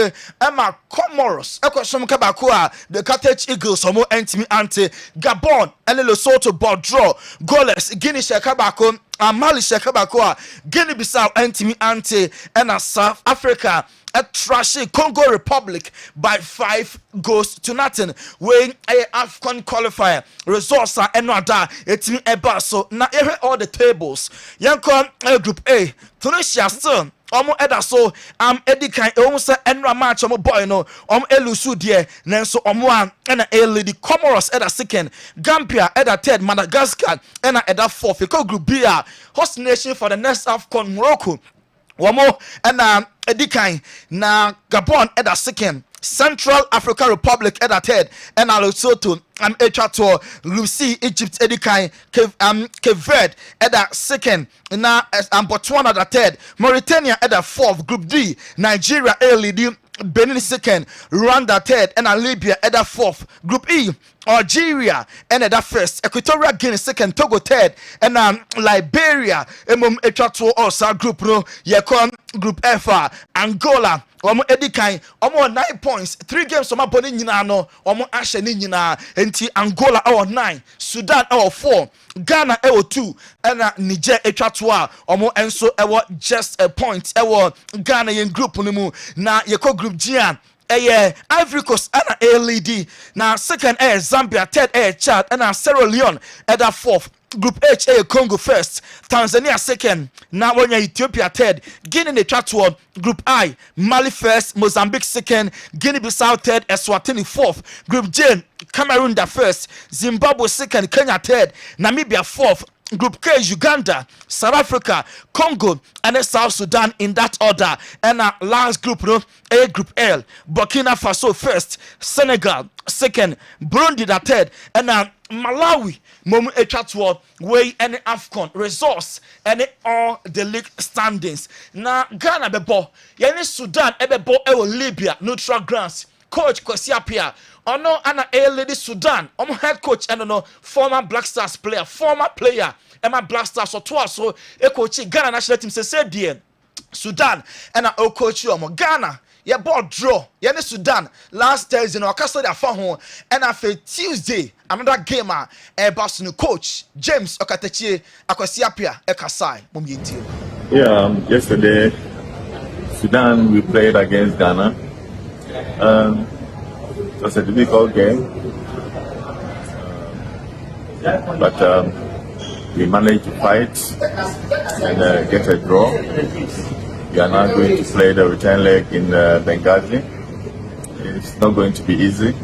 Ante Emma Comoros Equation Kabakua the Carthage Eagles Homo Entimi Ante Gabon and Lesotho board draw goalless Guinea Shekabako Mali Shekabako Guinea Bissau Entimi Ante and South Africa a trashy Congo Republic by 5 goals to nothing. Weighing a AFCON qualifier results are another. It's me a bar so now all the tables. Yanko Group A Tunisia still. Eda so Eddie kan almost enra match boy no elusu die nanso an na lady Comoros eda second Gambia eda third Madagascar na eda fourth Group B host nation for the next AFCON Morocco and Eddie Kain na Gabon at the second, Central African Republic at the third, and Lesotho Echato, Lucy, Egypt, Eddie Kain, Cape Verde at the second, na Botswana at the third, Mauritania at the fourth, Group D, Nigeria LED, Benin second, Rwanda third, and Libya at the fourth, Group E, Algeria and at the first, Equatorial Guinea second, Togo third, and Liberia, Echato also Group No, Yekon Group F, Angola, Eddie Kain, 9 points, 3 games from Boni Ninano, Ashe Nina, and Angola 9, Sudan 4, Ghana 2, and Niger Echatua, Enso just a point, Ghana in Group Nimu, na Yeko Group G. Ivory Coast and LED. Now second Zambia, third Chad, and Sierra Leone at the fourth. Group H Congo first, Tanzania second, now when Ethiopia third, Guinea Equatorial, Group I, Mali first, Mozambique second, Guinea-Bissau third, Eswatini fourth, Group J, Cameroon the first, Zimbabwe second, Kenya third, Namibia fourth, Group K, Uganda, South Africa, Congo, and South Sudan in that order. And last group, A Group L, Burkina Faso first, Senegal second, Burundi the third, and Malawi, Momu Echatwa, way any AFCON resource, and all the league standings. Now Ghana bebo, yani Sudan ebebo ewo Libya, neutral grounds. Coach Kwesiapia, no ana lady Sudan, head coach and no former Black Stars player, Emma Black Stars so twice so a coach Ghana national team say dear Sudan and a coach Ghana. Yeah, ball draw. Yeah, Sudan last Thursday no Castle their phone home and after Tuesday another gamer Boston coach James Okatechi Akwesiapia Ekasai Mumyinti. Yeah, yesterday Sudan we played against Ghana. It was a difficult game, but we managed to fight and get a draw. We are now going to play the return leg in Benghazi. It's not going to be easy,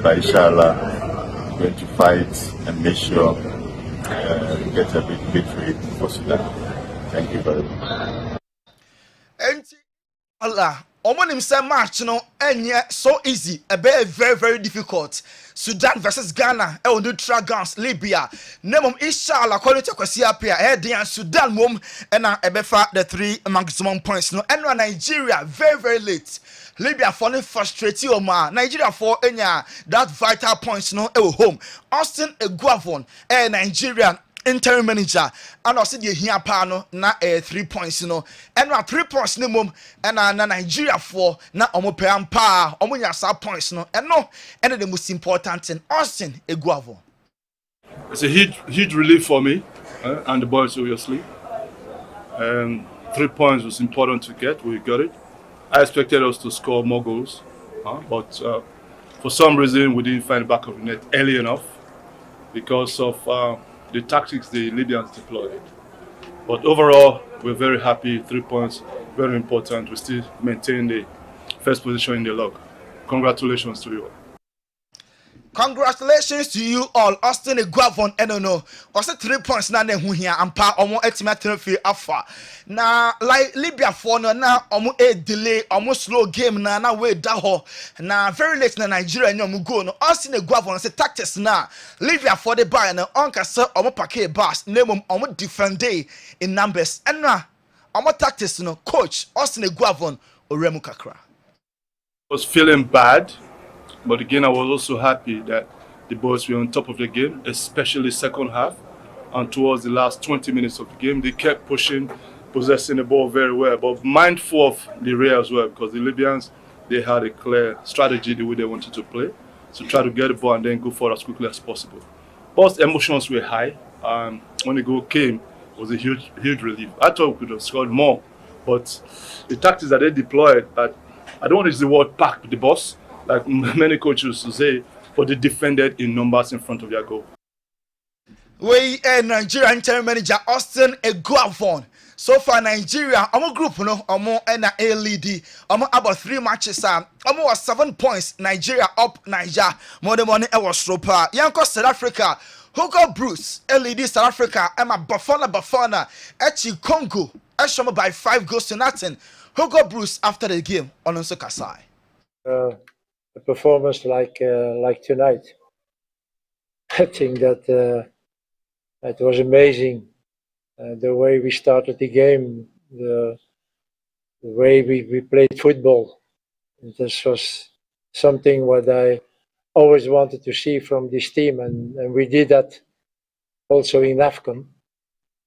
but inshallah, we're going to fight and make sure we get a big victory for Sudan. Thank you very much. Omonim say match no enye so easy, a very very difficult. Sudan versus Ghana, neutral grounds, Libya. Nemom inshallah according to Kwesiapia, and Sudan mom and ebefa the 3 maximum points. No, and Nigeria very late. Libya for frustrating Oma. Nigeria for that vital points no home. Austin Eguavon, Nigerian interim manager and also the here pano na 3 points and 3 points no mum and na Nigeria for na omo pe ampa omo nya sa points and the most important thing Austin Eguavo. It's a huge relief for me and the boys obviously. 3 points was important to get. We got it. I expected us to score more goals, but for some reason we didn't find the back of the net early enough because of the tactics the Libyans deployed. But overall, we're very happy. 3 points, very important. We still maintain the first position in the log. Congratulations to you all. Congratulations to you all. Austin Eguavon enono. Also 3 points na ne hu hia ampa omo etima trophy afa. Na like Libya for no na omo delay omo slow game na we da ho. Na very late na Nigeria nyom go no. Austin Eguavon say tactics na Libya for the buy na onka say omo pack bus name omo different day in numbers. And na omo tactics no coach Austin Eguavon Oremu Kakra. Was feeling bad. But again, I was also happy that the boys were on top of the game, especially second half. And towards the last 20 minutes of the game, they kept pushing, possessing the ball very well. But mindful of the rear as well, because the Libyans they had a clear strategy the way they wanted to play. So try to get the ball and then go forward as quickly as possible. Both emotions were high. When the goal came, it was a huge relief. I thought we could have scored more, but the tactics that they deployed, I don't want to use the word pack the bus, like many coaches used to say, but they defended in numbers in front of their goal. We Nigerian interim manager Austin Eguavon. So far Nigeria, our group no, and a lead. About 3 matches. Was 7 points. Nigeria up Niger. More than money was Stropa. Yanko South Africa. Hugo Bruce, LED South Africa. Emma Bafana. Echi Congo. Eshoma by 5 goals to nothing. Hugo Bruce after the game on Onso Kasai. A performance like tonight. I think that it was amazing. The way we started the game, the way we played football. This was something what I always wanted to see from this team, and we did that also in AFCON.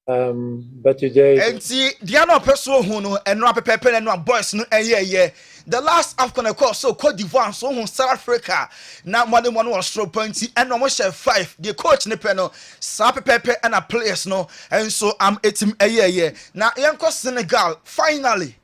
But today, and see, the other person who know and no pepe and no boys no yeah. The last AFCON course so Cote d'Ivoire so who South Africa now more than one was 0.0 and almost 5. The coach ne peno Sape pepe and a players no and so I'm a team yeah. Now Yanko Senegal finally.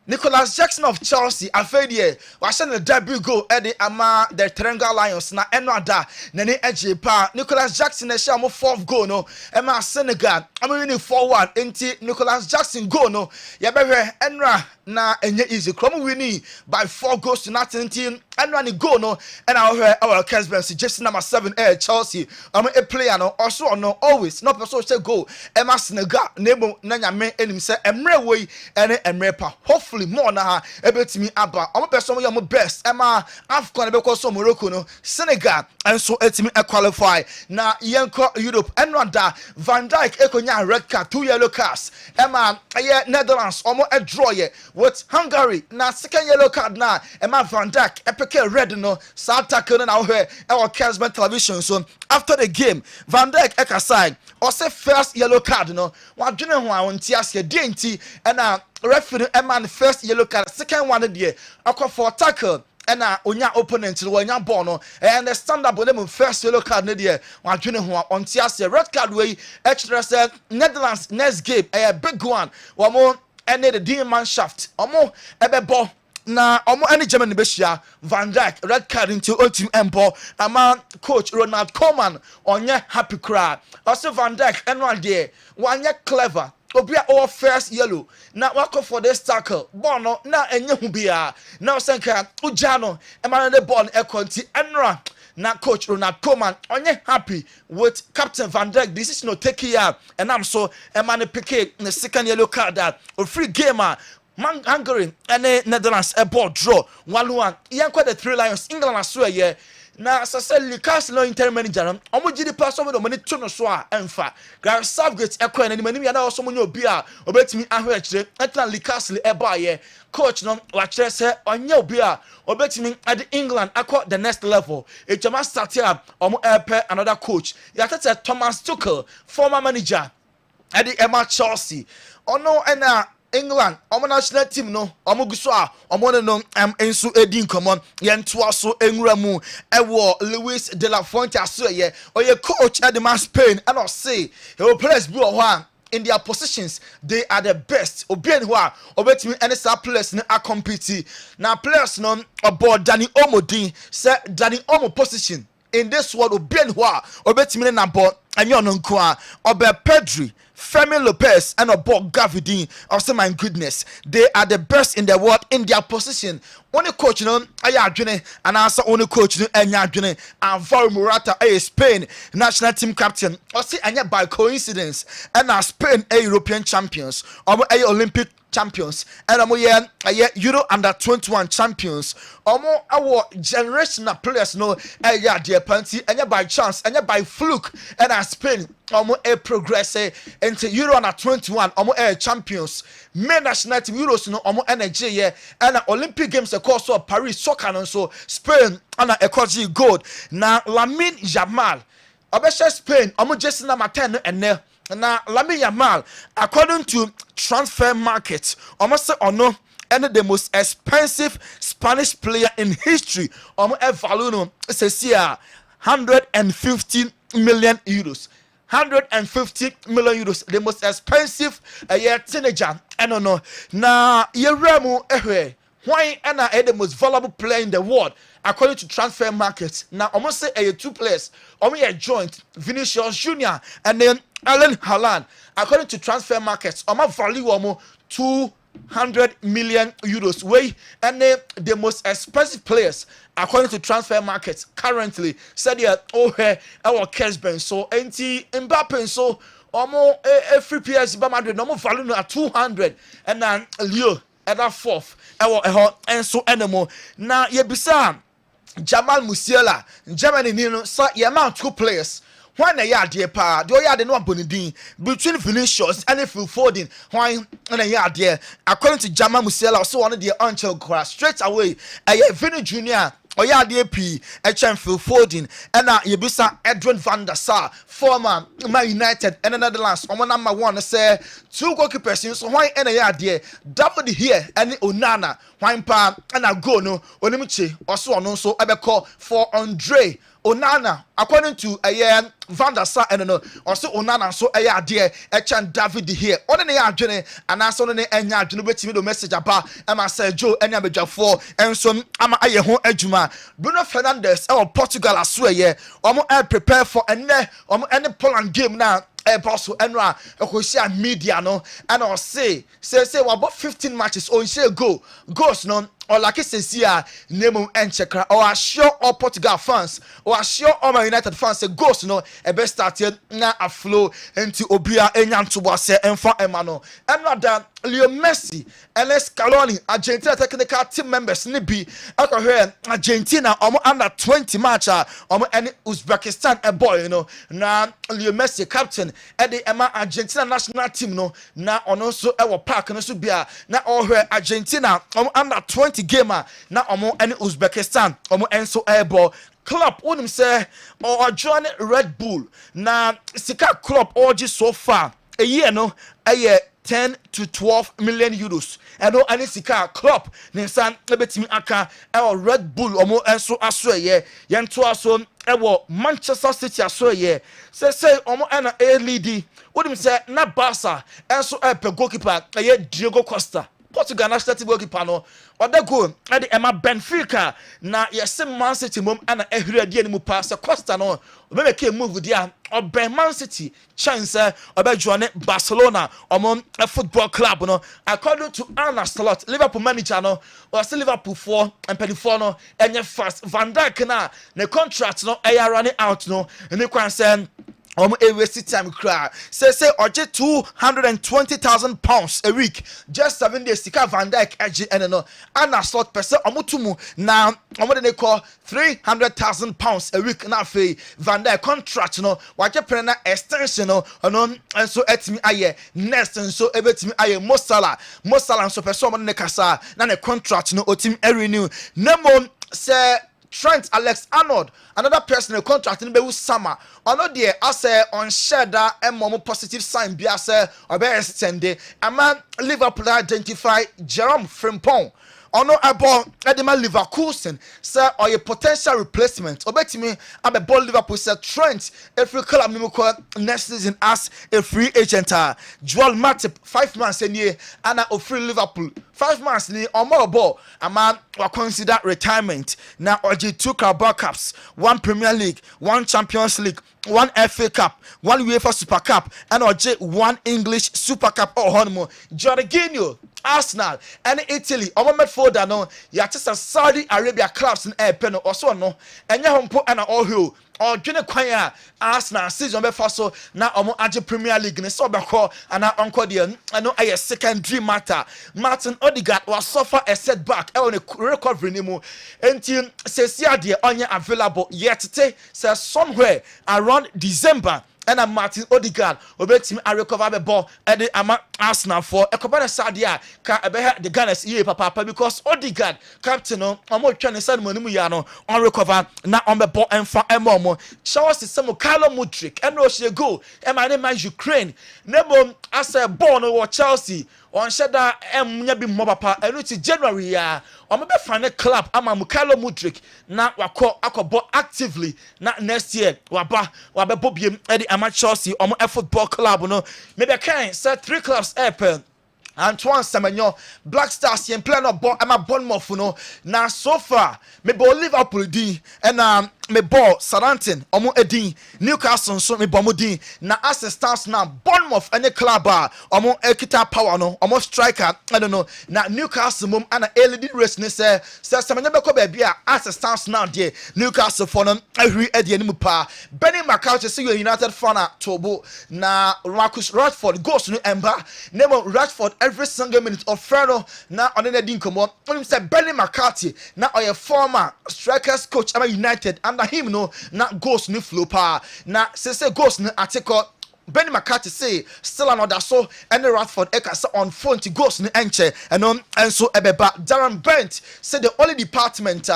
Nicholas Jackson of Chelsea afedie was the debut goal at the Ama the Teranga Lions na enoda nani eje pa Nicholas Jackson e share mo 4th goal no Emma Senegal I'm winning 4-1 enti Nicholas Jackson goal no ya behwe enra na enye easy krom winning by 4 goals to nothing team enra ni goal no and our Kessben suggestion number 7 Chelsea a player no also no always no person say goal Emma Senegal nemo na nyame enim say emre wey ene emre pa hopefully more na ebetimi aba omo person yo mo best ema AFCON be ko so Morocco no Senegal and so etimi qualify na yenko Europe enranda Van Dijk ekonya red card 2 yellow cards ema Netherlands omo a draw ye with Hungary na second yellow card na ema Van Dijk epeke red no sa tackle na we our Kessben television so after the game Van Dijk ekasai or say first yellow card no wadwene ho a wonti ase de enti na referee man first yellow card second one there akwa for tackle and onya opponent no onya ball no and the standard them first yellow card no there wadwene ho on tiase red card wey extra said Netherlands next game a big one wo ene the demon shaft omo ebebo na omo any German be shia Van Dijk red card into ultimate empo ama coach Ronald Koeman onye happy cry also Van Dijk enwa there wanye clever obia our first yellow na wako for this tackle ball no na enye hu bia na osenka ujano emane the ball e konti enra na coach Ronald Koeman onye happy with Captain Van Dijk decision no take here and I'm so emane pick the second yellow card that a free gamer Hungary and Netherlands a ball draw 1-1 yanko the 3 Lions England aswe ye na sase Lucas no interim manager omo gidi pass over the money to no so a emfa Gareth Southgate ekwa na ni ya na oso mo obi a obetimi ahwe akire etna Lucas le eba ye coach no wa kire se onye obi a obetimi at England akọ the next level ejama start here omo epe another coach ya tete Thomas Tuchel former manager at the Emma Chelsea ono ena England omo national team no omo guso a omo no enso edi nkomo yento aso enwura mu ewo Luis de la Fuente aso ye oye coach at the Spain and o say he will players bi o ho a in their positions they are the best obien ho a obetimi any star players ni a compete na players no about Dani Omodin say Dani Omo position in this world obien ho a obetimi na ball anyo no nko a obe Pedri Femi Lopez and about Gavidin. I say, my goodness, they are the best in the world in their position. Only coach, I adwene, and answer only coach, and Yadwene, and Alvaro Morata, Spain national team captain. I say, and yet by coincidence, and Spain, European champions, or Olympic champions, and Euro under 21 champions. Our generational players know dear panty, and yet by chance, and yet by fluke, and Spain, a progress into Euro under 21, champions. Men national team Euros no energy and Olympic Games of course so Paris soccer and so Spain and a gold. Now Lamine Yamal, obesha Spain, just number 10 and na Lamine Yamal according to transfer market almost say no and the most expensive Spanish player in history. Value no says here 150 million euros. 150 million euros, the most expensive teenager. I don't know. Now, Yeremu Ehe, why and the most valuable player in the world according to transfer markets. Now, almost say two players, a joint Vinicius Junior and then Erling Haaland. According to transfer markets, value 200 million euros. Way and the most expensive players according to transfer markets currently said our Kessben so Mbappe so free PS by Madrid value at 200 and then Leo at that fourth and so anymore. Now yebisa Jamal Musiala Germany nino sa yama two players. Why na ya de pa de ya de no abonidin between Vinicius and Phil Foden why na ya de according to Jamal Musiala so one the until straight away Vini Junior oya de p Phil Foden and yebisa Edwin van der Sar former Man United and Netherlands number 1 say 2 goalkeepers so why na ya de double here and Onana why pa and go no onimiche also ono so ebeko for Andre Onana according to Van der Sar and no also Onana so there David here on the adwene and also no enya adwene betimi do message aba am say Joe enya bedwafo enso ama aye ho adwuma Bruno Fernandes Portugal aso prepare for any Poland game now boss enra ekosia media no and I say about 15 matches on say goals no or like says here name and checker or assure all Portugal fans or assure all my United fans say goals no e best started na a flow into obia enyanto bose emfa emano and rather Leo Messi and Scaloni Argentina technical team members ni bi here Argentina under 20 match any Uzbekistan a boy na Leo Messi captain at the Argentina national team no na also our park no so bia na here Argentina under 20 gamer na any Uzbekistan enso airball club unim say or join Red Bull na sika club orgy so far a year no a year 10 to 12 million euros and no any sika club ninsan ebetimi aka Red Bull enso aso ye yento aso Manchester City aso ye say na lead unim say na Barca enso pe goalkeeper Diego Costa Portugal national team goalkeeper no other goal at the Emma Benfica na yes Man City mom and ehuri ade ni mu pass Costa no we make a move there or Man City chance or join Barcelona or a football club no according to Arne Slot Liverpool manager no or still Liverpool 4 and 24 no and fast Van Dijk na the contract no running out no and they can say waste time cry say oje 220,000 pounds a week just 7 days sika Van Dijk age and no ana slot person omutumu na they call 300,000 pounds a week na fe Van Dijk contract no waje prena extension no and so etimi aye next and so ebetimi aye Mo Salah so person omo ne kasa na ne contract no otim renew nemo say Trent Alexander-Arnold, another personal contract in the summer. Ono there as on sheda and positive sign be as or be extended. A man Liverpool identify Jerome Frimpong. Ono about Edema Leverkusen sir or a potential replacement. Obetimi abe ball Liverpool said Trent if you call him next season as a free agent. Joel Matip 5 months a year and a free Liverpool 5 months ni more ball a man will consider retirement. Now OG 2 Carabao Cups, 1 Premier League, 1 Champions League, 1 FA Cup, 1 UEFA Super Cup, and OG 1 English Super Cup or honeymoon. Jorginho, Arsenal, and Italy. Our midfielder no, ya just Saudi Arabia clubs in air pen also no, and ya humpo and all who. Or Junior Choir Arsenal season before so now Aje Premier League ne so beko and now uncle dear I know a secondary matter. Martin Odegaard was suffer a setback on a recovery nimo until says yeah dear only available yet today says somewhere around December. And Martin Odegaard obetimi a recover the ball at the Arsenal for a couple of sadia ka the Gunners ye papa because Odegaard captain no omo twane san manimu ya no on recover na on the ball and for emomo shows some Carlo Mudryk and no she go e ma Ukraine nebo as a ball no Chelsea on sheda nya bi mo papa enu ti January ya o me be fan club ama Mukalo Mudrik na akọbọ actively na next year waba bobiem e di amateur Chelsea o mo football club no me be kan say 3 clubs airpen Antoine Semenyo Black Stars yen plan of Bournemouth no na so far me bo Liverpool din and me bo Southampton omo edin Newcastle so me bo mo din na as it stands now Bournemouth any club omo ekita power no omo striker I don't know na Newcastle mum ana a leading race ni say Semenyo be ko baabi as it stands now there Newcastle for no ahwi edi ani mu pa Benny McCarthy say United fan tobo na Marcus Rashford goes no emba name Rashford every single minute of Ferno na on the din komo when say Benny McCarthy na oye former strikers coach at United under him no na goals ni flow pa na say goals ni article Benny McCarthy say still another so and Rashford ekasa on phone to goals ni enche and so ebeba Darren Bent say the only department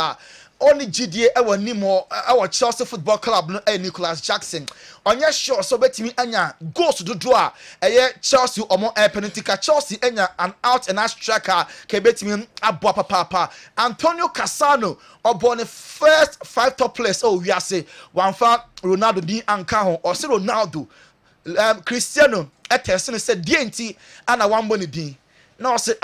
only GDA ewa nimo our Chelsea Football Club no Nicholas Jackson onye sure so betimi anya goals do a Chelsea omo penalty ka Chelsea anya an out and out striker ke betimi abo papa Antonio Cassano obo ne first 5 top players we are say one fa Ronaldo din anka ho or say Ronaldo Cristiano etesene say DNT ana one boni din na say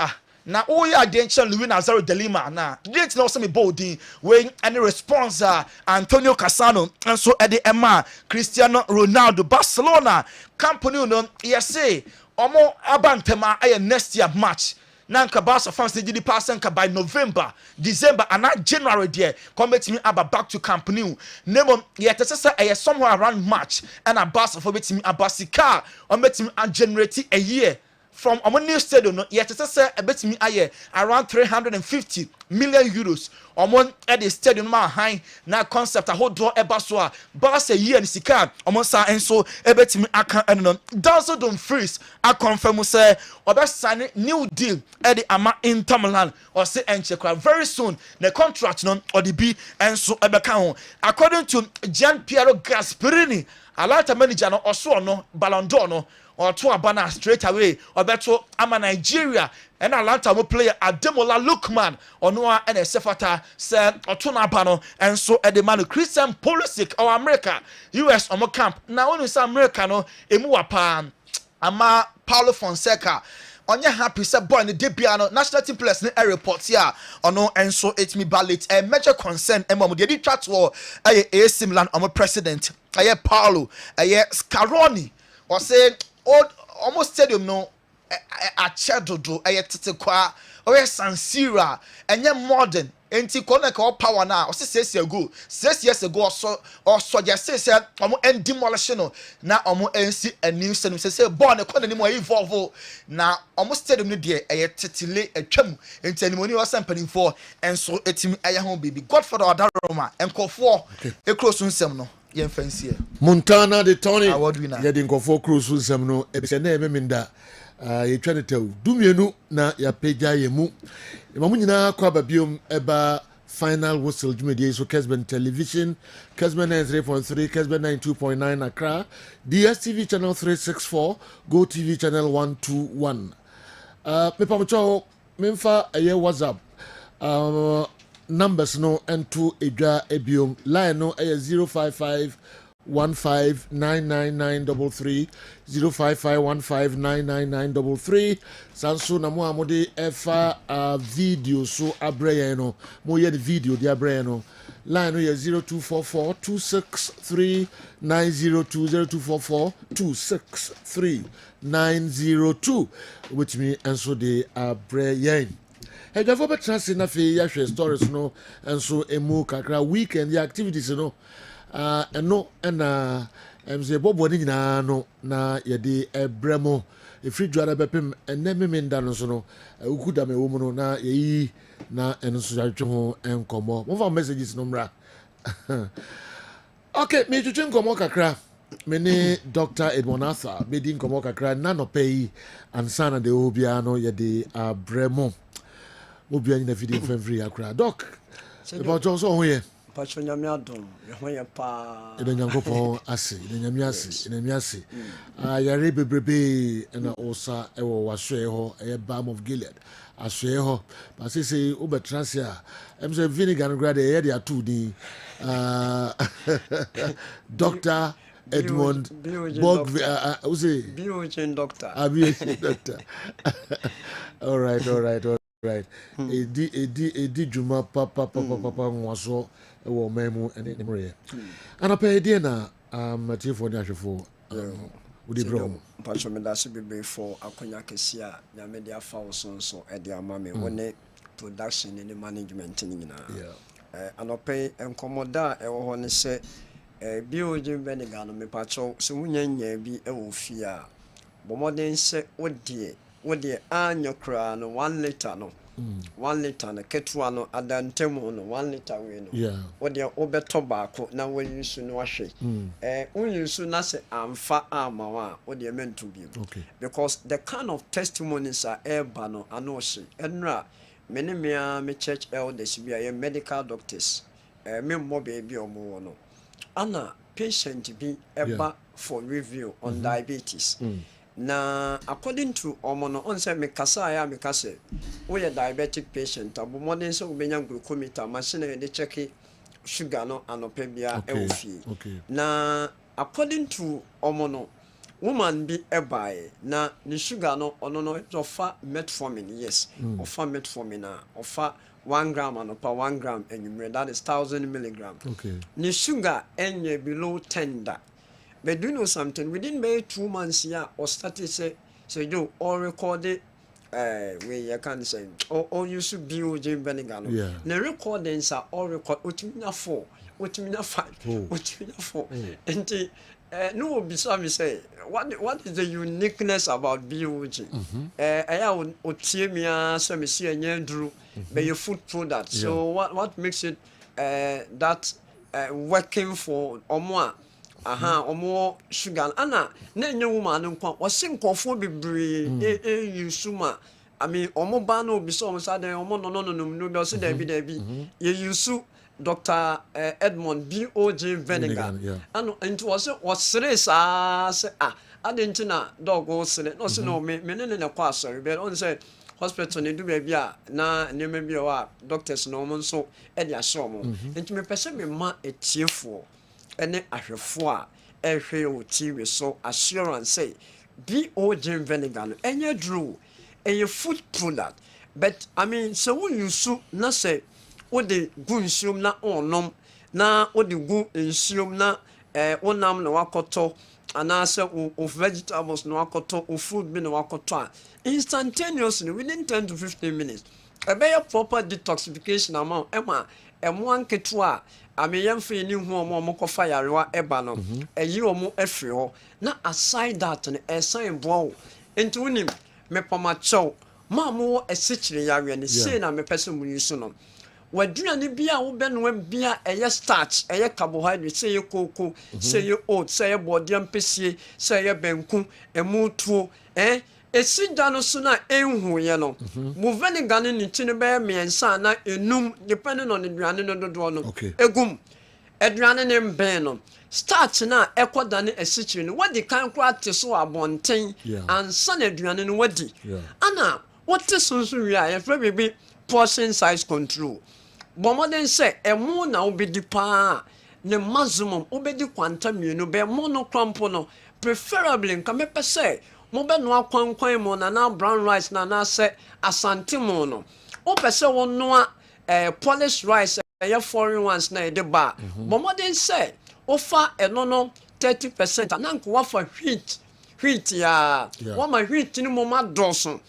na oya adencha Luis Nazario de Lima na didn't know some bolding when any response Antonio Cassano and so at the Emma Cristiano Ronaldo Barcelona company no yes say omo abantema next year match na nka Barca fans dey di pass nka by November December and not January there come bet me aba back to Camp Nou name yet say somewhere around March and a Barca for bet me abasika on bet me generate a year from our new stadium no yet say a bet me around 350 million euros on at the stadium man high na concept a whole door ebasoa Barca year and sika sa and so a bet me aka no Danzo don't freeze I confirm say oba sign new deal at the ama Inter Milan or say enchekwa very soon the contract no or the B and so ebeka ho according to Gian Piero Gasperini Atlanta manager no also no Ballon d'Or no or to abana straight away or better ama Nigeria and Atlanta mo player Ademola Lookman or no and Sefata said or to abano and so at the man Christian Pulisic or America US or camp now when you say America no emu wapa ama Paulo Fonseca onye happy say boy the debiano national team players ni report here ono and so it me ballot a major concern emom dey chat war AC Milan president Paulo Scaroni or say almost stadium no a chedodo tete kwa or San Siro enye modern enti kona ka power na o 6 years ago so just say omo end demolition na omo ensi a new stadium say born kona ni mo evolve na omo stadium no de tetele atwam enti animoni o sampani for enso etimi ho baby Godfather Adaroma enkofo ekroso nsem no yen fancy Montana de Tony award winner ya de enkofo kroso nsem no ebise na ememinda ye twede tew dumienu na ya peja yemu mamu nyina kwa babiom eba final whistle jumedi so Kessben television Kessben 93.3 Kessben 92.9 Accra DSTV channel 364 Go TV channel 121 me pamocho memfa eye WhatsApp numbers no ento edwa ebiom line no 055 1599933 05515999933 sanso na mo amode efa video so abreye no mo ye the video di abreye no line no 0244 263 902 0244 263 902 which me enso de abreye Ejafo betrasi na fe ya hwe stories no enso emu kakra weekend the activities no eno na mze bobo ni nyina no na yede ebremo efri dwara bepem enememenda no so no ukuda me wo mu no na yeyi na enso jatwe ho enkomo mo fa messages no mra okay me twetwe enkomo kakra me ni Dr. Edmond Arthur me di enkomo kakra na no pay ansana de obia no yede abremo obia ni na video free akra doc about also ho ye Pacho nyame adom ye pa ina nyankopɔn ase ina nyame ase ina nyame ase yare bebrebe na osa ewo wasoe ho balm of Gilead asoe ho ba se obetra se a em se vinegar no grade ye de ato din Dr. Edmond Bog Biogen doctor. Doctor. All right. Edi juma papa nwaso wo memu ene nemre. Ana pe die na matifo ni ahwefo udi bro. Pacho me da se bebe for akonya kesi a na me de afa wo sonso e de ama me wone production ni management ni nyina. Anope enkomoda e wo ho ne se Biogen vinegar no me pacho se wunya bi e wo fi a bomoden se wode anyokra no 1 liter no 1 liter no ketwa no adantemu no 1 liter we no wode obeto baako na wanyusu no ahwe unyusu na se amfa amawa wode mentu bi because the kind of testimonies are eba no anohye enra me church elders bi a medical doctors me mo be omo no ana patient bi eba for review on diabetes na according to omono on say me kase we a diabetic patient abo modern so we benya glucometer machine dey check sugar no anope bia e ofie na according to omono woman bi ebae na ni sugar no ono no ofa metformin ofa metformin na ofa 1 gram anopa 1 gram enyumre that is 1000 milligram ni sugar enye below 10 da. But do you know something? Within maybe 2 months, or started say you all recorded, we can say, or you should be Biogen vinegar. The recordings are all recorded. What you mean 4? What you mean 5? What you mean 4? And no, beside me say, what is the uniqueness about Biogen? I would see me as me see a drew, but your food product. So what makes it that working for or more? Omo sugar ana na enye woman nkwa wose nkofo bebre yusuma I mean omo ba na obi so omo sa den omo no be so da bi ye yusu Dr. Edmond Biogen vinegar ano enti wose sa se adenti na dog wo sere no se no me ne kwa asori be on say hospital ne du ba bia na neme bi o doctors no mo so e dia so mo enti me pese me ma etiefo ene ahwefo a ehwe o TV so assurance say Biogen vinegar no enye drew enye food product but I mean so when you so na say wo de gu nsium na onom na wo de gu nsium na onam na wakoto ana say o vegetables na wakoto o food bi na wakoto instantaneously within 10 to 15 minutes a better proper detoxification amount emo anketo a ameyemfe ni hu omo kofa yarewa eba no eyi omo afiri ho na aside that no esan bo enti unim mepama chow maamo esichire yare ne sei na mepese mu yusu no waduane bia wo be no bia eye starch eye carbohydrate sei ye koko sei ye oat sei ye bodiam pesie sei ye benku emu tuo esi dano so na enhu ye no mu vinegar ni tini be miensa na enum depending on the aduane no dodo no egum aduane ne mben no starch na ekoda ne esichiri no wadi kan kra te so abonten ansa na aduane no wadi ana what sunsu wi a ye fra bebe portion size control bomodern say emu na obedi pa ne maximum obedi kwanta mienu be mono crampo no preferably nka me pese mo be no akwankwan mo na brown rice na se asante mo no o pese wo no polish rice ya foreign ones na de ba bomodern say ofa eno no 30% na nko wafa wheat ya wa ma wheat ni mo ma doso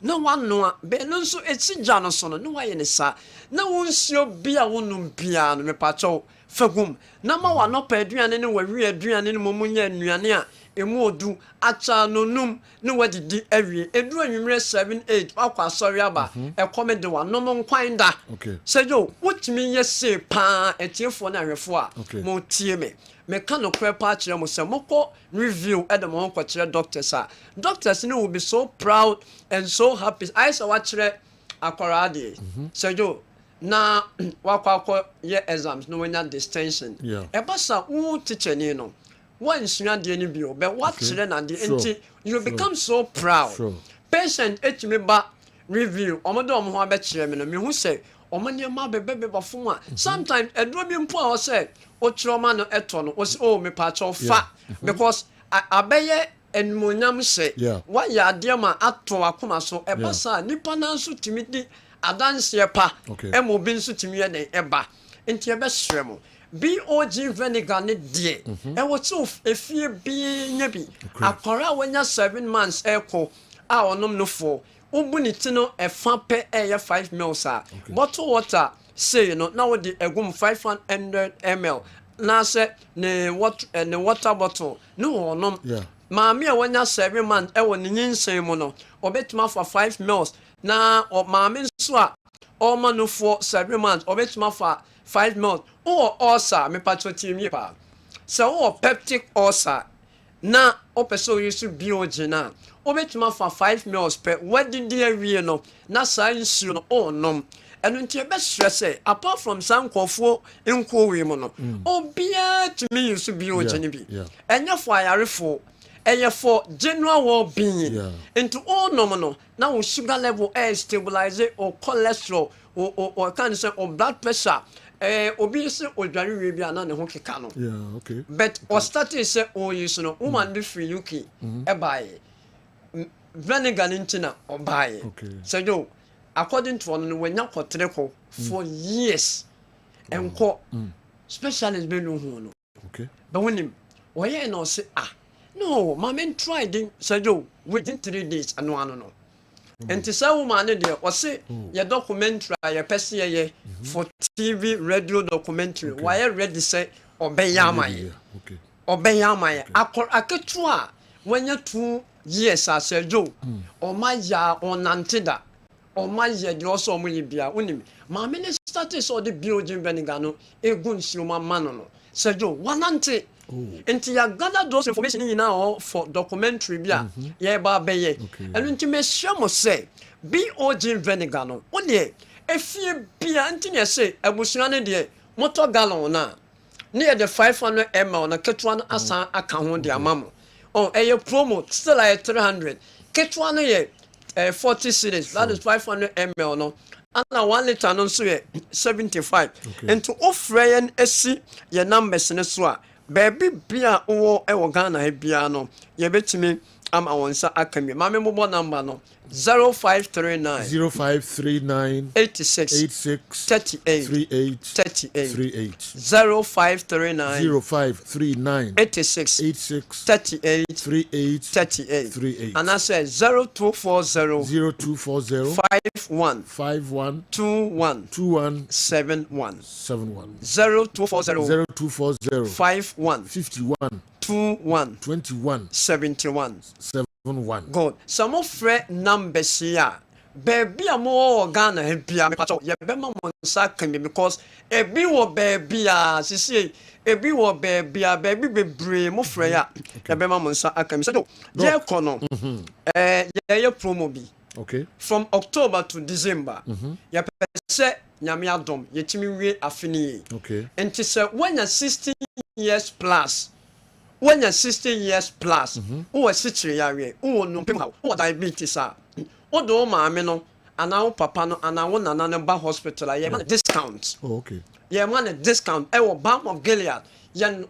na wano be no so etija no so no wa ye ne sa na wonsio bia wonum bia no me pacho fagum na ma wa no pa aduane ne wa wi aduane ne mo munya anuane a emu odu acha no num ne wadidi awie edu anwumre 7-8 akwa sorry aba e comedy wa no mo nkwan da sejo wotimi ye se pa etiefo na hwefo a mo tie me ka no kwepa kire mo se moko review e de mo ko kire doctors ne will be so proud and so happy I saw what kire akorade sejo na wakwa ye exams no wenya distinction eba sa wo teacher ni no one sua de ni bio be what chire na de enti you become so proud patient etimi ba review omodo omo ho be chire me no me hu say omo ne ma bebe bafo a sometimes eduro bi mpo a o say o chiro ma no eto no o say oh me pa cho fa because abeye enmonyam say wa ya de ma ato akoma so eba sa nipa na so timidi adanse pa emo bi nso timi ye den eba enti ebe sremo BOG vinegar ne die e wo tso efie bi nya bi akora wanya 7 months eko a onom no fo ubu ni tino e fa pe e ye 5 ml a bottle water say no na wo di egum 500 ml na se ne water bottle no onom maami a wanya 7 months e wo ni nyinsen mu no obetuma for 5 ml na o maami nso a o ma no for 7 months obetuma for 5 months or ulcer me patroti mi pa so peptic ulcer na o peso yisu BOG na obetuma for 5 ml per wedding day wie no na science no onom enu ntie be stress apart from sankofo enko wi mu no obia tumi yisu BOG ni bi enya for ayarefo eye for general well-being into all no na wo sugar level stabilize or cholesterol or can say or blood pressure obi se odware we bia na ne ho keka no but or started say o use no woman be free UK e buy vinegar ntina o buy so yo according to one when nya kotreko for years enko specialist be no hu no but when him oye no say no mama tried say yo within 3 days anu no enti sa woman ne de o say your documentary your person ye for TV radio documentary why ready say obeyamaye obeyamaye aketu a wanya 2 years as jo o ma ya onantida o ma ye de also mo yibia unim ma me ne started so the BOG vinegar no egun sioma mano no say jo wanante enti ya gather those information in now for documentary bia ye ba beye enu nti me shamo say BOG vinegar no one efie bia nti ne say abusua ne de motor gallon na ne de 500 ml na ketwa no asan aka ho de amamo eye promo still like 300 ketwa no ye 40 cedis that is 500 ml no ana 1 liter no so ye 75 into ofreyen esi ye numbers ne so a baby bia wo Ghana he bia no ye betimi am awonsa akami mame mobile number no 0539 86 38 0539 86 38 and I say 0240 51 21 71 0240 51 21 71 God some of friend numbers here baby mo Ghana he bia me pacho ye be ma mo nsa kan me because ebi wo baby sisi ebi wo baby bebre mo frɛ ya ye be ma mo nsa aka me so je kono ye promo bi from October to December ye pese nyame adom ye timi wie afini enti se when you 16 years plus when you're 16 years plus, who is sitting here, who no people, who diabetes are, who do mamma no, and now papa no, and I want another hospital, I have a discount. Yeah, man, a discount. Balm of Gilead, yan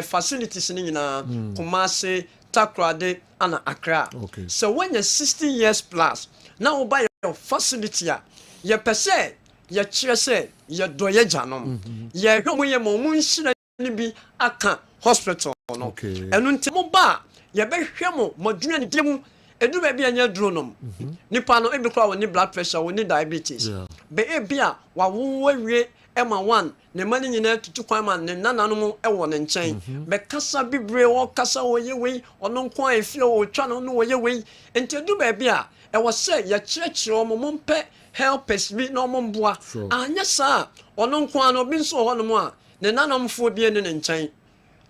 facilities in Kumasi, Takrade, and Accra. So when you're 16 years plus, now buy your facility, your per se, your chair say, your doye janom, your moon be aka hospital no enu ntimo ba ye be hwemo modwena ne demu edu ba bia nya dronom nipa no ebi kwa woni blood pressure woni diabetes be e bia wa wo wie ema 1 ne mani nyina tutu kwan ma ne nananom e wo ne nchen be kasa bibre wo kasa wo ye wei ono nkwa efie wo twa no wo ye wei enti edu ba bia e wo se ye kyerɛkyerɛ o mo mpe helpers bi no mo mboa anya sa ono nkwa no bi nso ho no mo a ne nanomfo bi ne nchen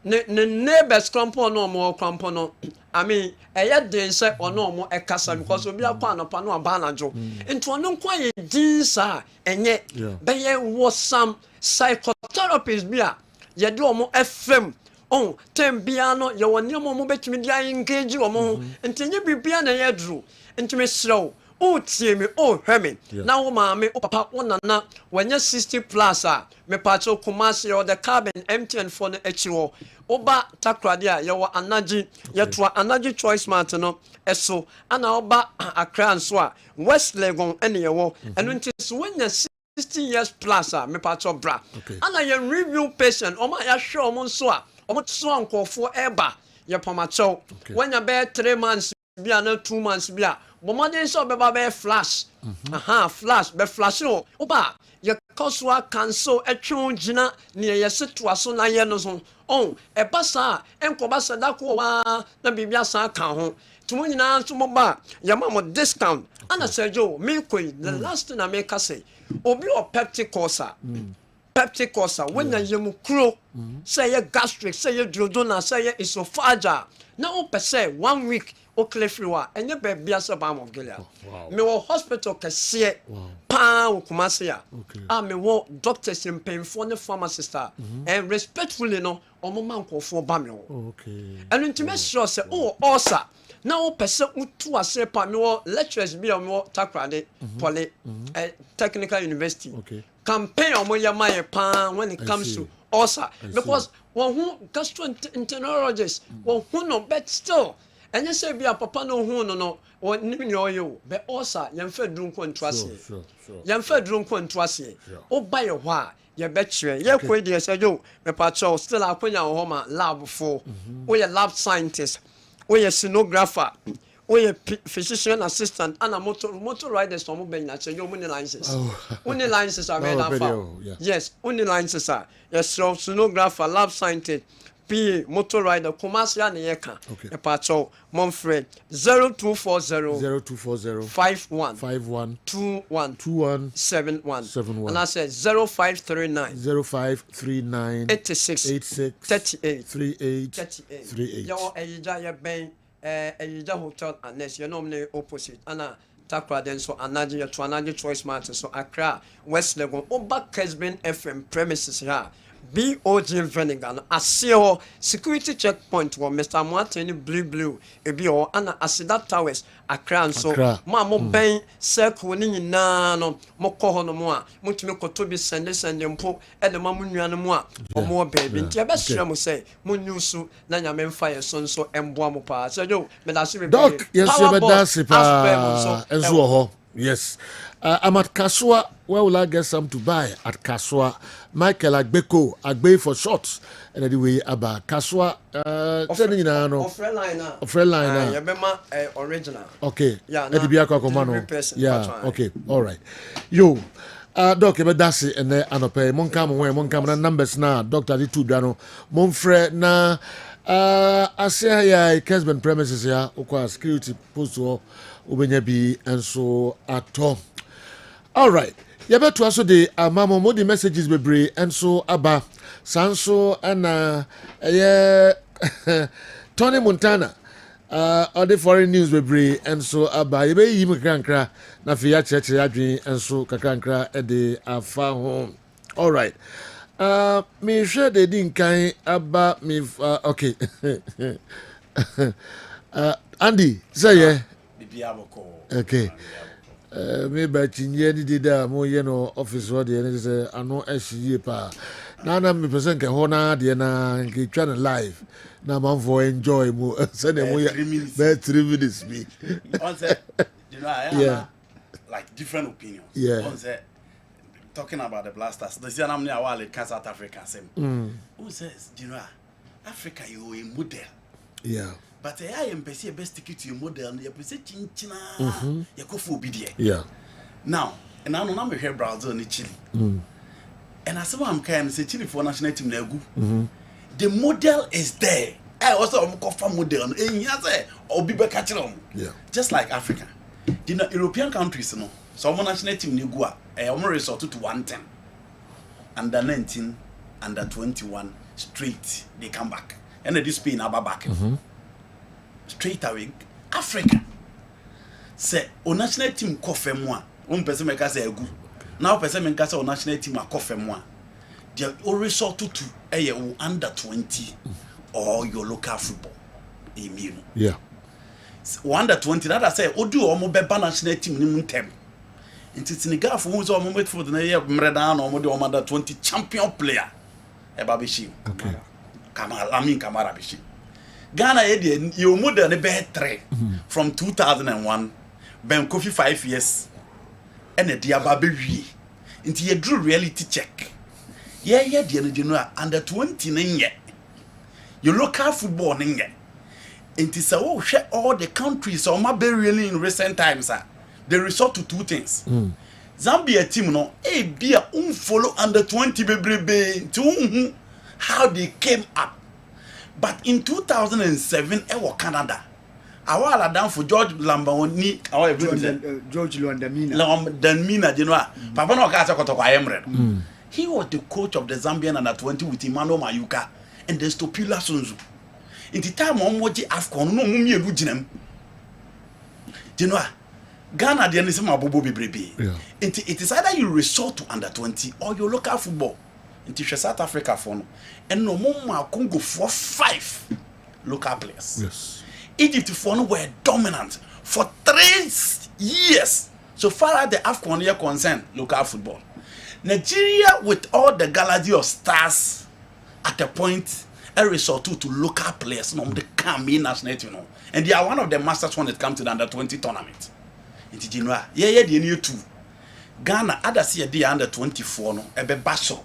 ne neighbors krampo no mo krampo no I mean eye den say ono mo ekasa because obi akwa anopa no aba anajo nti ono nkwa ye din sa enye be ye wo some psychotherapists bia ye de omo fm on tem bia no ye woni omo betimi dia engage omo nti nye bibia na ye duru nti me slow o tie me o hwe me na wo maame o papa wo nana wanya 60 plus me pacho kumasi o the carbon MTN for no echiwo oba takrade a ye wo anaji ye to anaji choice mart no eso ana oba akra nso a West Legon ene ye wo eno nti so wanya 60 years plus me pacho bra ana ye review patient o ma ya hwe o mo nso a o mo so ankofo eba ye pamacho wanya be 3 months bia na 2 months bia bomodin so be ba flash flash be flash no oba ye koswa cancel etwon gina ne ye seto so na ye no so on e basa enkoba sadako wa na bibia san kan ho tumo nyina so mo ba ye ma mo discount ana sejo me koi the last na me ka say obi o peptic course peptic course when na ye mu kro say ye gastric say ye duodenal say ye esophageal na o per say 1 week o clefriwa enye be bia so ba mo Gilead me wo hospital kese pa wo kumase ya me wo doctors in painful ne pharmacist and respectfully no omo mankofo ba me wo enu ntime sure say o osa na o pese utu ase pa me wo lecturers bi o me wo takrade poly technical university campaign omo yamaye pa when it comes to osa because one who gastroenterologist one who no but still and you say be a papa no hu no or nimnyo yo be osa yemfa drum kwantwase yemfa drum kwantwase o buy ho a ye betwe ye kwedi say yo me pa cho still akonya ho ma lab for we lab scientist we sonographer we physician assistant and a motor riders from Benya say yo money licenses only licenses are made up yes only licenses are yes so sonographer lab scientist P motor rider commercial na yeka e pacho Monfred 0240 51 21 and I said 0539 86 38 yo ejija ye ben ejija hotel unless you know me opposite ana takra den so anaje ye to anaje choice mart so Accra West Legon oba Kessben FM premises here BOG Venegan asio security checkpoint wo Mr. Martin blue ebi o ana asida towers Accra so ma mo ben circle ni nyina no mo kɔ hɔ no mo a mutumi kɔtɔ bi sende mpo e de ma mo nuane mo a mo baby nti e be hwɛ mo sɛ mo nyusu na nyame mfa ye so nso emboa mo pa so jo me da se be doc yes you be da se pa enzo ho yes I'm at Kaswa. Where will I get some to buy? At Kaswa. Michael Agbeko, Agbe for short. And anyway, about Kaswa. Sending in a friend liner. Yabema original. Okay. Yeah. Yeah. Okay. All right. Yo. Doc, but that's it. And then pay. Mon come na numbers na. Doctor di two dano. Mon frère na. I say ya Kessben premises ya. Okwa security post to. Ubenya bi enso ato. All right. Yabeto aso de mama mo the messages bebre enso aba sanso ana Tony Montana all the foreign news bebre enso aba yebe yim krankra na fi ya cheche adwen enso kakrankra e de afa ho. All right. Me share the din kan aba me okay. Andy say yeah. Okay. Me ba chinye ni dida mo ye no office wo de ni say ano ehie pa. Na me person ke ho na de na nke twa na live. Na man for enjoy mo say na mo ye 3 minutes me. On say you know I have like different opinions. Yeah. On say talking about the blasters. The say am near wale South Africa same. Who says you know Africa you a model. Yeah. But I am best stick to your model, you present chinchina, you go for obedient. Yeah. Now, and I know I'm here Brazil in Chile. And I said, I'm kind of say Chile for national team. The model is there. I also am confirm model, and yes, or be back at home. Yeah. Just like Africa. You know, European countries, you know, some national team you go, resort to 110, under 19, under 21, straight they come back. And this Spain are back. Straight away, Africa. Say, o national team kofe moi. One person make us say good. Now person make us say o national team a kofe moi. They all resort to under 20 or your local football. Yeah. Under 20, that I say, Odu or Mobile national team in tem. Into Senegal for who's on moment for the year Mredan or Modi under 20 champion player. Ebabishi. Okay. Kamara Bishi. Ghana Eddie, you modern a bad three from 2001. Ben Kofi 5 years. And a Diababi. Into a drew reality check. Yeah, dear under 20 yet. You local football ninge. It is all the countries or my really in recent times they resort to two things. Zambia team no be follow under 20 baby to how they came up. But in 2007 Canada. Awala down for George Lamboni George Lambamina Papa no kasa kotokwa Emre. He was the coach of the Zambian under 20 with Emmanuel Mayuka and the Stopila Sunzu. In the time on Moji Afcon, no mummy Lujinem. Ghana, the Anisama Bobo Bibrebe. It is either you resort to under 20 or your local football. Into South Africa for no. And no more Congo for 5 local players. Yes. Egypt for no were dominant for 3 years. So far as the Afcon year concerned, local football. Nigeria with all the galaxy of stars at a point a resort to local players, no, they come in national team, and they are one of the masters when it comes to the under 20 tournament. It's January, the new two. Ghana, others here, they under 24, no, a basso.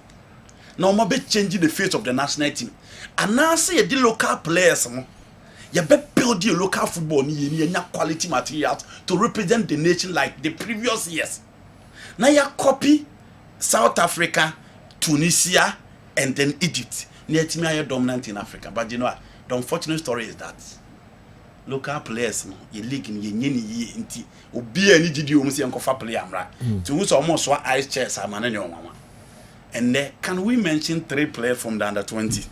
No more be changing the face of the national team. And now say the local players, no, you better build your local football, you quality materials to represent the nation like the previous years. Now you copy South Africa, Tunisia, and then Egypt. Near dominant in Africa. But you know, the unfortunate story is that local players, you league in ye inti, obi any GD almost young player, right? To who's almost what ice chairs are managing. And then, can we mention 3 players from the under 20?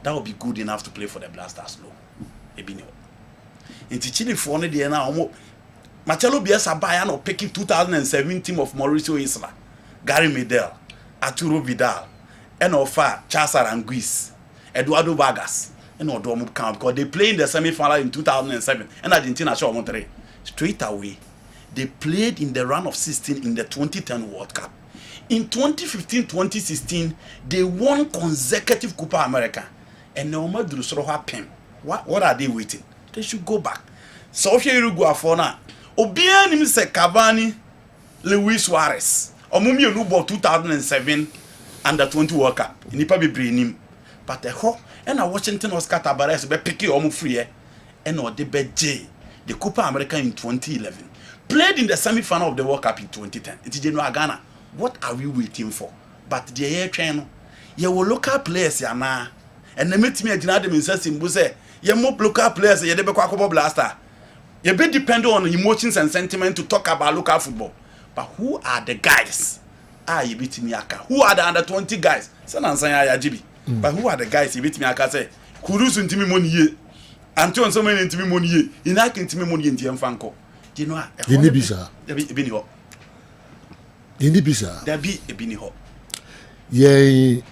That would be good enough to play for the Blasters, no? Ebino. In Chile, for the now, Marcelo Bielsa Bayern or picking 2007 team of Mauricio Isla, Gary Medel, Arturo Vidal, and Ofa, Charles Aranguiz, Eduardo Vargas, and Odomo Camp, because they played in the semi-final in 2007, and Argentina show Monterrey. Straight away, they played in the round of 16 in the 2010 World Cup. In 2015-2016, they won consecutive Copa America, and no matter what are they waiting? They should go back. So if you go for now, Obian him say Cavani, Luis Suarez, or Mummy Lubo 2007 under 20 World Cup. Nipa be bring him, but the ho and a Washington Oscar Tabares be picking omu free, and or the J, the Copa America in 2011, played in the semi-final of the World Cup in 2010. It's Genoa Ghana. What are we waiting for? But the air channel, you will local players now, and they meet me at United in say, you more local players, you never quack blaster. You be dependent on emotions and sentiment to talk about local football. But who are the guys? You beat me aka. Who are the under 20 guys? Say na answer ya jibi. But who are the guys you beat me aka say? Kurusu ntimi money ye. Anton so many ntimi money ye. Inaki ntimi money ye nti emfanko. Do you know? Yini bisa. Ebi ni ho. Yini bisa. Dabi ebi ni ho. Ye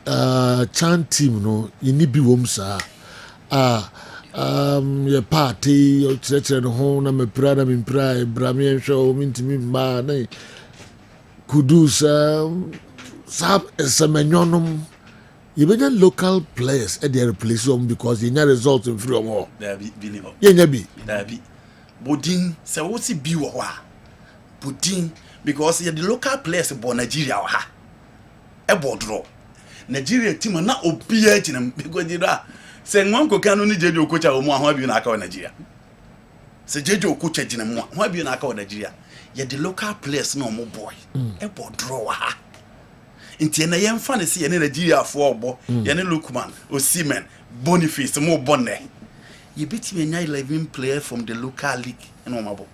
chan team no yini bi wom sa. Your party, your church and home, I'm a prada, I'm pride, Bramian show, mintimi ma, nay. Kudus, some menonum. You be local players at their place because you not result in free or more. There be, Yeah, be. There be. Bodin, so what's it be wa? Bodin, because you're the local players in Nigeria, ha. A board draw. Nigeria team are not obedient them because you know. Say one ko kanu ni jejo coach o mo ahwa bi na aka o Nigeria. Say jejo coach agina mo ahwa bi na aka o Nigeria. Ye the local players no mo boy. E bo draw ha. Nti na ye mfa ne se ye Nigeria fo obo, ye ne Lukman, Osimhen, Boniface mo bonne. Ye bitimi nya 11 players from the local league no mabo.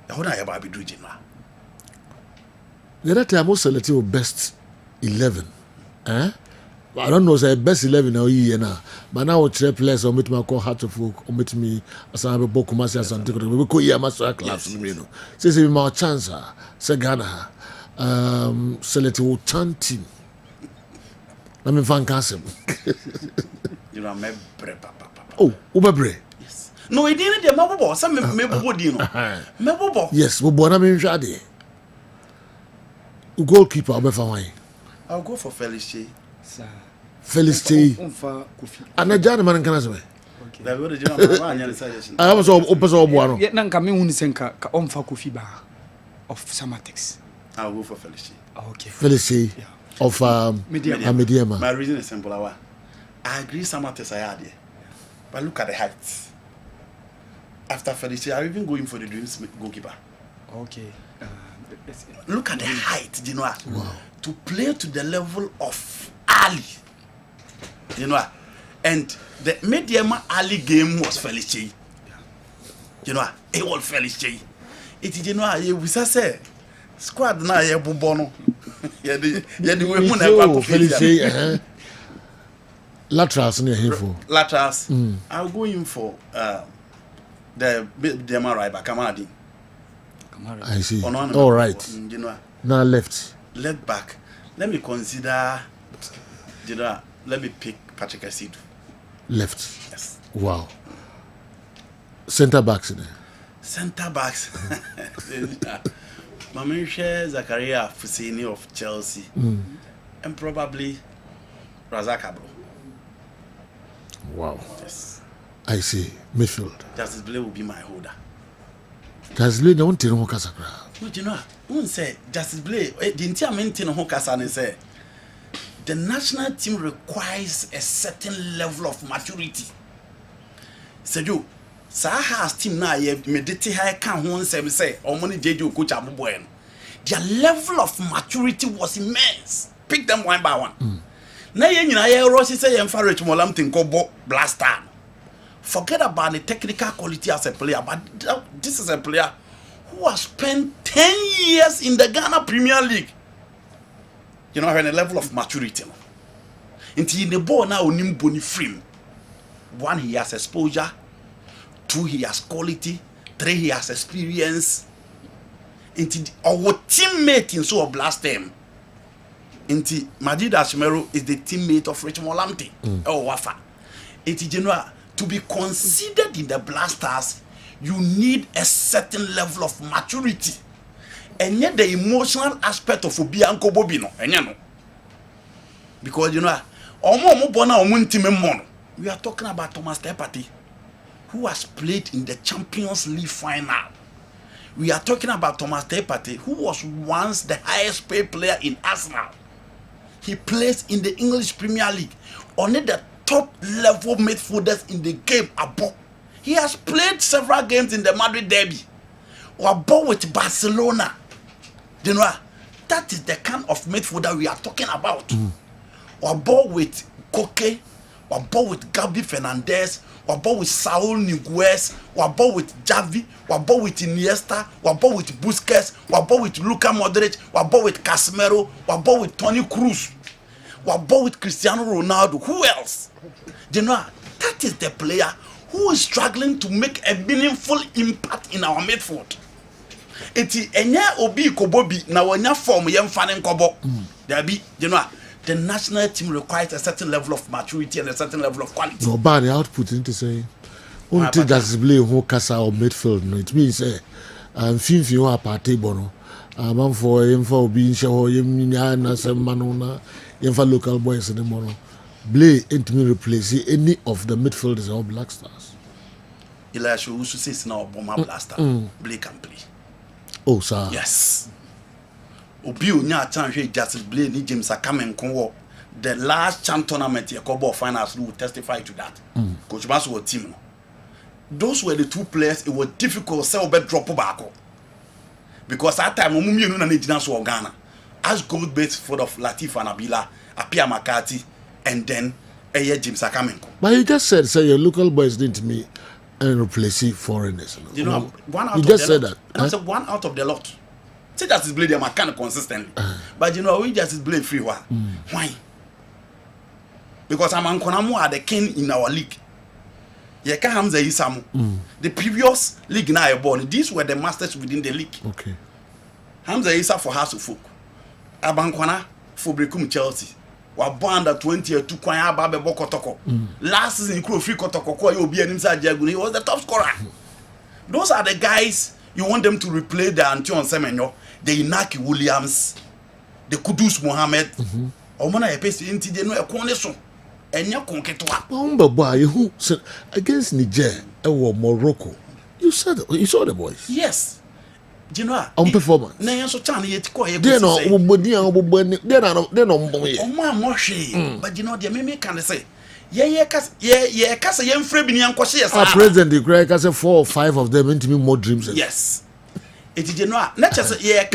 E ho na ye ba bi do jina. The other time I was selecting best 11. I don't know, say best 11 now year now. But now we try players or meet me call heart of folk or meet me as I have a book commercial something. We go here master class you know. Say my chance say Ghana select will turn team. Let me fan cancel. You know me Oh, Ubebre. yes no e dey dey mabo some me bobo di no me bobo Yes, we born me nhade. Goalkeeper obefa wan. I'll go for Felice. Felix T. Umfa Kofi. And a gentleman in Canada. That would you suggestion. I was all Buano. Yet none come in Senka Omfa Kofi Bar of Samatics. I'll go for Felice. Okay. Felice of Mediama. My reason is simple. I agree Samatex I had here. But look at the heights. After Felice, I even going for the Dreams goalkeeper. Okay. Look at the height, you know. Wow. To play to the level of Ali. You know, and the Mediama Ali game was Felice. You know, it was Felice. It is, you know, we say squad na ye bubono. Yeah, the women have Felice. Laterals near here for laterals. I'll go in for the Mediama right back. Kamadi. I see. All right. You know, now left back. Let me consider. You know, let me pick Patrick Asidu. Left. Yes. Wow. Center backs in there. Center backs. Maminshe Zakaria Fusini of Chelsea. And probably Razak Ablo. Wow. Yes. I see. Midfield. Justice Blay will be my holder. Justice Blay don't know Casacra. No, you know, who say Justice Blay, the entire maintain of Cassan say the national team requires a certain level of maturity. Say you, Saha's team now meditate high can one say or money JJ coach Abubuan. Their level of maturity was immense. Pick them one by one. Now you Rossi say encourage Molam Tinkobo blaster. Forget about the technical quality as a player, but this is a player who has spent 10 years in the Ghana Premier League. You know, having a level of maturity. Until in the ball now, Onim Boni frame. 1, he has exposure. 2, he has quality. 3, he has experience. Until our teammate in so blast him. Until Majid Ashmeru is the teammate of Richmond Lamte or Wafa. Until general to be considered in the blasters, you need a certain level of maturity. And yet the emotional aspect of Obianko Bobino, and you know, because you know, we are talking about Thomas Tepati, who has played in the Champions League final. We are talking about Thomas Tepati, who was once the highest paid player in Arsenal. He plays in the English Premier League, only the top level midfielders in the game above. He has played several games in the Madrid derby, or above with Barcelona. You know, that is the kind of midfielder we are talking about. Or above with Koke, or above with Gabi Fernandez, or above with Saul Niguez, or above with Javi, or above with Iniesta, or above with Busquets, or above with Luka Modric, or above with Casemiro, or above with Toni Kroos, or above with Cristiano Ronaldo. Who else? You know, that is the player who is struggling to make a meaningful impact in our midfield. Eti enya obi kobobi na wanya form yem fanen kobo. There be, you know, the national team requires a certain level of maturity and a certain level of quality. No bad output into say. Until that's play who casa or midfield. No, it means Finfi who are party bono. Man for him for being sure him na some manona, him for local boys in the mono. Blay ain't me replace any of the midfielders or Black Stars. Elisha who says now Bomber Blaster. Blay can play. Oh, sir. Yes. Obi onya chance Justice Blay ni James Akamen Konwo. The last champ tournament Yakobo finals will testify to that. Coach Masu was team. Those were the two players. It was difficult to sell bet drop back. Because that time Omumi no na Nigerian so Ghana. As gold base for of Latif and Abila, Apia Makati, and then James Akamen. But you just said say your local boys didn't me and replace foreigners. You know, one out you of just the said lot. that. And I said one out of the lot. Say Justice Blay them kind of consistently. But you know, we Justice Blay free one. Why? because Amankonamu are the king in our league. Yeka Hamza Isamu. The previous league now born. These were the masters within the league. Okay. Hamza Isa for House of Folk. Abankwana for Brekum Chelsea. Wa under 20 to Kwanya Babe Bokotoko. Last season, crew free Kotoko, you'll be an inside Jaguni. He was the top scorer. Those are the guys you want them to replay the Antion Semenyo, the Inaki Williams, the Kudus Mohammed. Omana Epesi Inti de no a connection. And your conquetwa. Boy, who said against Niger or Morocco? You saw the boys. Yes. Do you know on performance? Nay, so Chan yet quiet. They're not moshi. But you know, the meme can say, yeah, Cassa young Frebbinian Quasias. Our president, the Greg has 4 or 5 of them into me more dreams. Yes. It is not just yeah,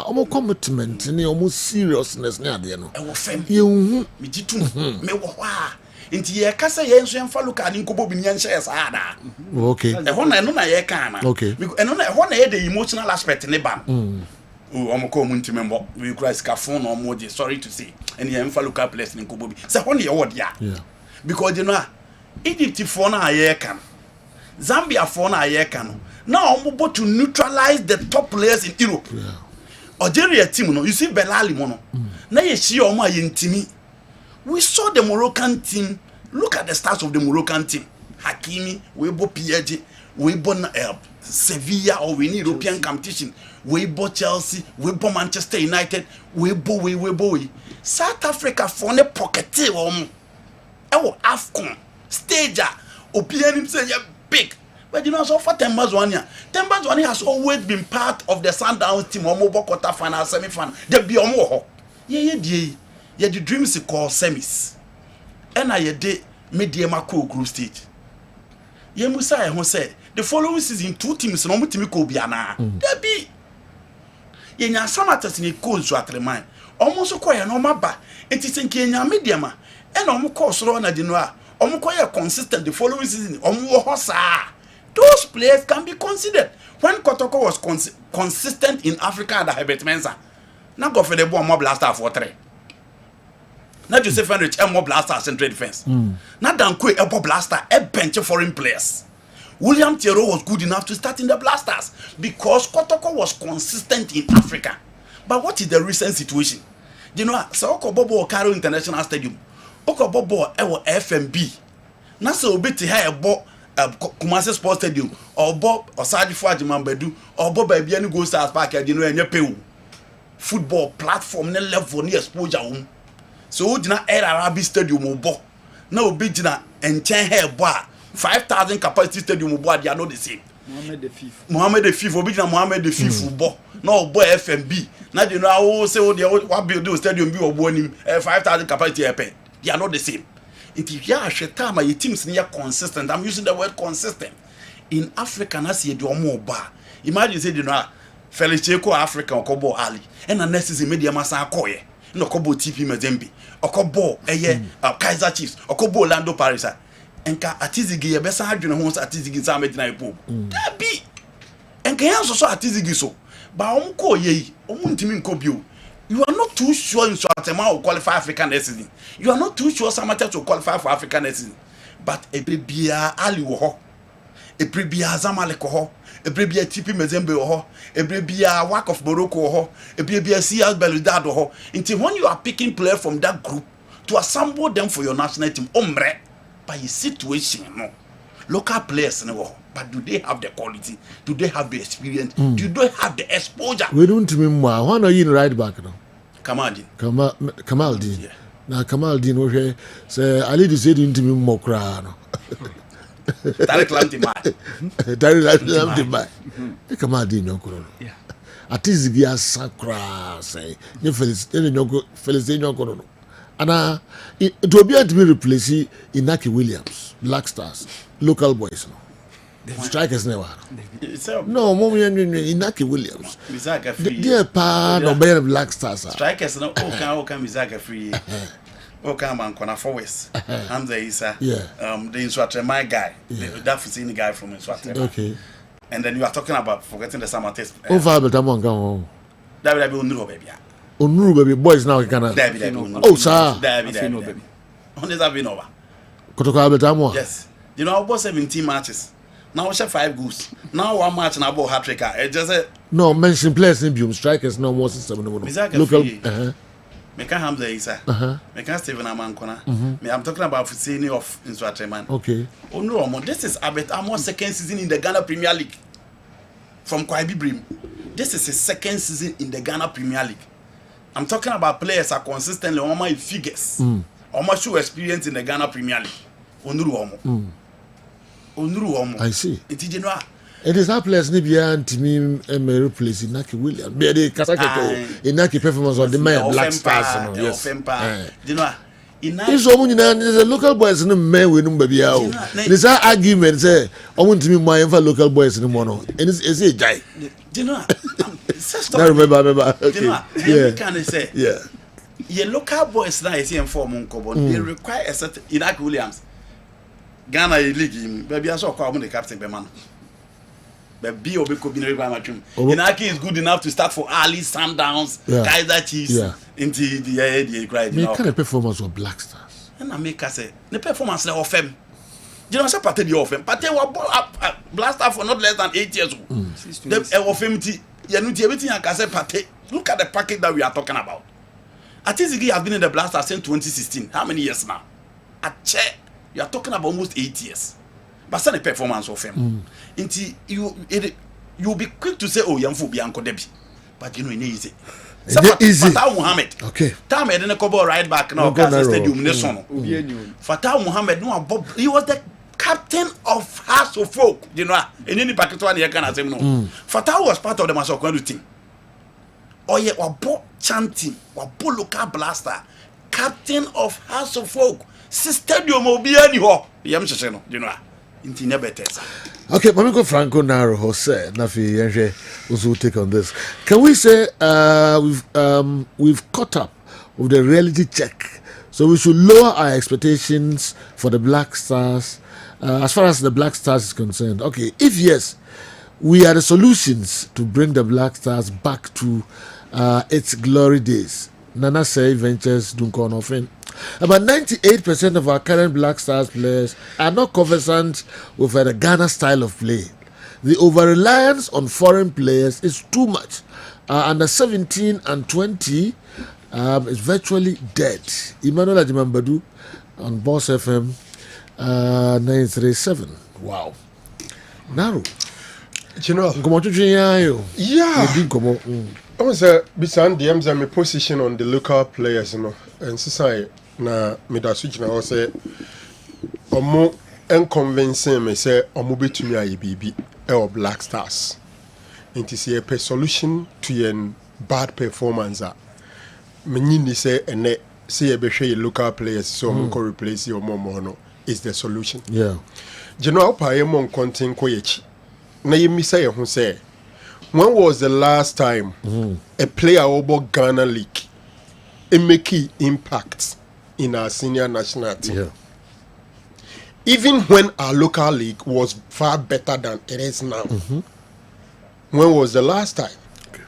almost commitment and almost seriousness near the end. I will fame you, me jitu, me wa. Into ye Cassa Yens and Faluka in Kobo Binian shares. Okay. I want to know I can. Okay. And I want to hear the emotional aspect in the band. Oh, I'm a common to member. We cry scaffold or more, sorry to say. And the Faluka place in Kobo. So only a word, yeah. Because you know, Egypt for now I can. Zambia for now I can. Now I'm about to neutralize the top players in Europe. Algeria team, you see Belali mono. Now you see my intimi. We saw the Moroccan team. Look at the stars of the Moroccan team. Hakimi, Weibo PSG, Weibo Sevilla or win European competition. Weibo Chelsea, Weibo Manchester United, Weibo. South Africa for a pocket AFCON stager. Opinion say big. But you know, so for Tembazwania has always been part of the Sundowns team or mobile quarter final, semi final. There be more. Yeah, the dreams is called semis. And I did medium group stage. Yeah, Musa, who said the following season 2 teams no mutimi ko biana. There be. Yeah, some matters in a cold to at remind. Almost quite no maba. It is in Kenya medium. And almost course run at the noir. Almost quite consistent the following season. Almost those players can be considered. When Kotoko was consistent in Africa at the Herbert Mensa, now go for the bomb mob blaster for 3. Not Joseph Henrich and mob blaster central defense. Not Dankwe elbow blaster a bench of foreign players. William Thierry was good enough to start in the blasters because Kotoko was consistent in Africa. But what is the recent situation? You know, so Okobobo Cairo International Stadium, Okobobo FMB. Now so bit to have a ball. Kumasi Sports Stadium or Bob or Sadi Fuaji Mambedu or Bob Bianu Go Stars Park and you know and pay football platform level near exposure. So Jina Air Arabi Stadium Obo no big Jina and Chen Hair Bar 5,000 capacity stadium Obo they are not the same. Mohammed the Fifth Obijina Mohammed the Fifth football no boy FMB now you know I say what build stadium be Obo 5,000 capacity airpay they are not the same. If you are time your teams near consistent, I'm using the word consistent. In Africa, I see do more bar. Imagine say you know Felix Cheko Africa or Kobo Ali. And the next is media masa koye. No Kobo TP Mazembe. Or Kobo Kaiser Chiefs or Kobo Orlando Paris. And ka atizigi besa hadwene ho atizigi sa medina ipo. That be. And can also atizigi so. Ba omko ye, omuntimi nkobio. You are not too sure in Swatema will qualify African next season. You are not too sure Samata will qualify for African next season. But a prebia Ali woho, a prebia Zamaleko, a prebia TP Mazembe ho, a prebia Wak of Morocco ho, a prebia CL Beludado ho. Until when you are picking players from that group to assemble them for your national team, ombre, by a situation, no. Local players, no. But do they have the quality? Do they have the experience? Do they have the exposure? We don't remember. Why are you in right back now? Kamaldin. Kamaldin. Yeah. Now Kamaldin, okay. So I need to say into me more crano. Direct Lantimai. Direct Lantimai. Kamaldin, no crano. Yeah. At least give us sacra, say. You Felicino Corono. And it will be able to be replaced Inaki Williams, Black Stars, local boys. No. Strikers never. No, mommy and Inaki Williams. Dear part of Bayer Black Stars. Strikers no can Mizaka free. Okay, man, Kona Forwest. Hamza Isa. Yeah. The instructor, my guy. That Fusini guy from instructor. Okay. And then you are talking about forgetting the summer test. Oh, Father, I'm on go. That will be Unru baby. Unru baby boys now can. Oh, sir. On this have been over. Kotoko Abetamo. Yes. You know, I bought 17 matches. Now we share 5 goals. Now 1 match and I bought hat trick. It just said no mention players in Bium strikers no more system no. Local Meka Hamza Isa. Meka Steven Amankona. Me I'm talking about Fusini of Inswatreman. Okay. Oh no, this is Abet Amon's second season in the Ghana Premier League. From Kwaibi Brim. This is his second season in the Ghana Premier League. I'm talking about players are consistently on my figures. Almost show experience in the Ghana Premier League. Onuru Omo. I see. It is our players ni bia ntimi replace Inaki Williams. Be dey kasaka Inaki performance on the man Black Stars no. Yes. You know, is a local boys no men we no baby ah. This argument say omo ntimi mo for local boys no mo no. And is a guy. You know, I remember. Okay. Yeah. Can say yeah. Your local boys now is here for Monkobo. They require a certain Inaki Williams. Ghana league baby I saw call the captain Beman. Baby obi ko binary by matchum. Inaki is good enough to start for Ali Sundowns, Kaiser Chiefs into the cried. Me kind of performance of Black Stars. And I make us say the performance of them. You know say Pate the offense. Pate was Black Star for not less than 8 years old. The offense you know everything I can say Pate. Look at the package that we are talking about. Atizigi has been in the Black Stars since 2016. How many years now? Ache, you are talking about almost 8 years. But send the performance of him. You'll be quick to say, oh, Yamfu Bianco Debbie. But you know, it easy. Fatah Muhammad. Okay. Tam had a couple right back now, Gaza Stadium. Fatah Muhammad, no, Bob, he was the captain of House of Folk. You know, in any packet one, you can say no. Fatah was part of the Masokwandu team. Oh, yeah, Wabo chanting, Wabo local blaster, captain of House of Folk. Stadium will be anywhere. Yamshano, you know. Okay, Mamiko Franco Naro Jose Nafi Yenje also take on this. Can we say we've caught up with the reality check? So we should lower our expectations for the Black Stars as far as the Black Stars is concerned. Okay, if yes, we are the solutions to bring the Black Stars back to its glory days. Nana say ventures Dunkon often. About 98% of our current Black Stars players are not conversant with the Ghana style of play. The over-reliance on foreign players is too much. Under 17 and 20 is virtually dead. Emmanuel Ajimambadu on Boss FM 937. Wow. Naro. You know, yeah. I was beside the DMs and my position on the local players, you know, and society. Na me da switch na o say omo convincing me say omo betumi aye bibi e Black Stars nti say a solution to your bad performance me ni say ene say e be hwe local players so omo ko replace your omo no is the solution. Yeah, you know pa ye mon content ko yechi na ye mi say ho say when was the last time a player over Ghana League a make impact in our senior national team? Yeah. Even when our local league was far better than it is now. When was the last time? Okay.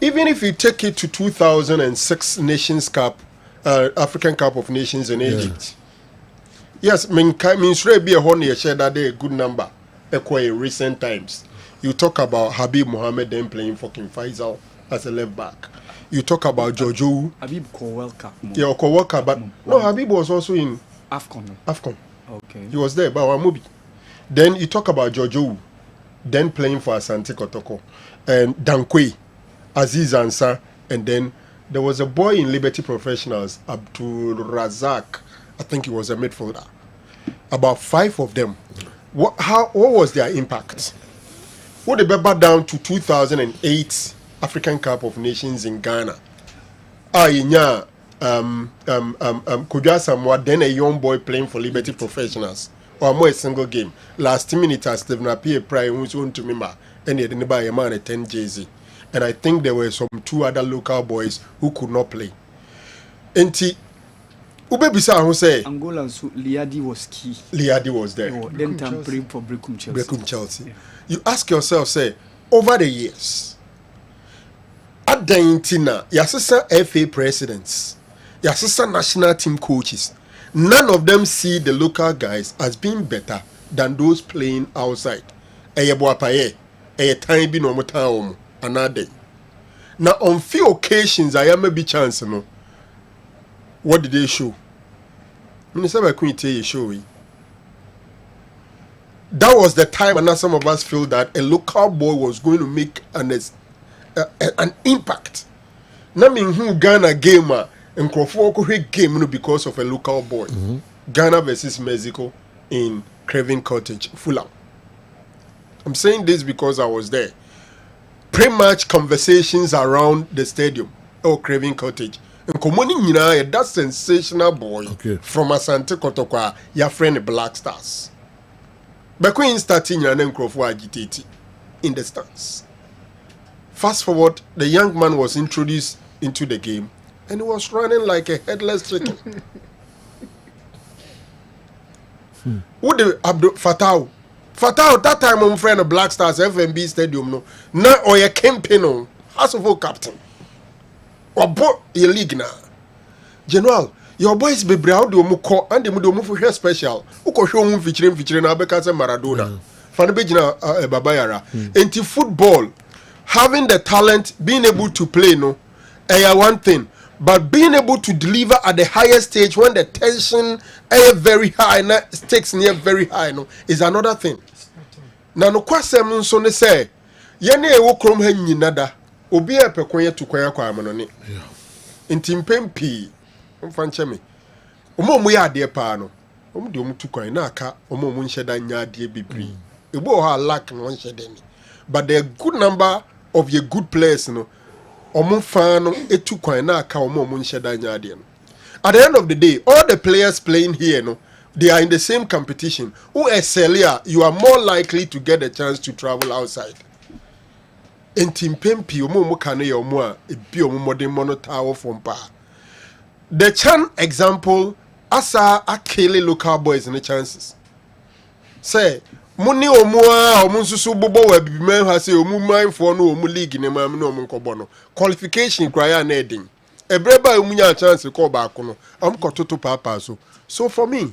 Even if you take it to 2006 Nations Cup, African Cup of Nations in Egypt. Yes, means be a honey share that day a good number. In recent times, you talk about Habib Mohammed then playing for King Faisal as a left back. You talk about Jojo. Habib World Cup. Yeah, World Cup, but no, Habib was also in AFCON. Okay. He was there, but Wamubi. Then you talk about Jojo, then playing for Asante Kotoko, and Dankwe, Aziz Ansah, and then there was a boy in Liberty Professionals, Abdul Razak. I think he was a midfielder. About 5 of them. What was their impact? What they back down to 2008 African Cup of Nations in Ghana. Kudja Samoa, then a young boy playing for Liberty Professionals. Or more a single game. Last minute as Stephen Appiah Prime who's on to Mima and he didn't buy a man at 10 JZ. And I think there were some 2 other local boys who could not play. Enti Ubebisa who say Angola Liadi was key. Liadi was there. Then time playing for Brecum Chelsea. Yeah. You ask yourself, say, over the years, at Daintina, your sister FA presidents, your sister national team coaches, none of them see the local guys as being better than those playing outside. Eye boapaye, eye time bi no mota omo another. Now on few occasions I am a be chance no. What did they show? Minister Bakunite show. That was the time, and now some of us feel that a local boy was going to make an impact. Na mean who Ghana gamer and Crawford game because of a local boy. Ghana versus Mexico in Craven Cottage, Fulham. I'm saying this because I was there. Pre-match conversations around the stadium or Craven Cottage. And Komoni that sensational boy from Asante Kotokwa, your friend Black Stars. But Queen starting and then Crawford agitated in the stands. Fast forward, the young man was introduced into the game and he was running like a headless chicken. Who the Abdul Fatau? Fatau, that time my friend of Black Stars FMB Stadium no. Now or your campaign on House of Captain. Or both your league now. General, your boys be brown do muko and the mudo for her special. Uko show him featuring Abekasa Maradona. Fanabejina Babayara. Into football, having the talent, being able to play, no, one thing. But being able to deliver at the highest stage when the tension is very high, stakes near very high, no, is another thing. Now, no question, so they say, Yene wo krom ha nyinada, obi a pekoye to kwaya kwa amonone. Intimpem pi, mfanche me. Omo ya ade pa no. Omo de omo to kwaya na aka omo mu nhyeda nya ade bibri. Ebo ha lack no nhyeda ni. But there are good number of your good players no. Omo fan no etu kwaya na aka omo mu nhyeda nya ade no. At the end of the day, all the players playing here no, they are in the same competition. Who excel here, you are more likely to get a chance to travel outside. Entimpempi omo kane ya omo a ebi omo modern monotawo from pa. The Chan example asa akele local boys in the chances. Say muni omo a omo nsusu bobo wa bibiman ha say omo mindful no omo league ne ma no omo nkobo no. Qualification kwaya na edin. Ebreba omo nya chance ko ba ko no. Am kototo papa so. So for me,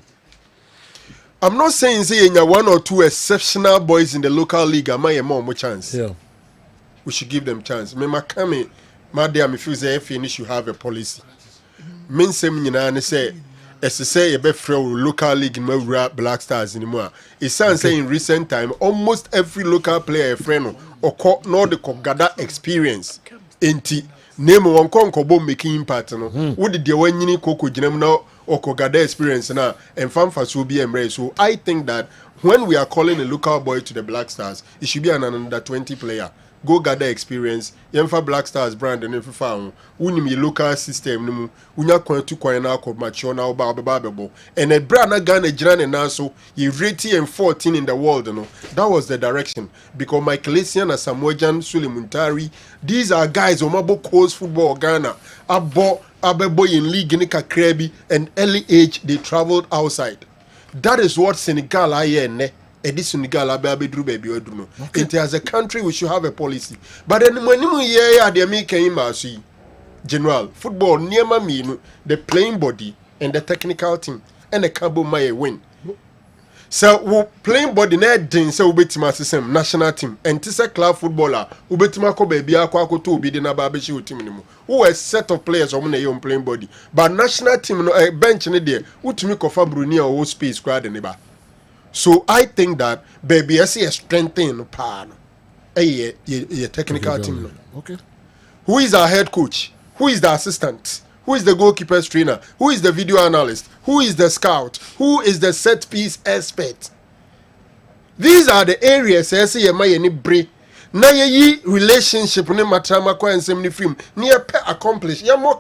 I'm not saying say you one or two exceptional boys in the local league am I more chance. Yeah. We should give them chance. Me makame, my dear, me feel say if you should have a policy. Men say me na say, as say you be from local league in my Black Stars anymore. It sounds say in recent time, almost every local player a friend or no the gather experience. Enti name one konkobo making impact no. What did the one yini koko jinem now or gather experience na and fan for so be embrace. So I think that when we are calling a local boy to the Black Stars, it should be an under 20 player. Go gather experience. Yemfa Black Stars brand and if you found unim your local system no unya kwan to kwan na ko mature na ba and a brand na Ghana jiran and also you rating and 14 in the world no. That was the direction because Michael Essien and Samojan Sulemuntari, these are guys omabo coast football Ghana abebo in league in Kakrebi and early age they traveled outside. That is what Senegal are Senegal it as a country we should have a policy. But then when they make a general football near me the playing body and the technical team and the cabo may win. So we playing body na den say ubetima system national team and tisa club footballer ubetima ko baby akwa to obi de na ba be shi team ni mu. Who a set of players on na playing body. But national team no bench ni there utumi ko fa Bruni or space crowd ni ba. So I think that baby I see a strengthening pan a technical team. No. Okay. Who is our head coach? Who is the assistant? Who is the goalkeeper's trainer? Who is the video analyst? Who is the scout? Who is the set piece expert? These are the areas I see any break. Na ye relationship ne matrama kwa nsem film near pe accomplish ya more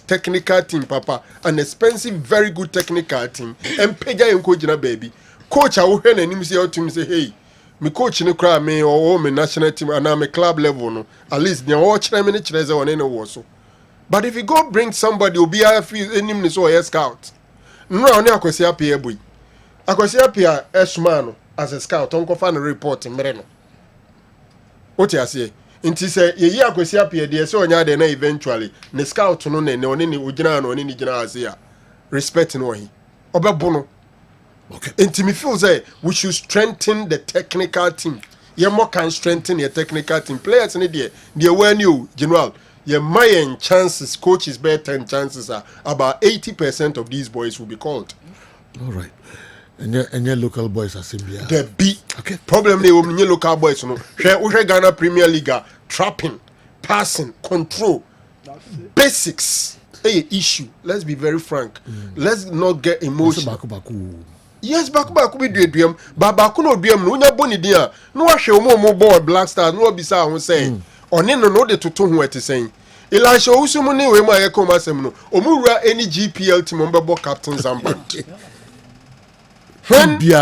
technical team papa an expensive very good technical team and peja yenko jina baby. Coach, I will hear and say out to me say, hey, me coach no cry me or me national team and I'm a club level no. At least they watch 3 minutes there's one in a war so. But if you go bring somebody who be a few enemies or a scout, no, I akwesi happy boy. Akwesi happy Esmano as a scout, uncle fan report in Mereno. What you say? Inti say ye akwesi happy there so nya de eventually the scout no ne oni ujina no oni jina asia. Respect no he. Obebuno. Okay. And me feel say we should strengthen the technical team. You more can strengthen your technical team. Players in the when you general. Your main chances, coaches better 10 chances are about 80% of these boys will be called. All right. And your local boys are similar. The beat. Okay. Problem they will local boys. No. Share Ghana Premier League trapping, passing, control, basics. A issue. Let's be very frank. Let's not get emotional. Yes, back we do it. But no DM. No nya boni dia. No wa hwe mo board Black Stars. No bisa ho say. Oni no de toto ho ete saying. Elisha Usumu ni we ma ye come asem no. Omura any GPL team mbebo captain Zamband. When baby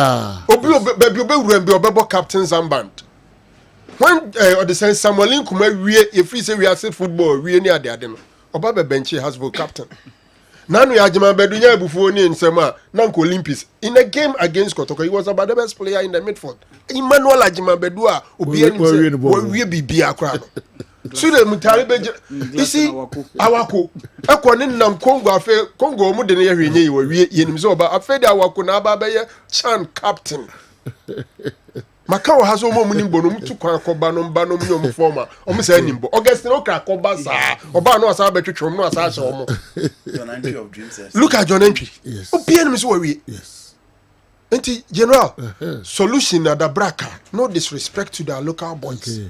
obewura captain Zamband. When or the sense Samuelin kuma wie if we say we are set football we ni ade no. Oba be bench has for captain. Nanu ya Ajima Bedunya Ebufu ni nsema Nanko Olympics. In a game against Kotoko, he was about the best player in the midfield. Emmanuel Ajima Bedua obiye ni we bibia kwa. So the mutari beje. You see awako. Akwa ni nam Congo afe Congo mu de ne yehwenye yi we yenim so oba afe de awako na aba be Chan captain. Makao haso mo munimbo no mtu kwa koba no mba no mnyom forma o say nimbo Augustine o kra koba sa oba no asa betwetwom no asa ase omo John Entry of dreams. Look at John Entry. Yes. O bien me so we. Yes. Enti general solution na da braka. No disrespect to the local boys. Okay.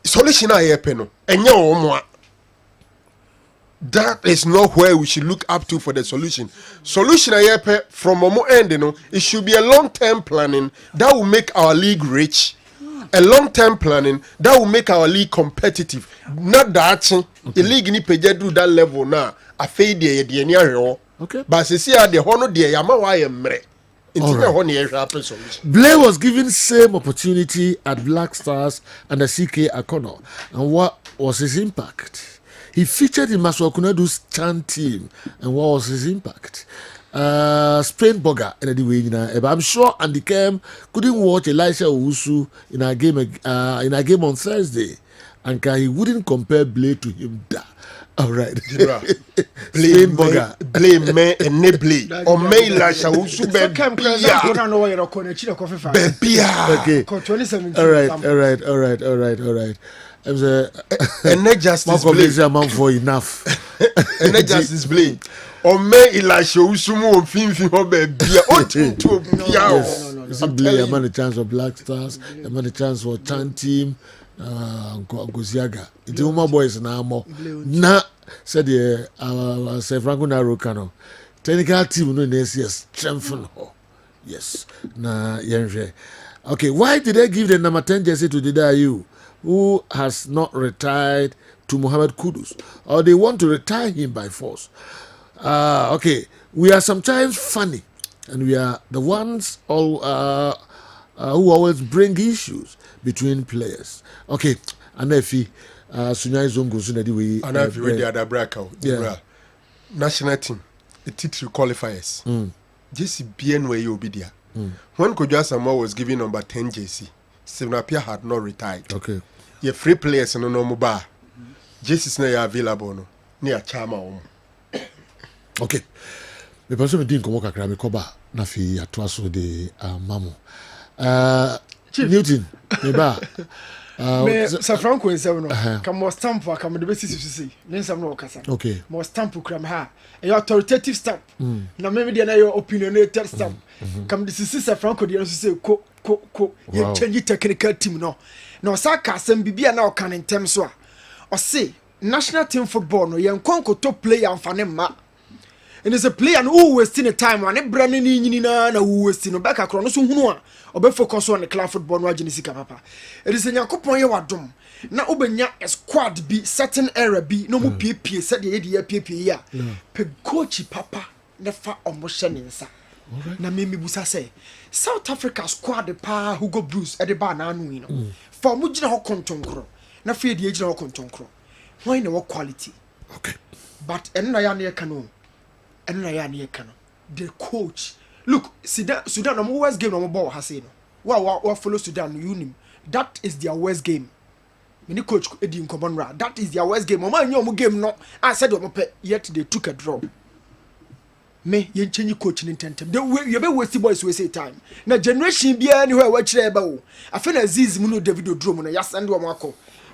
Solution na ye pe no enye omo. That is not where we should look up to for the solution. Solution from Momo end, it should be a long-term planning that will make our league rich. A long-term planning that will make our league competitive. Not that the league ni peje do that level now. I fade the near. Okay. But see the hono de yama wa yemre. Blair was given same opportunity at Black Stars and the CK Akono. And what was his impact? He featured in Maswakunadu's Chan team, and what was his impact? Spain Boga, but I'm sure Andy Kem couldn't watch Elisha Owusu in a game on Thursday, and he wouldn't compare Blade to him. All right, Spain Boga, blame me and ne Blade or me Elisha Owusu All right. And not justice blame for enough. And not justice blame. Or may Elisha Usumu or Finfi or Bia or to blame a man a chance of Black Stars, a man a chance for Chan team, Goziaga. It's my boys now more. Na said the Franco Narocano. Technical team no yes, strengthen. Yes. Na Yenre. Okay, why did they give the number 10 jersey to Didayu, who has not retired, to Mohamed Kudus, or they want to retire him by force? Okay, we are sometimes funny, and we are the ones who always bring issues between players. Okay, and if Sunyai Zongo Sunadi and if you the other bracket, national team, the T3 qualifiers, just bien where you be there. When Kojo Asamoah was given number 10 JC, Stephen Appiah had not retired. Okay. Your free players in no bar. JC is not available no. Near Chama. Okay. The person who didn't come work at Koba, Nafi Atwaso de Mamu. Newton, Neba. Sir Franco in seven. Come more stamp for come the basis to see. Then some no kasa. Okay. More stamp cram ha. A authoritative stamp. Now maybe the your opinionated stamp. Come this is Sir Franco the say ko. You change technical team no. No saka sem bibia na o kan intem so a. O say national team football no yen konko top player amfane ma. And it's a player who wasting time one brand ni na who wasting no back across so hunu a obe focus on the club football no agene sika papa. It is a yakopon ye wadom na obenya a squad be certain era be no mu pie said ye de pie ya pe coach papa na fa omo hye nsa na me busa say South Africa squad pa Hugo Bruce e de ba na anu yi no for mu gina ho kontonkro na fa de gina ho kontonkro why na what quality. Okay, but enna ya na ye kanu and the coach. Look, Sudan, no worst game no ball has no. What follow Sudan, you know. That is their worst game. Many coach Eddie in common ra. That is their worst game. Mama, your game no. I said yet they took a draw. me yen change coach ni tentem de you be waste boys we say time na generation bia ni ho wa kire ba wo afa na Aziz mu no David Oduro mu no ya send wo makọ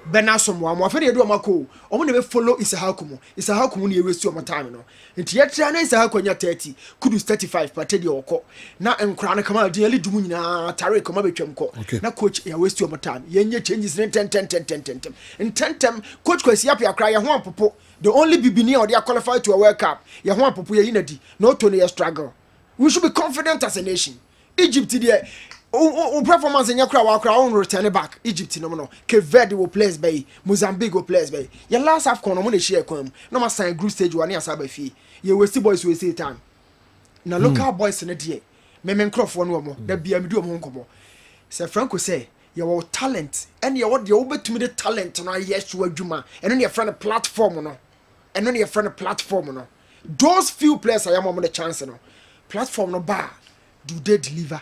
benasom wa mo afa de do makọ o mo ne be follow Isahakumu ni e waste your time no nti ye tira na Isahakunya 30 Kudus 35 pate de okọ na enkra na kama de ali dumu nyina tare koma betwam kọ na coach ya waste your time yen nye changes ni tentem coach kwasi apia kra ye ho apopo the only bibini or they are qualified to a World Cup. Ya ho apopo ye yinadi. No to ne struggle. We should be confident as a nation. Egypt there. Performance in your crowd own return back. Egypt no. Cape Verde will place by Mozambique will place by. Your last AFCON no money share kwam. No ma sign group stage 1 ya sabe fi. Ye waste boys we say time. Na local boys na die. Me nkrofo no mo. Da bia me do mo nkomo. Sir Franco say your talent and your what you betumi the talent na yes to adwuma. And your friend platform no. And then your friend a platform no. Those few players I am on the chance no. Platform no bar. Do they deliver?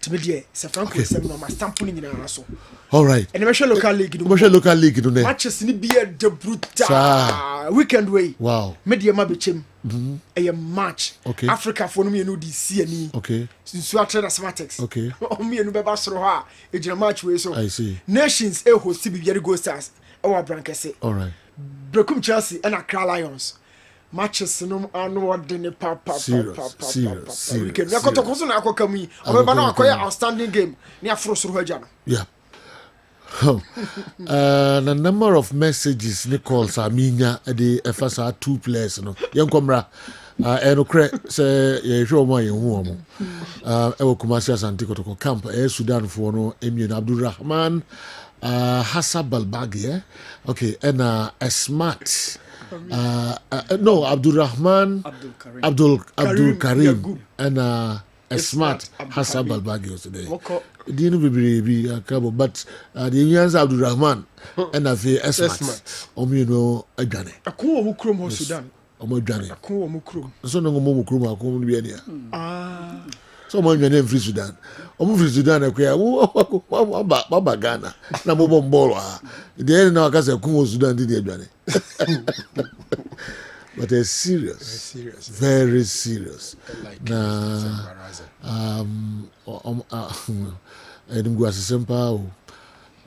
To me dear, Sir Franco is no my stamping in our so. All right. And the local league. Local league do matches ni be the brutal weekend way. Wow. Media mabichem. A match. Okay. Africa for me no DC ani. Okay. Since you are trade mathematics. Okay. O me no be ba soro ha. E jina match way so. I see. Nations e host be very go stars. E wa brankese. All right. Brekum Chelsea and Accra Lions matches no anward ne serious. We can record to na akoka mu obeba na akoya outstanding game ni afro soro haja no. Yeah. The number of messages ni calls aminya the FSR 2 players no. Yenkomra enokre se ye hwe mo yehu omo. Ewo Kumasi Asante Kotoko camp Sudan for no Emien Abdulrahman Hassan Balbagi, okay, and a smart, no, Abdulrahman, Abdul Karim, and a smart Hassan Balbagi today. Didn't be a couple, but the Indians Abdulrahman and a very smart, Omino Agane. A cool Mukrum Sudan. Omogane. A cool Mukrum. So no Mukrum, I come to be here. So my name free Sudan. Free Sudan Baba Ghana. Na bobo mbolo. The na wakaza kumo Sudan did Johnny. But it's serious. Very serious. Na edimgu asempa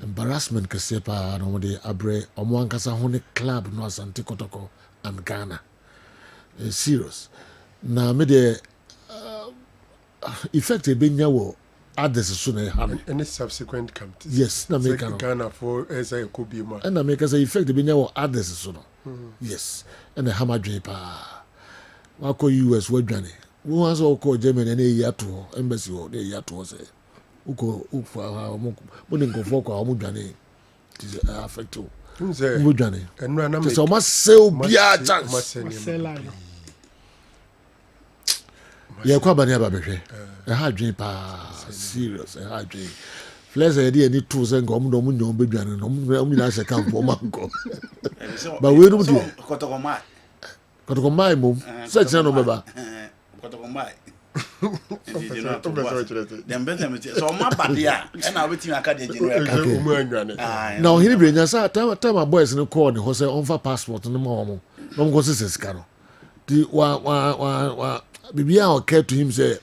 embarrassment kasepa na mo de abre omo ankasa ho ne club no Asante Kotoko and Ghana. It's serious. Na me de effect benya wo others so na have any subsequent campaigns. Yes, na make Ghana for as I could be more. And na make say effect benya wo others so no. Yes. And the hammer pa. Wa ko US wa dwane. Wo wan so ko Germany na eyi ato embassy wo na eyi ato say. Uko mo ne nkofo ko mo dwane. It affect you. Mo dwane. And na so ma sell bia chance. Yeah, kwa bani ababehwe. Ha dwen pa serious. Ha dwen. Flex e dey any tools and go mo no nyom bedwane no mo nyina se camp o manko. But we no do. Kotoko mai mo. Search na no baba. Kotoko mai. Dem betem so ma badia e na wetin aka dey general aka. Now here be nya sa time boys no call ne ho say on for passport no ma mo. No go se sika no. Di wa bibia o care to him say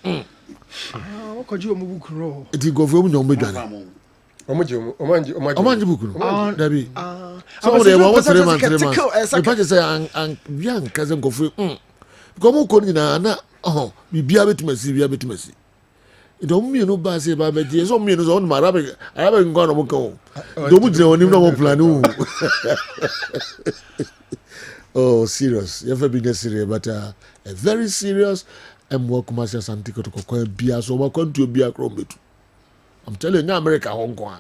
okoji omubukuro it go for nyom bedwane. Omanji buku no dabi so they want 3 months the party say and bian kazen go for because mo ko nyina na bibia betimasi do mu no ba say ba be so mu no so on arabe ngwa no mo kan do mu jina onim no mo plan oh serious you ever been serious but a very serious and more commercial Asante Kotoko bia so ma kon to bia kro metu. I'm telling you, America, Hong Kong,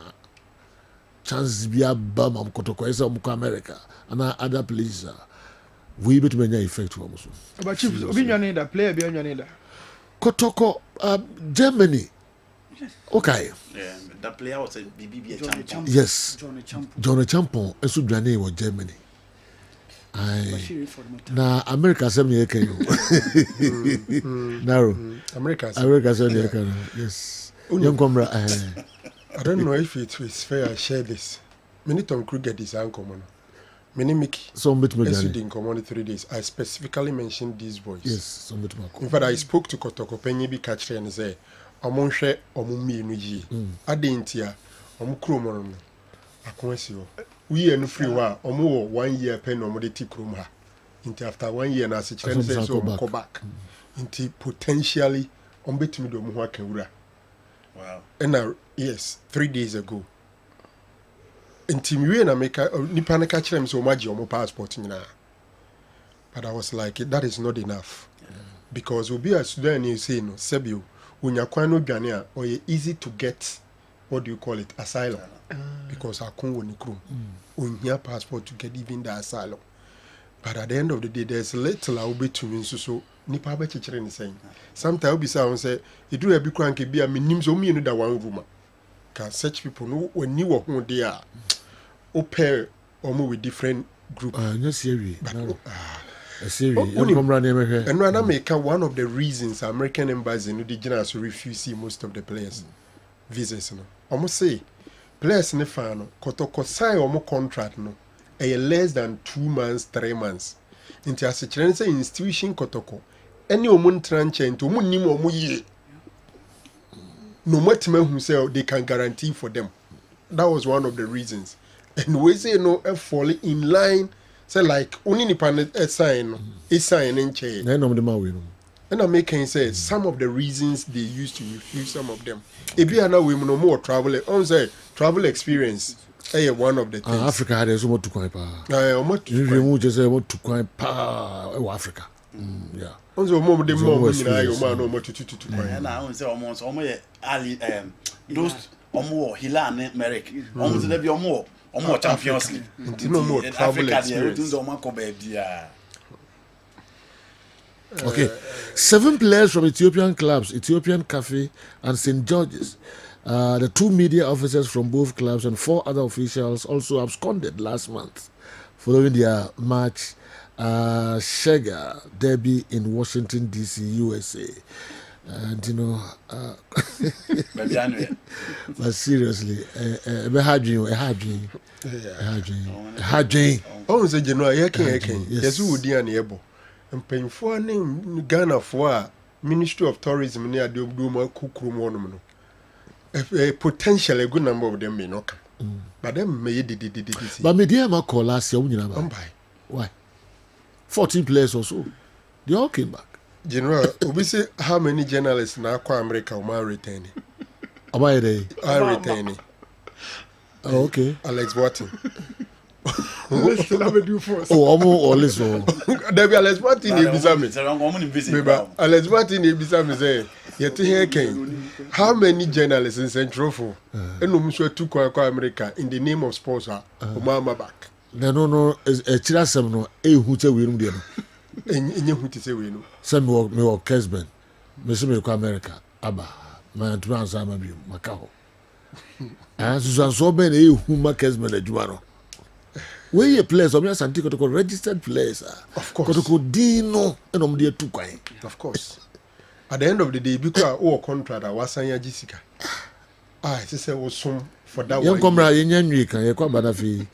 chances be a bum of Kotoko, is America, and other places. We bet many effect to us. But you need a player beyond your need. Kotoko, Germany. Okay. Yeah, that player was a BBB champion. Yes. John Champon, a Sudanese was Germany. Na America 7 years can you? Narrow. America 7 years can yes. Young comrade, I don't know if it is fair I share this. Many Tom Kruger is uncommon. Minimiki. Some bit me. In common 3 days. I specifically mentioned these boys. Yes, some bit me. In fact, I spoke to Kotoko Penny be catch and say, Omonche Omumi Nuji. Adentia, Omukromo. Akwensio. We are no free wa. Omo 1 year pen omodeti kroma. Into after 1 year na se chance so go back. Into potentially ombetumi do mo akawura. Wow. And yes, 3 days ago. Into me na make nipa na catch them so much omo passport nyina. But I was like, that is not enough. Because we'll be a Sudan, you say, no, Sebio, when you're quite no Ghanaian, or you're easy to get, what do you call it, asylum. Because I can't win the crew. On your passport to get even the asylum. But at the end of the day, there's little I will be to me, so Nipa be teacher in saying. Sometimes I'll be saying, say, you do a big cranky be a minimum, so me in that one room. Can such people know when you are who they are, or pair or move with different groups. No serious. A series. And when I make one of the reasons American embassy no the generals refuse most of the players visas no. Almost say players ne fan no kotoko sign omo contract no less than 2 months 3 months. Into as a say institution kotoko any omo ntranche into omo nim omo ye. No matter who say they can guarantee for them. That was one of the reasons. And we say no fall in line. Say like only nipa sign in chair. And I'm making say some of the reasons they used to refuse some of them. If you are now women no more travel, on say travel experience. One of the things. Africa had so much to quite pa. You just say what to quite pa Africa. Yeah. Also more the more you man no more to quite. And I say almost Ali those Hilan Merrick. Almost there be more. Champions League. No more travel experience. Okay, 7 players from Ethiopian clubs, Ethiopian Cafe and St. George's. The 2 media officers from both clubs and 4 other officials also absconded last month following their match Shega derby in Washington, D.C., USA. And you know, but seriously, a hard dream. Oh, say General, yes, who would be an able and paying for a name Ghana for Ministry of Tourism near the Duma Kukru Monument. A potential a good number of them may not come. But them may did. But me dear Marco last year, why? 14 players or so. They all came back. General, we say how many journalists now call America are retaining? Am I there? Are retaining. Oh, okay. Alex Watson. Listen, I will do first. Oh, or listen. There be Alex Watson in Bisame. Alex Watson in Bisame say, yet here came. How many journalists in Central for? And no sure to call America in the name of sports are Mama back. No, a chirasam no, who say we don't And you who to say we know. Some work me or Kessben. Me ko America. Aba. Man to answer my view. Macao. And Susan so many who ma Kessben adwuma no. Where your players or me Santico to registered players. Of course. Ko Dino and om dey too kwan. Of course. At the end of the day, because our contract was Sanya Jessica. It say was some for that one. You come ra yenyanwi kan ye kwa bana fi.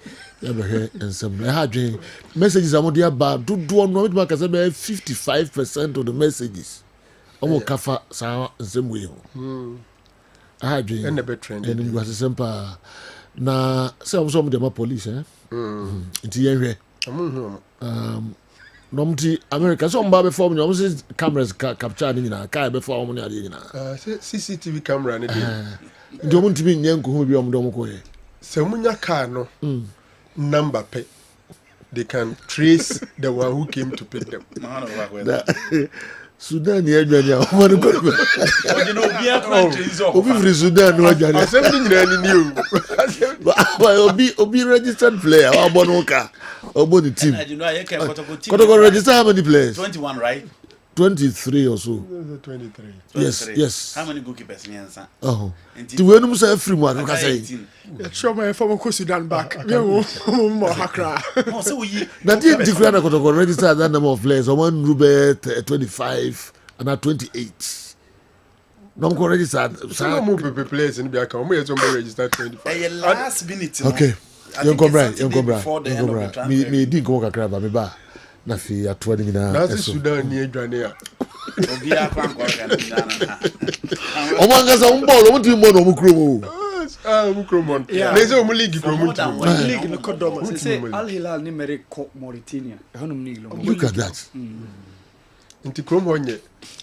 And some messages are more about do no it make 55% of the messages. Omo kafa sa same way. I had and the trend. And it was a simple na some of them are police Nti yenhwe. Nomti America so mba before me no say cameras capture ni na kai before mo ni ade ni na. CCTV camera ni dey. Ndi omo ntimi nyanko hu bi omo ko ye. Se munya car no. Number pay. They can trace the one who came to pick them. Sudan ya janya omanu ko. You know be a country is all. Obi free Sudan no janya. Assembly ni new. Obi registered player wa bonu ka. Obo the team. You know I can Kotoko register how many players? 21, right? 23 or so. 23. Yes. How many goalkeepers ni ansa? Oh. Ti we no say free one ka say. Show my former Sudan back. Me wo mo hakra. No, so we Na the different Kotoko register that number of players. One Rubert 25 and 28. No go register. Some more players in Biaka. We register 25. last minute. Okay. I think it's Saturday before the end of the me transfer. di go kakra ba me ba na fi atwa ni na That's Sudan ni adwane a. Obi a fan ko kan Ghana. o man ga sa un ball o mutu mo no mu kro Mukromon. Yeah. There's a league For more than from one league no kodom They say Al Hilal ni mere ko Mauritania. Honum ni lo. look at that Inti Chrome Honye.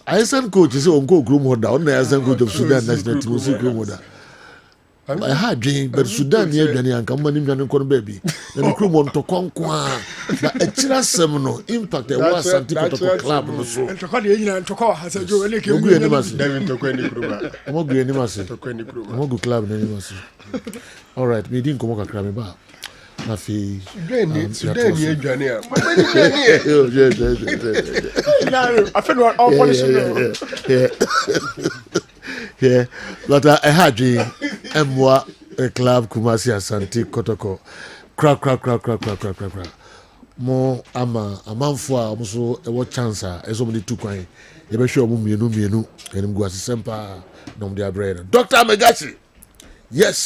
I send coach say on go group hoda on na send coach of Sudan national team say group hoda I had dream but Sudan ni adwane anka mani nwane ko no baby na group on to konko a na etira sem no impact e wa Asante Kotoko club no so ntoko de nyina ntoko ha sa jo ele ke ogu eni mase David Tokweni Kruba. ogu eni mase Tokweni Kruba. ogu club na eni mase all right me din komo kakra me ba na fi Sudan ni adwane a. I feel what all polish yeah but I had dream emwa a club Kumasi Asante Kotoko crack mo ama amanfo a mo so e wo chance a e so mo di tu kwan ye be hwe mo mienu enim gu asesempa na mo di abrɛ Dr. Megachi yes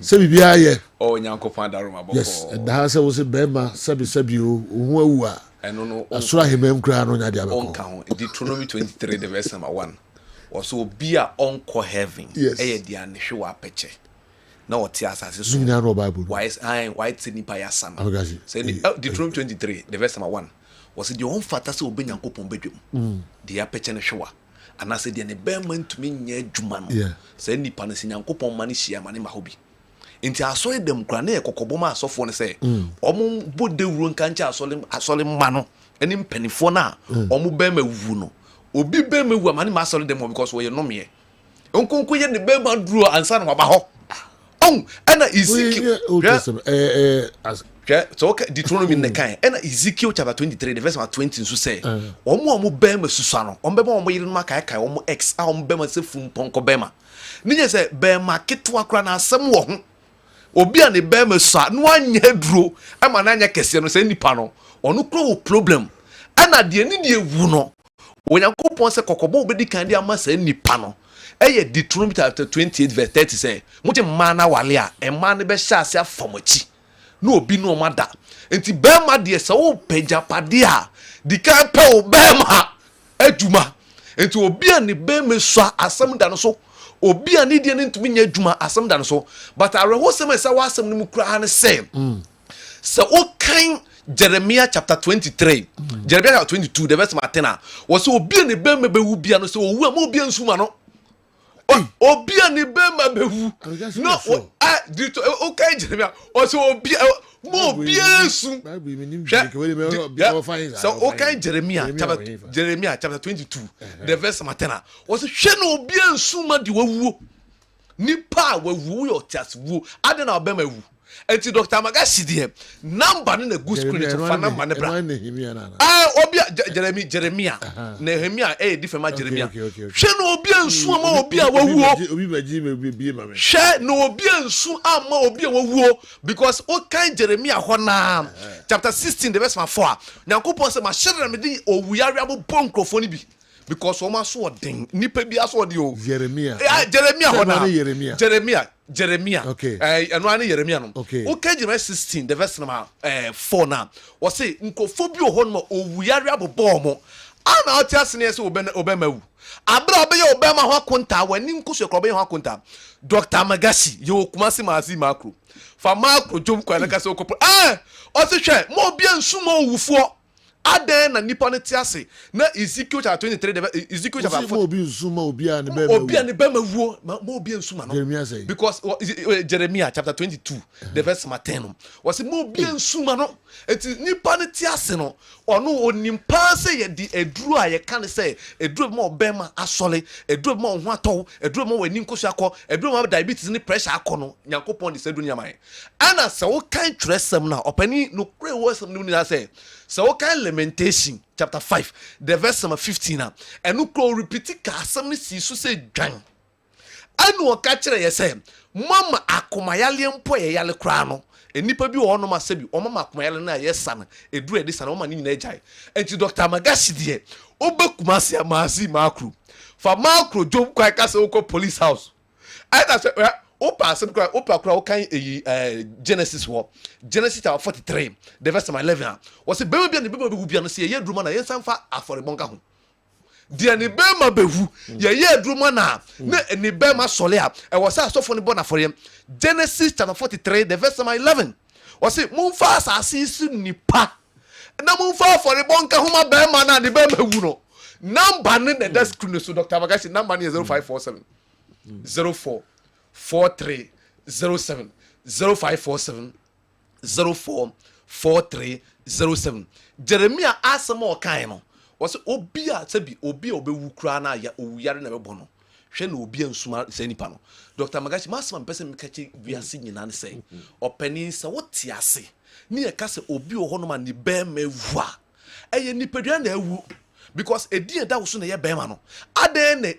se bibia ye o nyankopon daroma boko yes da se wo se bema sabi o hu awu a eno no asura hemem kra no nya dia beko onka ho Deuteronomy 23 the verse number 1 also obi a onko heaven Yes. dia ne hwe wa peche na oti asase so Zina no Bible why nipa ya sana Megachi say Deuteronomy 23 the verse number 1 was the on fata se obi nyankopon bedwem de ya peche ne hwe ana se de ne bema ntumi nya adwuma no Yeah. say nipa ne nyankopon ma ne hia ma ne ma hobi nti asɔre dem kura ne kokobɔ ma asɔfo ne sɛ ɔmo bode wuro nkancha asɔre ma no ɛne mpanifo na ɔmo bɛma wu no obi bɛma wu amane ma asɔre dem because wɔyɛ nomie onkonko yɛ ne bɛma duro ansa na waba hɔ ɛna Ezekiel so okay Deuteronomy ne kan ɛna Ezekiel chapter 23 the verse 20 nso sɛ ɔmo bɛma susua no ɔmo bɛma ɔmo yere no makae ɔmo ex a ɔmo bɛma sɛ fum pɔnkɔ bɛma ne nyɛ sɛ bɛma ketewa kora na asɛm wɔ ho obi a ne bɛma sa no anya duro ama na anya kɛse no sɛ nipa no ɔno kro wo problem ana de ni de wu no onyankopɔn sɛ kokɔbɔ obedi kan de ama sɛ nipa no ɛyɛ Deuteronomy chapter 28 verse 30 sɛ mote mma na wale a ɛma ne bɛ hyɛ ase afamachi na obi no ɔma da enti bɛma de sɛ wo pagapade a di kan pɛ wo bɛma adwuma enti obi a ne bɛma sa asɛm da no so obi a ne die ne ntumi nya adwuma asɛm da no so but areho sɛm sɛ wasɛm no mu kura ne sɛ sɛ o kan Jeremiah chapter 23 Jeremiah chapter 22 the verse 10 was obi a ne bɛma bɛwu bia no sɛ owu a mo obi ansuma no obi a ne bɛma bɛwu no o kan Jeremiah was obi mo obi ansu so o kan Jeremiah chapter 22 the verse 10 was hwɛ no obi ansuma de wawu nipa wawu yo tias wu ade na bɛma wu enti Dr. Magashi de number na good screen to fa number ne bra obi Jeremiah Nehemia different Jeremiah hwɛ no obi ansu ama obi a wawu obi baji me bie ma me hwɛ no obi ansu ama obi a wawu because o kan Jeremiah hɔ na chapter 16 the verse 4 nyankopɔn sɛ ma hyɛra me de owuyare abo bonkrofo ni bi because o ma so odin nipa bi aso odi o Jeremiah Jeremiah hɔ na Jeremiah okay eno ane Jeremiah no okay o kan Jeremiah 16 the verse number 4 na o say nkofo bi hɔ no owuyare abo mo ana oti asene sɛ obema wu abra obeye obema ho akonta wani nkoso ekro obeye ho akonta Dr. Magashi yo kumasi mazi makro fa makro jom kwa na kase okopo o se hwe mo obi ansuma owufo aden na nipa ne tiase na Ezekiel chapter 23 Ezekiel chapter 4 obi nsuma obi a ne bema wuo mo obi nsuma no Jeremiah say because Jeremiah chapter 22 the verse 10 was mo obi nsuma no eti nipa ne tiase no ono onimpa se ye di eduru a ye kan se eduru mo bema asole eduru mo ho atɔ eduru mo wani nkosu akɔ eduru mo diabetes ni pressure akɔ no nyankopɔn de sedu nyaman ana se wo kan tresem na opani no kre wo sem ni na se se wo kan Lamentation chapter 5 the verse 15 na enu kro repeat ka asem ni si so se dwan anu o ka kire ye se mama akomayale mpo ye yale kra no enipa bi wo no ma se bi o mama akomayale na ye sana eduru edi sana o ma ni nyina agyae enti Dr. Magashi de obekuma se amazi makro fa makro job kwa ka se wo police house aita se Opa some opa okay Genesis war. Genesis chapter 43 the verse 11 was a baby and the baby will be on see a year druma na yen sanfa afore bonka ho de ne bema behu ye druma na ne bema sole a e was asofo ne born afore Genesis chapter 43 the verse 11 was it mumfa asase nipa na mumfa afore bonka ho ma bema na ne bema wu no number ne da screen so Dr. Magashi number is 0547 044307 0547 044307 Jeremiah asamo kan no was obi a sebi obi a obewu kura na ya owuyare na bebo no hwe na obi ansuma se nipa no Dr. Magashi masama mpese mekachi wiase nyina ne se opani se wote ase ni e ka se obi wo hono ma ni be ma ewu a eye nipadua na ewu because a din da wo so na ye bema no aden ne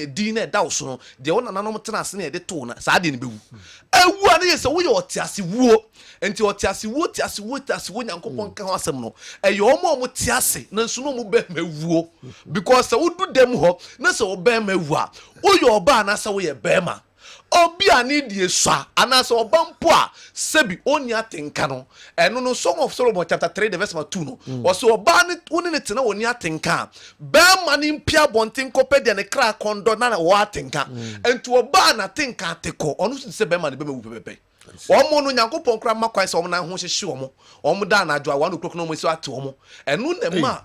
din na da wo so no de wona nanom tena ase na ye de to na sa de ne bewu ewu a na ye se wo ye otiase wuo enti otiase wuo nyankopon ka ho asem no e ye omo tiase na nso no mo bema wuo because se wo du dem ho na se wo bema wu a wo ye oba na se wo ye bema obi ani die swa anase obampo a sebi oni atenka no eno no Song of Solomon chapter 3 the verse 2 no was oba ni woni ne tena oni atenka be mani mpia bonten kopede ne kra kondo na wo atenka ento oba na tenka ateko onu se be mani be mewu pepepe omo no nyankopon kra makwan se omo na ho hyehye omo da na adwo awanu krokro no mo si ate omo eno ne ma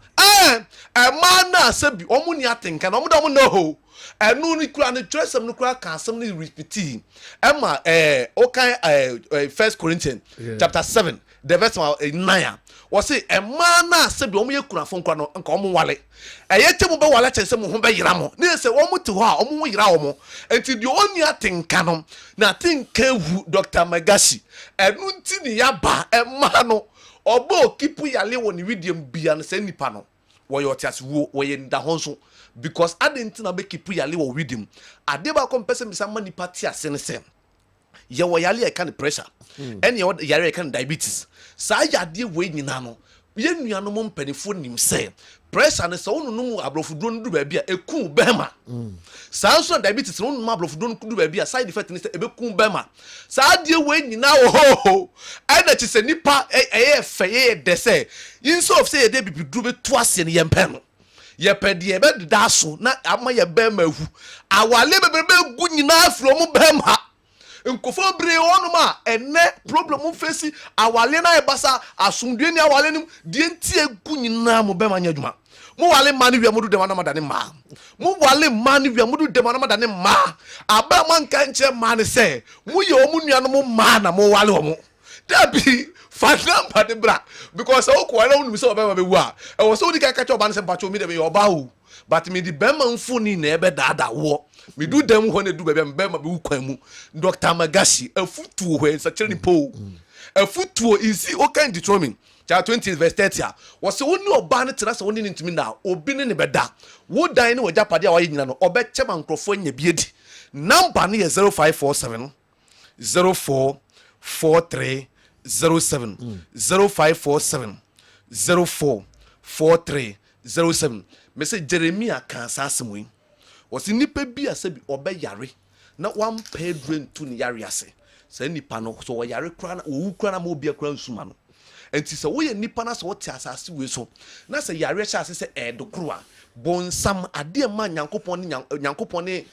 ma na sebi omo ni atenka na omo da omo no ho enu ni kura ni tresem ni kura kan asem ni repeat ema okay 1 Corinthians chapter 7 the verse 9 was say e man na se bi omo ye kuna fon kura no nka omo wale eye temu be wale chense mo ho be yira mo ne se omo te ho a omo ho yira omo enti di oni atenka no na atenka wu Dr. Magashi enu nti ni ya ba e man no obo kipu yale woni widiam bia no se nipa no wo yo tiase wo wo ye nda honso because adentina be kipu yale wo widim ade ba ko mpese misa mani party asene sem ye wo yale e kan pressure ene ye yare e kan diabetes sa yade we nyina no ye nuano mo mpanifo nim se pressure ne so onunum abrofuduro ndu ba bia eku bema sa so diabetes no onunum abrofuduro ndu ba bia side effect ne se ebeku bema sa ade we nyina wo ho ene chi se nipa fe ye de se inso of say ye de bibiduro be to ase ne ye mpe no ye pedie be da so na ama ye bema hu awale bebebe gu nyina afro mu bema nkofo bre wonuma ene problem face awale na ebasa asundue ni awale nim die ntie gu nyina mu bema nya dwuma mu wale mani wi amudu de mana madane ma mu wale mani wi amudu de mana madane ma aba man kan che man se mu ye omu nuano mu ma na mu wale omu dabi fadam pade bra because o ko ala unu se obema be wu a e wo so di ka kacho oba ne se pacho mi de be oba hu but me di bema mfuni na ebe dada wo me do dem ho ne du bebe bema be wu kwan mu Dr. Magashi afutuo ho ensa kire ni po afutuo isi o kan determine chapter 20 verse 30 was woni oba ne tena se woni ne ntimi na obi ne beda wo dan ne wajapade a waye nyina no obe chema nkrofo nya biedi number ne 0547 044307 0547 044307 message Jeremiah kan sasemui was nipa bi asabi obe yare na one pedro to ni yare ase say nipa no so yare kra na owu kra na mo bia kra nsuma no enti se wo ye nipa na so wote asase we so na se yare sha ase se edokro a bonsam ade ma nyankopon ni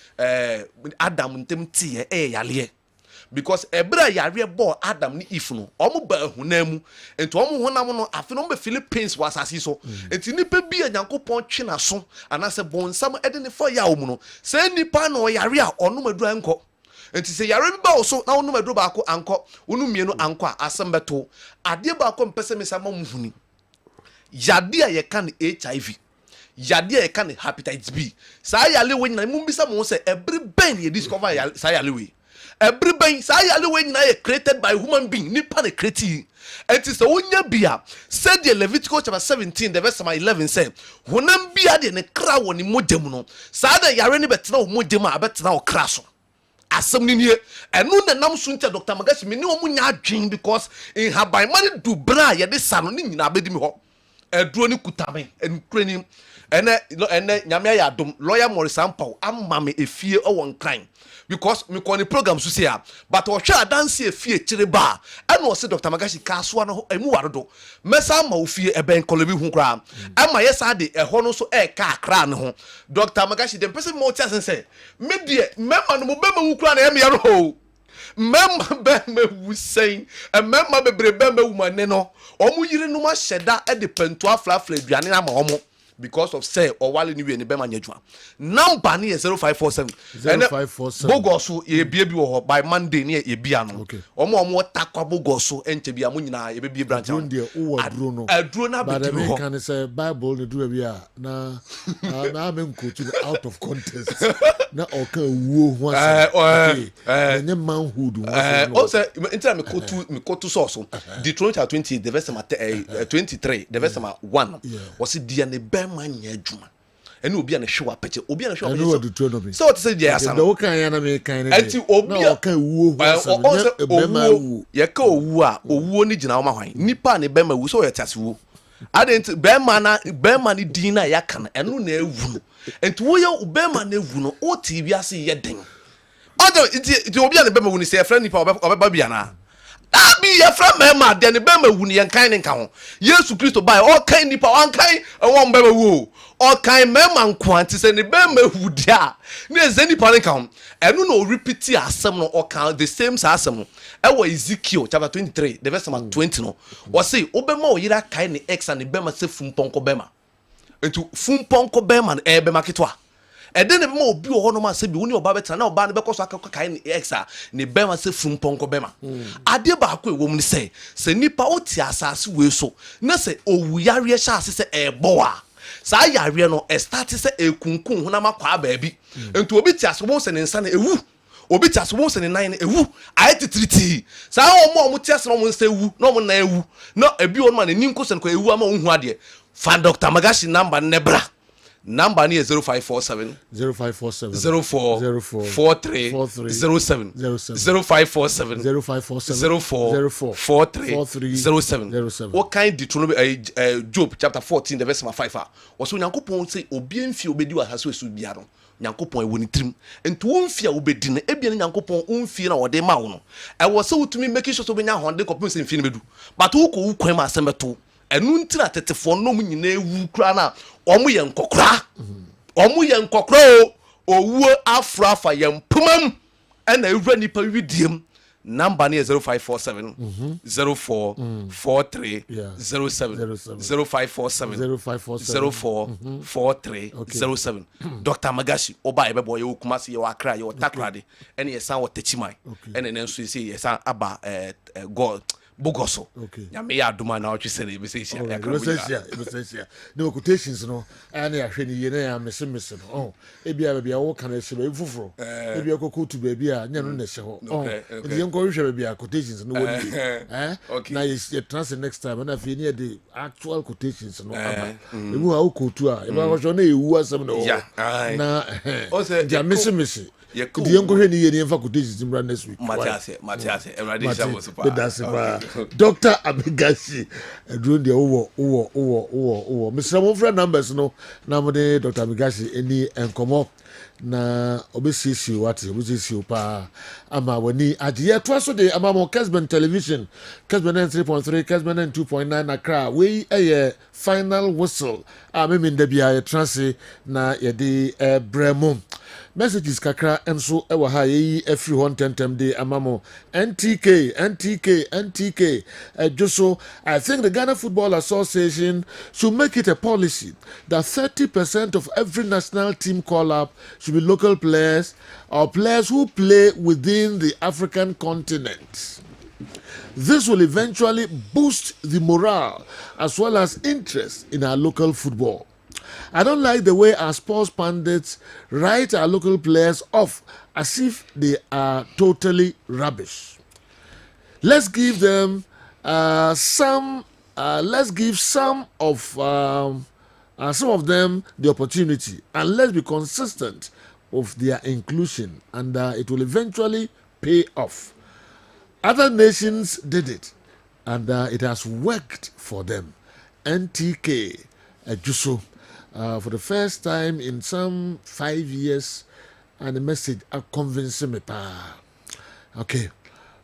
Adam ntem tie yale because ebra yare bo Adam ni Eve no omo ba hunamu enti omo honam no afi no be Philippines was asase so enti nipa bi nyankopon twe na so anase bonsam ede ne for ya omu no se nipa no yare a ono madura enko enti se yare bi ba so na ono madura ba ko anko onu mienu anko a asembeto ade ba ko mpese me sama muhuni yade a ye kan HIV yade a ye kan hepatitis B sa yale we nyina mu bisa mo se every ben ye discover sa yale we every ben sa yale we nyina ye created by human being nipa na create enti se wonya bia said the Leviticus chapter 17 the verse 11 say honam bia de ne kra woni modem no sa da yare ne betena wo modem a betena wo kra so asem ni nie enu na nam so ntia Dr. Magashi me ne wo nya adwen because in haban mani du bra ye de sa no ni nyina abedi mi ho eduro ni kutame enkure ni ene nyame ya dom lawyer Morris Ampao amma me efie won kan because me ko ni program so say but o hwa dance efie kire ba ene o se Dr. Magashi kasoa no emu wadodo mesa ma ofie eben kolobi hu kra ama yesa de eho no so ka akra ne ho Dr. Magashi dem person mo tia say me de mema no mo be ma wu kra na em yaro ho mema be ma wu sein mema bebre be ma wu mane no omu yire no ma hyeda e de pantu aflafla aduane na ma omo because of say or wale ni we ni be ma nyadwa number ni 0547 bogoso ye bia bi wo by Monday ni ye bia no omo takwa bogoso enche bia mo nyina ye be bia branch on de o aduro no aduro na be but I can say Bible the do bia na men quote out of context na o kan wuo ho ase enye manhood o say intra me quote source Deuteronomy 20 the verse 23 the verse 1 was dia ne man nyadwuma ene obi na hwe apete obi na hwe apete so what say dia asa no kan ya na me kan ne enti obi na kan wuo ho asa bema wu ye ka owu a owuo ni gina wo ma hwan nipa ne bema wu so ye tase wu adent bema ni din na ya kan eno na ewu enti wo ye bema na ewu no o ti bi ase ye den odo enti obi na bema wu ni se friend nipa obeba bia na abi ye fra mema de ne bema wu ni ye kan ne nka ho Yesu Kristo bai o kan nipa wan kan won bema wu o kan mema nko anti se ne bema wu dia ne ze nipa ne nka ho enu no repeat asem no o kan the same asem no e wo Ezekiel chapter 23 the verse 20 no o say obema o yira kan ne ex and bema se fumponko bema entu fumponko bema e bema kitwa ede ne bema obi o hono ma se bi woni oba beta na oba ne bekoso akaka kan ne exa ne bema se fumponko bema ade ba ko ewom ni se nipa oti asase we so na se owu yare sha ase se ebo a sa yare no e start se ekunkun hona makwa ba bi entu obi ti aso wo se ne nsa na ewu obi ti aso wo se ne nan na ewu ayeti triti sa omo ti aso no mo se ewu no mo na ewu no ebi on ma ne ninko se ko ewu ama hu ade fa Dr. Magashi number nebra number ni 0547 04 43 07 0547 04 43 07 what kind Deuteronomy Job chapter 14 the verse 5 was so Nyankopon say obi mfi obedi wa haso esu bia no Nyankopon ewo ni trim enti wo mfi a obedi ne ebia ne Nyankopon mfi na wode ma wo no e wo se wotumi make sure so benya honde kopim se mfi ne bedu but wo ko wo kwan ma asembeto enu ntira tetefo no mu nyina ewu kra na omu ye nkokra owu afrafa ye mpumam ena ewura nipa widiem number ni 0547 04 43 07 0547 04 43 07 Dr. Magashi oba ebebo ye okumasi ye wakra ye otakrade ena ye san wotachimai ena nenso ye ye san aba God Bogoso. Okay. Nyame ya aduma na otwe sene be se sia. No quotations no. Ani ahwe ni ye na ya mese no. Oh. Bia wo kana se be fufuro. Bia kokotu be bia nya no na se ho. Oh. Ndi enko hwe bia quotations no woni. Na ye trans next time na fe ni the actual quotations no aba. Ebu ha kotu a. Eba ho so na ewu asem no. Na o se ja mese. Ndi enko hwe ni ye ni quotations mbra next week. Matias. Everybody shall super. Dr. Abigashi edru de wo Mr. Mofra numbers no na mo de Dr. Abigashi eni enkomo na obesisi wati obesisi pa ama wani ajiye to so de ama mo Kessben television Kessben 3.3 Kessben 2.9 Accra we final whistle me nda bia transi na ye de bremo messages kakra enso ewa ha yi every one tentem de amamo NTK just I think the Ghana Football Association should make it a policy that 30% of every national team call up should be local players or players who play within the African continent. This will eventually boost the morale as well as interest in our local football. I don't like the way our sports pundits write our local players off as if they are totally rubbish. Let's give them some of them the opportunity, and let's be consistent of their inclusion, and it will eventually pay off. Other nations did it, and it has worked for them. NTK Juso. For the first time in some 5 years, and the message convincing me. Okay,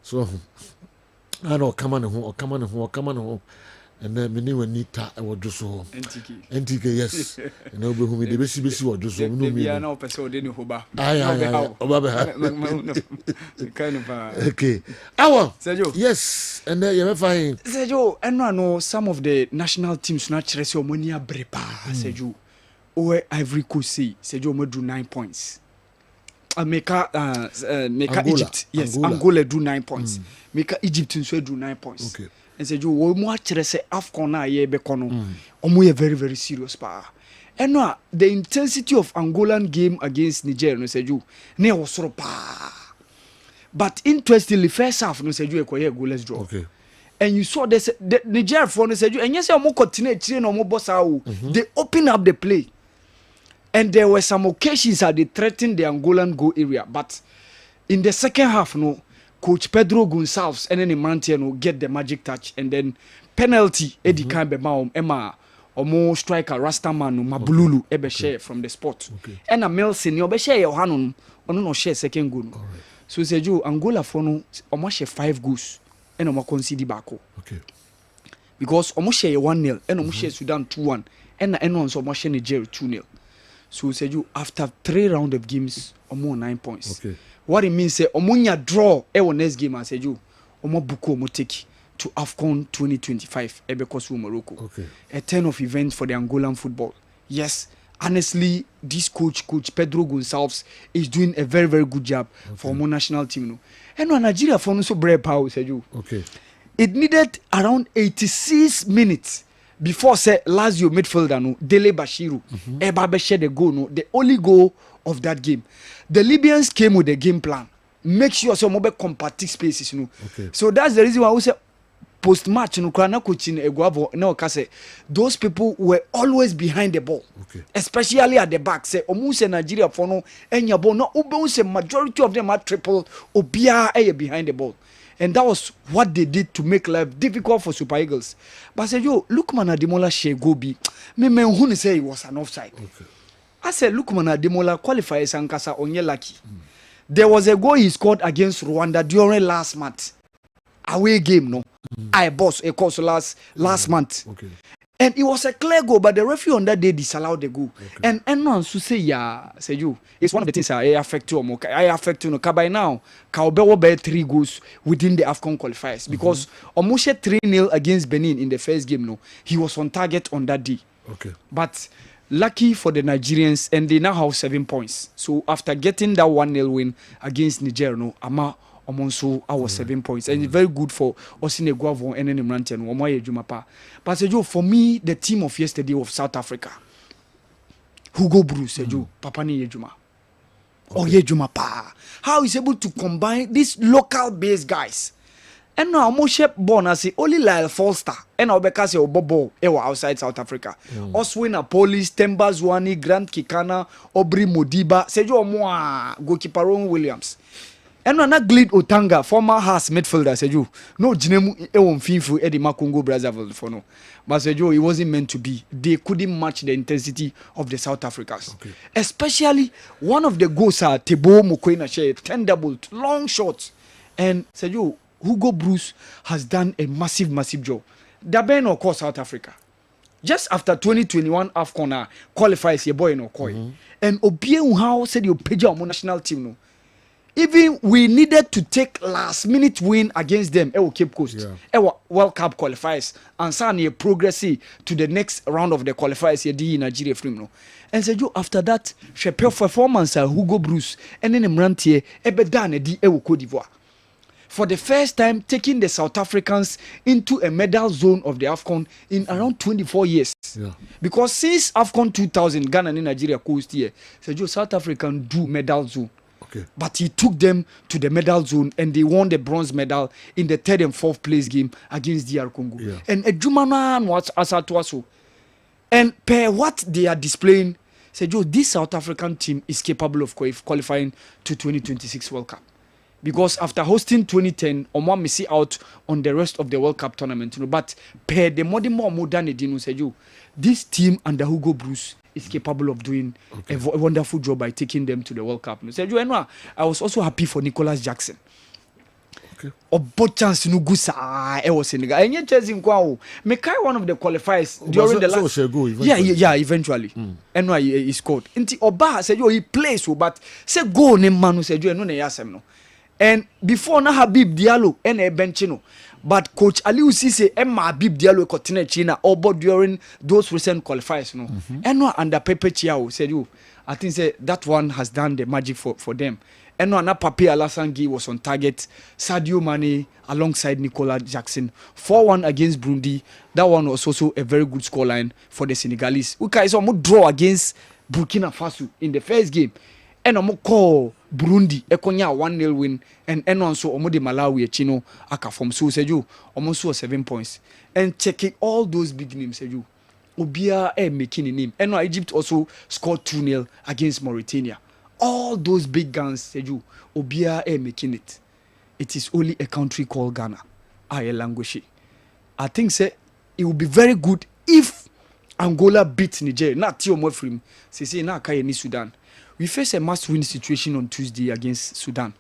so I know come on. And then many will need to do so. NTK, yes. And I'll be whom the best will do so. No, me. I know, person didn't hoba. Okay. Our Sergio. Yes, and then you're fine. Sergio, and I know some of the national teams not Chelsea Omonia Brepa. Sergio, or Ivory Coast say Sergio mo do 9 points. Make Egypt. Yes, Angola do 9 points. Make Egypt so do 9 points. Okay. And say you wo mo akere say AFCON na ye be kono omo very very serious pa. And no the intensity of Angolan game against Niger no say you na wo soro pa. But interestingly first half no say you ekoye goalless draw. Okay. And you saw this the Niger for no say you and you say omo continue chire no omo boss awo. They open up the play. And there were some occasions that they threatened the Angolan goal area, but in the second half no Coach Pedro Gonçalves and then Mantiano get the magic touch and then penalty Eddie Kambe ma Emma omo striker Rastaman no Mabululu ebe share from the spot. And a Melson you be share your hand on no share second goal. So say you Angola for no omo share 5 goals and omo concede back. Okay. Because omo share 1-0 and omo share Sudan 2-1 and omo share Nigeria 2-0. So say you after 3 rounds of games omo 9 points. Okay. What it means say omunya draw next game and say you omo buko omo take to AFCON 2025 Ebekosu Morocco. Okay. A turn of events for the Angolan football. Yes, honestly, this coach Pedro Gonçalves is doing a very very good job for our national team. No, and when Nigeria for no so brave power say you. Okay. It needed around 86 minutes before say Lazio midfielder no Dele Bashiru Ebabe share the goal no the only goal of that game. The Libyans came with a game plan. Make sure some mobile compact spaces, you know. Okay. So that's the reason why we say post match, you know, coaching Eguavo, no, those people were always behind the ball. Okay. Especially at the back. Say almost Nigeria for no any ball. No, say majority of them are triple Obia behind the ball. And that was what they did to make life difficult for Super Eagles. But I said, yo, Lukman Ademola Shegobi, me who say it was an offside. Okay. I said, Lukman Ademola qualifiers and Kasa Onye Lucky. There was a goal he scored against Rwanda during last month. Away game, no. I boss a course last month. Okay. And it was a clear goal, but the referee on that day disallowed the goal. Okay. And no one to say, yeah, say you. It's one of the things I affect you. I affect you. By now, Kaobe will bear 3 goals within the AFCON qualifiers because Omoshe 3-0 against Benin in the first game. No, he was on target on that day. Okay. But lucky for the Nigerians, and they now have 7 points. So after getting that 1-0 win against Niger, no, Ama Omonso our 7 points, and it's very good for Osine Guavon and then Imrantian Omoye Jumapa. But Sejo, for me, the team of yesterday of South Africa, Hugo Bruce, Sejo, Papani Yejuma, or Yejumapa, how he's able to combine these local based guys. And now Moshe born as only Lyle Falster and Obeka say Obobo ewa outside South Africa. Oswina Police, Temba Zwane, Grant Kikana, Aubrey Modiba, Sejo Moa, goalkeeper Ron Williams. And na Glid Otanga, former Haas midfielder, Sejo. No Jinemu Ewon Finfu Eddie Makungo Brazzaville for no. But Sejo, it wasn't meant to be. They couldn't match the intensity of the South Africans. Okay. Especially one of the goals are Tebo Mokoena share, 10 double, long shots. And Sejo, Hugo Bruce has done a massive job. Daben or call South Africa. Just after 2021 AFCON qualifies your boy in Okoi. And Obie how said you page our national team no. Even we needed to take last minute win against them Cape Coast. World Cup qualifiers and sign a progress to the next round of the qualifiers here Nigeria frame no. And said you after that she performance Hugo Bruce and then Mrantie ebedane di Cote d'Ivoire. For the first time taking the South Africans into a medal zone of the AFCON in around 24 years. Yeah. Because since AFCON 2000, Ghana and Nigeria coast here, Sergio South African do medal zone. Okay. But he took them to the medal zone and they won the bronze medal in the 3rd and 4th place game against DR Congo. Yeah. And Ejumana was Asatuaso. And per what they are displaying, Sergio, this South African team is capable of qualifying to 2026 World Cup. because after hosting 2010 omo missing out on the rest of the World Cup tournament, you know, but per the more modern edin said you this team under Hugo Bruce is capable of doing a wonderful job by taking them to the World Cup. You said you know, I was also happy for Nicholas Jackson. Obo chance no good sa e was Senegal. Enye Chelsea nkwa o. Me kai one of the qualifiers during the last eventually. And no he scored. Nti Oba said he plays so but say goal ne manu said you no na yasem no. And before na Habib Diallo and a bench no. But coach Aliou Cisse and Habib Diallo continue China over during those recent qualifiers no. And no under Pepe Chiao said you I think say that one has done the magic for them. And no, Papi Alassane was on target. Sadio Mane alongside Nicolas Jackson. 4-1 against Burundi. That one was also a very good scoreline for the Senegalese. We can draw against Burkina Faso in the first game. And I'm call Burundi. Ekonya 1-0 win. And also Omo de Malawi Chino aka from so said you almost 7 points. And checking all those big names said you. Obia making a name. And no, Egypt also scored 2-0 against Mauritania. All those big guns, Seju, Obia making it. It is only a country called Ghana. Language. I think say it would be very good if Angola beat Nigeria. Not Tio Mofrim. Say na kaya ni Sudan. We face a must-win situation on Tuesday against Sudan.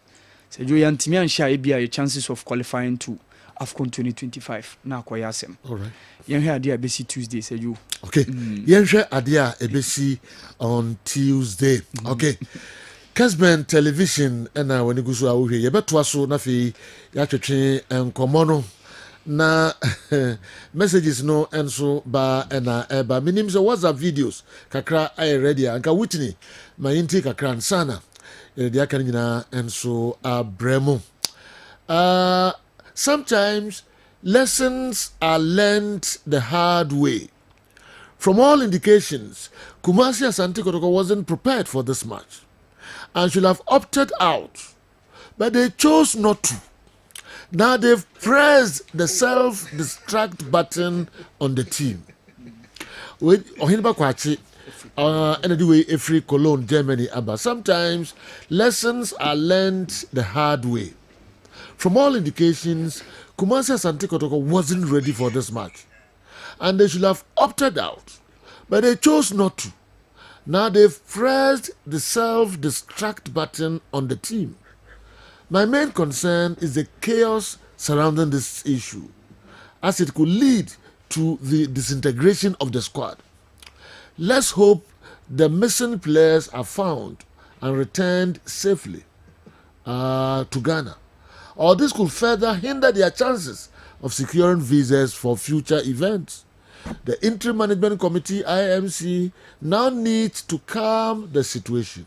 Seju yantimi ansha ebia your chances of qualifying to AFCON 2025. Na kwa yasem. All right. Yen here adia besi Tuesday Seju. Okay. Yen here adia ebesi on Tuesday. Okay. Kessben television na wani gusu awuhwe yebetwa so na fi ya twetwe enkomo no na messages no enso ba na eba minim so WhatsApp videos kakra ay ready anka Whitney ma yinti kakra nsana dia kan nyina enso abremo. Sometimes lessons are learned the hard way. From all indications, Kumasi Asante Kotoko wasn't prepared for this match and should have opted out, but they chose not to. Now they've pressed the self-destruct button on the team. With Ohinba Kwachi, anyway, every Cologne, Germany, aber sometimes lessons are learned the hard way. From all indications, Kumasi Asante Kotoko wasn't ready for this match, and they should have opted out, but they chose not to. Now they've pressed the self-destruct button on the team. My main concern is the chaos surrounding this issue, as it could lead to the disintegration of the squad. Let's hope the missing players are found and returned safely to Ghana, or this could further hinder their chances of securing visas for future events. The Interim Management Committee, IMC, now needs to calm the situation,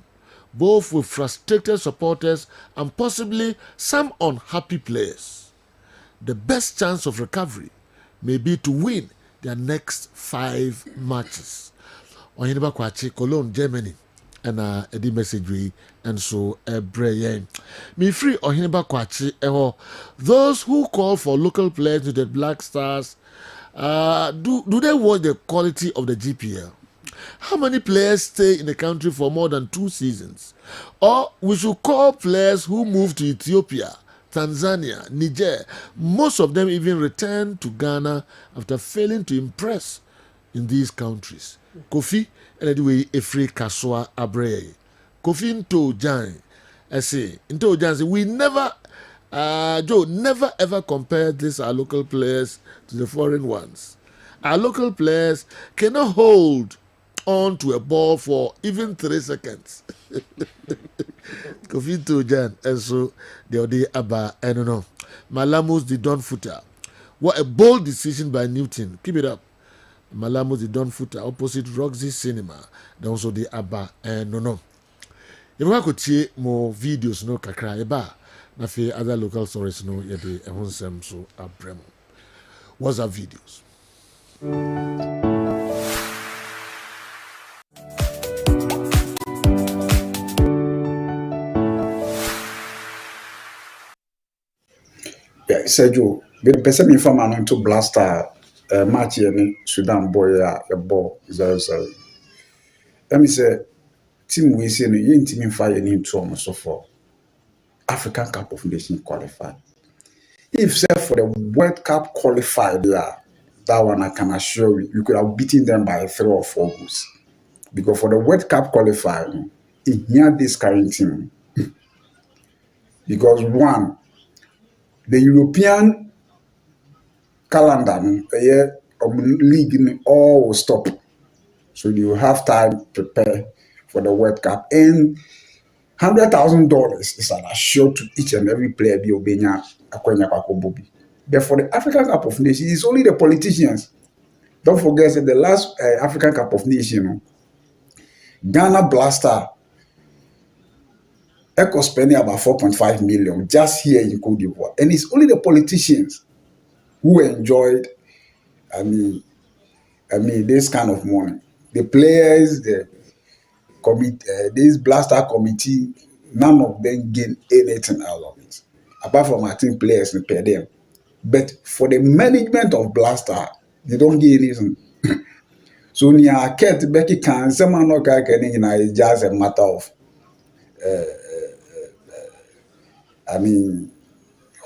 both with frustrated supporters and possibly some unhappy players. The best chance of recovery may be to win their next 5 matches. Ohineba Kwachi, Cologne, Germany, and a message we and so Brian. Me free Ohineba Kwachi, those who call for local players to the Black Stars. Do they watch the quality of the GPL? How many players stay in the country for more than 2 seasons? Or we should call players who move to Ethiopia, Tanzania, Niger. Most of them even return to Ghana after failing to impress in these countries. Kofi, anyway, Efri Kaswa Abreye. Kofi into Jan. I say, into Jan, we never. Joe, never ever compare these our local players to the foreign ones. Our local players cannot hold on to a ball for even 3 seconds. Kofi Tojan, and so the other Abba, I don't know. Malamus the Don Footer. What a bold decision by Newton. Keep it up. Malamus the Don Footer, opposite Roxy Cinema. Then also the Abba, and no. If I could see more videos, no kakra, eba. Na fi other local stories no yede ehun sem so abrem. What's our videos? Yeah, Sergio, the person me from an to blaster match here Sudan boy a ball 0-0. Let me say team we say no yin team fire ni to so for. African Cup of Nations qualified. If say for the World Cup qualified, yeah, that one I can assure you, you could have beaten them by 3 or 4 goals. Because for the World Cup qualified, it had this current team. Because one, the European calendar, league all will stop. So you have time to prepare for the World Cup. And $100,000 is an assured to each and every player be obeying Akwenya Kwakobobi. But for the African Cup of Nations, it's only the politicians. Don't forget that the last African Cup of Nations, Ghana Blaster Echo spending about 4.5 million just here in Cote d'Ivoire. And it's only the politicians who enjoyed, this kind of money. The players, the committee, this blaster committee, none of them gain anything out of it. Apart from I think players and pay them. But for the management of blaster, they don't get anything. So near Kate Becky can someone not it's just a matter of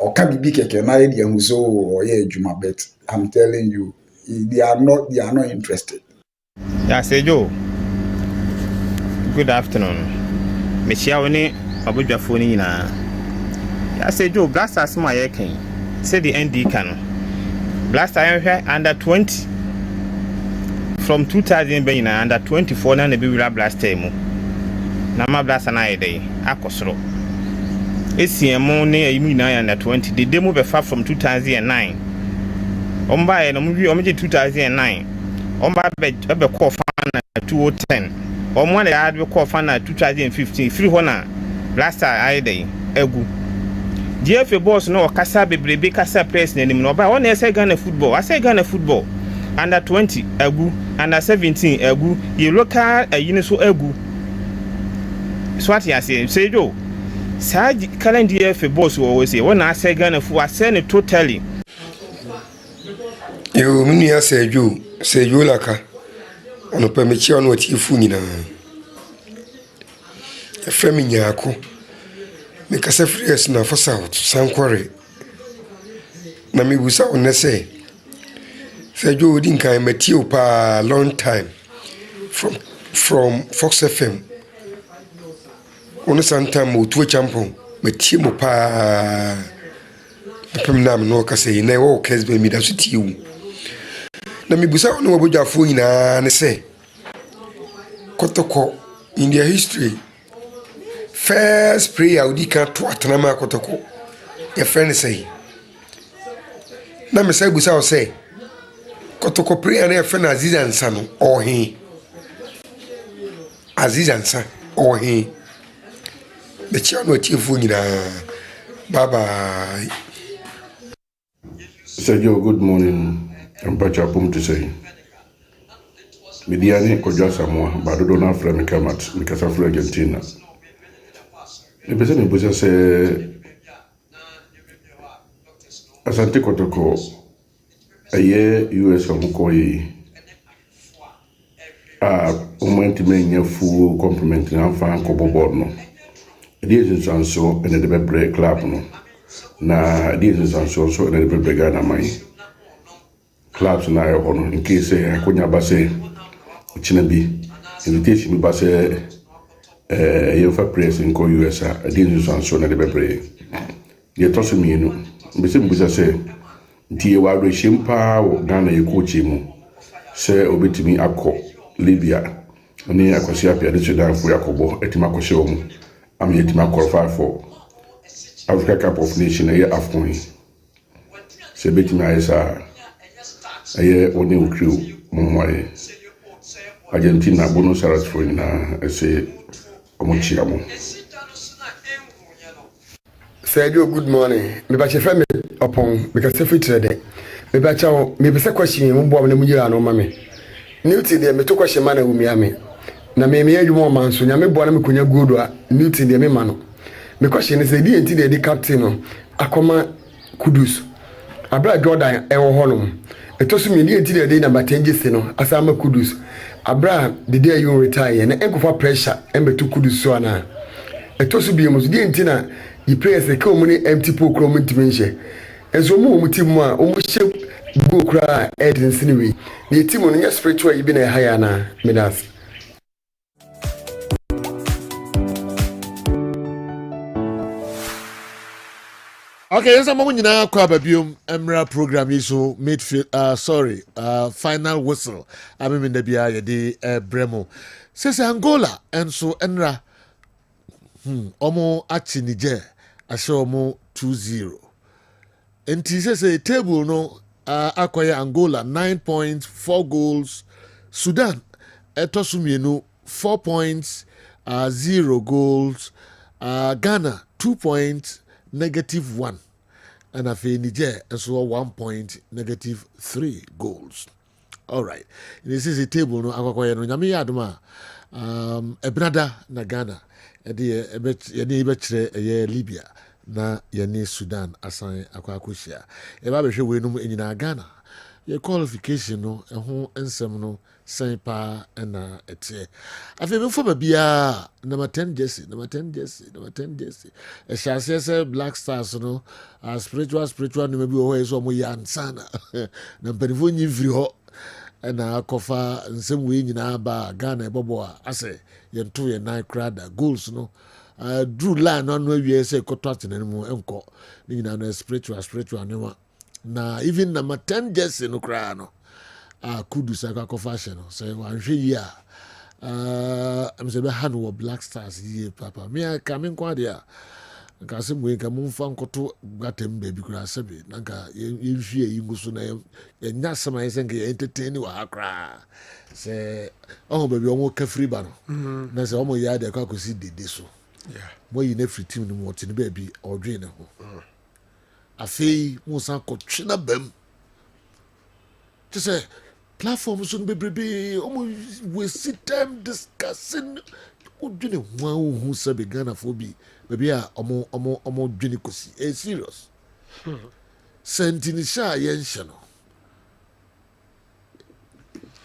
or can be big or Juma, but I'm telling you, they are not interested. Yeah, say Joe. Good afternoon. Michiawani Abuja phone na. Yeah, say Joe, Blasters my yekin. Say the ND can. Blaster under 20. From 2000 be na under 24 na be wila blaster mu. Na ma blaster na ide akosoro. Esiemo ne ayimu na under 20. The demo be far from 2009. Omba e no mu 2009. Omba be call fan na 2010. Omwa na ya be call fan na 2015. Free hona blaster ide egu. GFA boss no kasa bebrebe kasa press na nim no ba wona say Ghana football. I say Ghana football. Under 20 egu, under 17 egu, ye local yini so egu. So what you say Joe. Say current GFA boss we always say when I say Ghana football, I say it totally. Yo mini ya say Joe Laka. Ono permechi ono atifu nyina. E frame nyako. Me kasa frees na for south sankware. Na me busa one say Joe Dinka Matthew pa long time from Fox FM. One sometime mo to champion Matthew mo pa pemnam no ka say na wo Kessben mi da so tiu. Na mi busa no oboja fo nyina ne say Kotoko in their history first prayer odi kan to atana ma Kotoko your friend say na me say busa o say Kotoko prayer na friend Aziz Ansa no ohin Aziz Ansa ohin the chano chief nyina bye bye. Sergio, good morning. I'm Pachapum to say Midiani Koja Samoa, but I don't have friend Mikamat because I'm from Argentina. The person who say Asante Kotoko a year US Omukoi went to make a full compliment and fan Koboborno. It is in so and the break club no. Na it is in so and the break Ghana my clubs na ono in case akonya base chinabi invitation bi base for press in US a it is in so na the break. Ye toso mi no. Mbese mbuza say nti wa rehim pa Ghana ye coach mu se obetimi akọ Libya oni akwasi apia de Sudan fu yakobo etima akọ show mu am yetima qualify for Africa Cup of Nations ye AFCON se betimi ayesa aye oni ukriu mumwaye Argentina Buenos Aires for na ese omochiamo. Sergio, good morning. Me ba chefa me upon because every today. Me ba chawo me be question mo bo na munyi ano ma me. Newton de me to question ma na wumi ame. Na me adwuma ma nso nya me bo na me konya godo a Newton de me ma no. Me question say di enti de captain no akoma Kudus. Abra Jordan e wo honom. Etoso me di enti de number 10 gese no asama Kudus. Abra the day you retire na enkofa pressure embetu Kudus so ana. Etoso bi mo di enti na the players they come in empty poke from dimension. And so more team one almost shape go cry Ed in Sineway. The team on your spiritual even a higher na Midas. Okay, yes, I'm going to call Emerald program is so midfield. Final whistle. I'm in the BIA Bremo. Says Angola and so Enra. Omo achi Niger. I show mo 2-0. And he says a table no acquire Angola 9 points, 4 goals. Sudan Etosumienu 4 points, 0 goals. Ghana 2 points, -1. And after Niger so 1 point, -3 goals. All right. This is a table no acquire no nyame yadoma. Ebnada na Ghana. Yɛne bɛkyerɛ ɛyɛ Libya na yɛne Sudan asan akwakohyia ɛba bɛhwɛ wei no mu nyinaa Ghana yɛ qualification no ɛho nsɛm no sɛn paa ɛna ɛteɛ afei mefo baabiaa number 10 jersey ɛhyɛ aseɛ sɛ Black Stars no spiritual noma bi wɔ hɔ yɛ sɛ ɔmo yɛ ansana na mpanimfoɔ nyi mfiri hɔ ɛna akɔfa nsɛm wei nyinaa ba Ghana ɛbɔbɔ a asɛ yɛnto yɛ nan krada goals no drew line no awie sɛ kɔtɔ atena no mu ɛnkɔ ne nyinaa no spiritual nneɛma na even number 10 jersey no koraa no Kudus akɔfa hyɛ no sɛ wanhwɛ yi a ɛm sɛ bɛha no wɔ Black Stars yie papa me nkɔ adeɛ a nka asɛm wei nka momfa nkɔto gatam baabi koraa sɛbe na nka yɛnhwie yi ngu so na yɛnya asɛm ayɛ sɛ nka yɛ entertain wɔ ha koraa sɛ ɔho baabi ɔmo kafiri ba no na sɛ ɔmo yɛ adeɛ kɔ akɔsi dede so moayi no afiri team no mu ɔte no baabi ɔdwee ne ho afei mo san kɔtwe na bam kyɛ sɛ platform so no bebrebe ɔmo wasi time discussing wodwene ho a wohu sɛ be Ghanafoɔ bi baabi a ɔmo dwene kɔsi serious sɛ ntini hyɛ a yɛnhyɛ no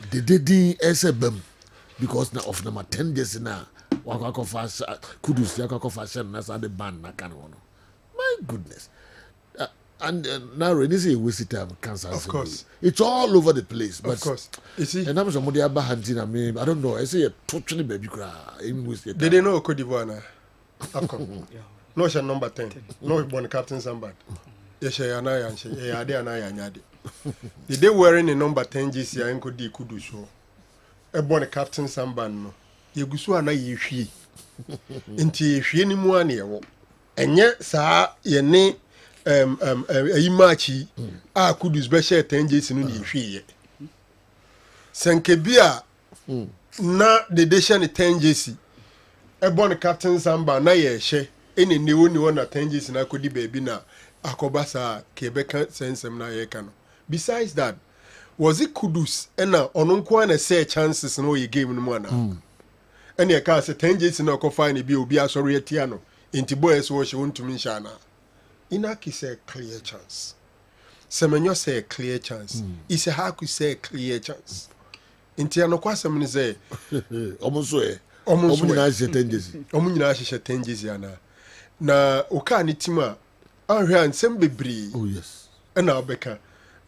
dededin ɛsɛ bam because na of number 10 jersey na wakɔfa Kudus yakɔfa hyɛ no na saa de ban na ka no no my goodness and now when you say waste time cancer of course it's all over the place but of course you see and I'm somebody about hunting I mean I don't know I say a totally baby cry even waste time they know Cote d'Ivoire na no she number 10 no one captain somebody yes she ana ya she ya ade ana ya nyade they wearing the number 10 jersey and Cote Kudus so e born captain somebody no yegusu ana yehwie nti yehwie ni mu ana yewo enye saa ye ne ayi match a Kudus be share 10 jersey no yehwie senke bia na de share 10 jersey e born captain samba na ye hye ene ne woni na 10 jersey na kodi baby na akoba sa kebeka sensem na ye ka no besides that was it Kudus ena ono nko na say chances no ye game no mu ana ene e ka say 10 jersey na ko fine bi obi asori atia no enti boys wo hye wontumi hya na Inaki say clear chance. Semenyo say a clear chance. Isahaku say a clear chance. Inti anokwa semene say omo nyina hye 10 jersey. Omo nyina hye 10 jersey ana. Na oka ni team a anhwe ansem bebre. Oh yes. Na obeka.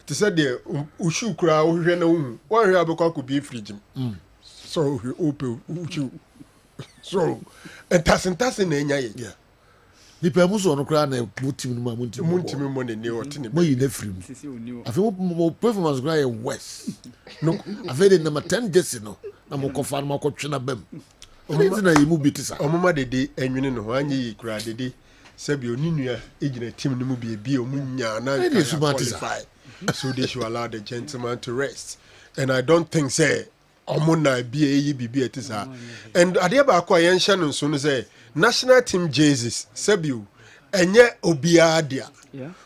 Te say de ushu kura ohwe na hu. Wanhwe abekwa ko bi fridge. So open ushu. So entasen na enya ye. Yeah. Nipa mu so no kra na mutim no ma muntimi mo ne oti ne moyi na frim afi mo performance kra ye west no afi de number 10 jersey no na mo kofa no makotwe na bam o na yimu bitisa o mama dede enwene no anye yi kra dede sabi oninua ejina team no mu bi o munya na qualify so they should allow the gentleman to rest and I don't think say omuna bi eyi bibi etisa and ade ba akwa yen hye no so no say national team jerseys sabiu enye obia dia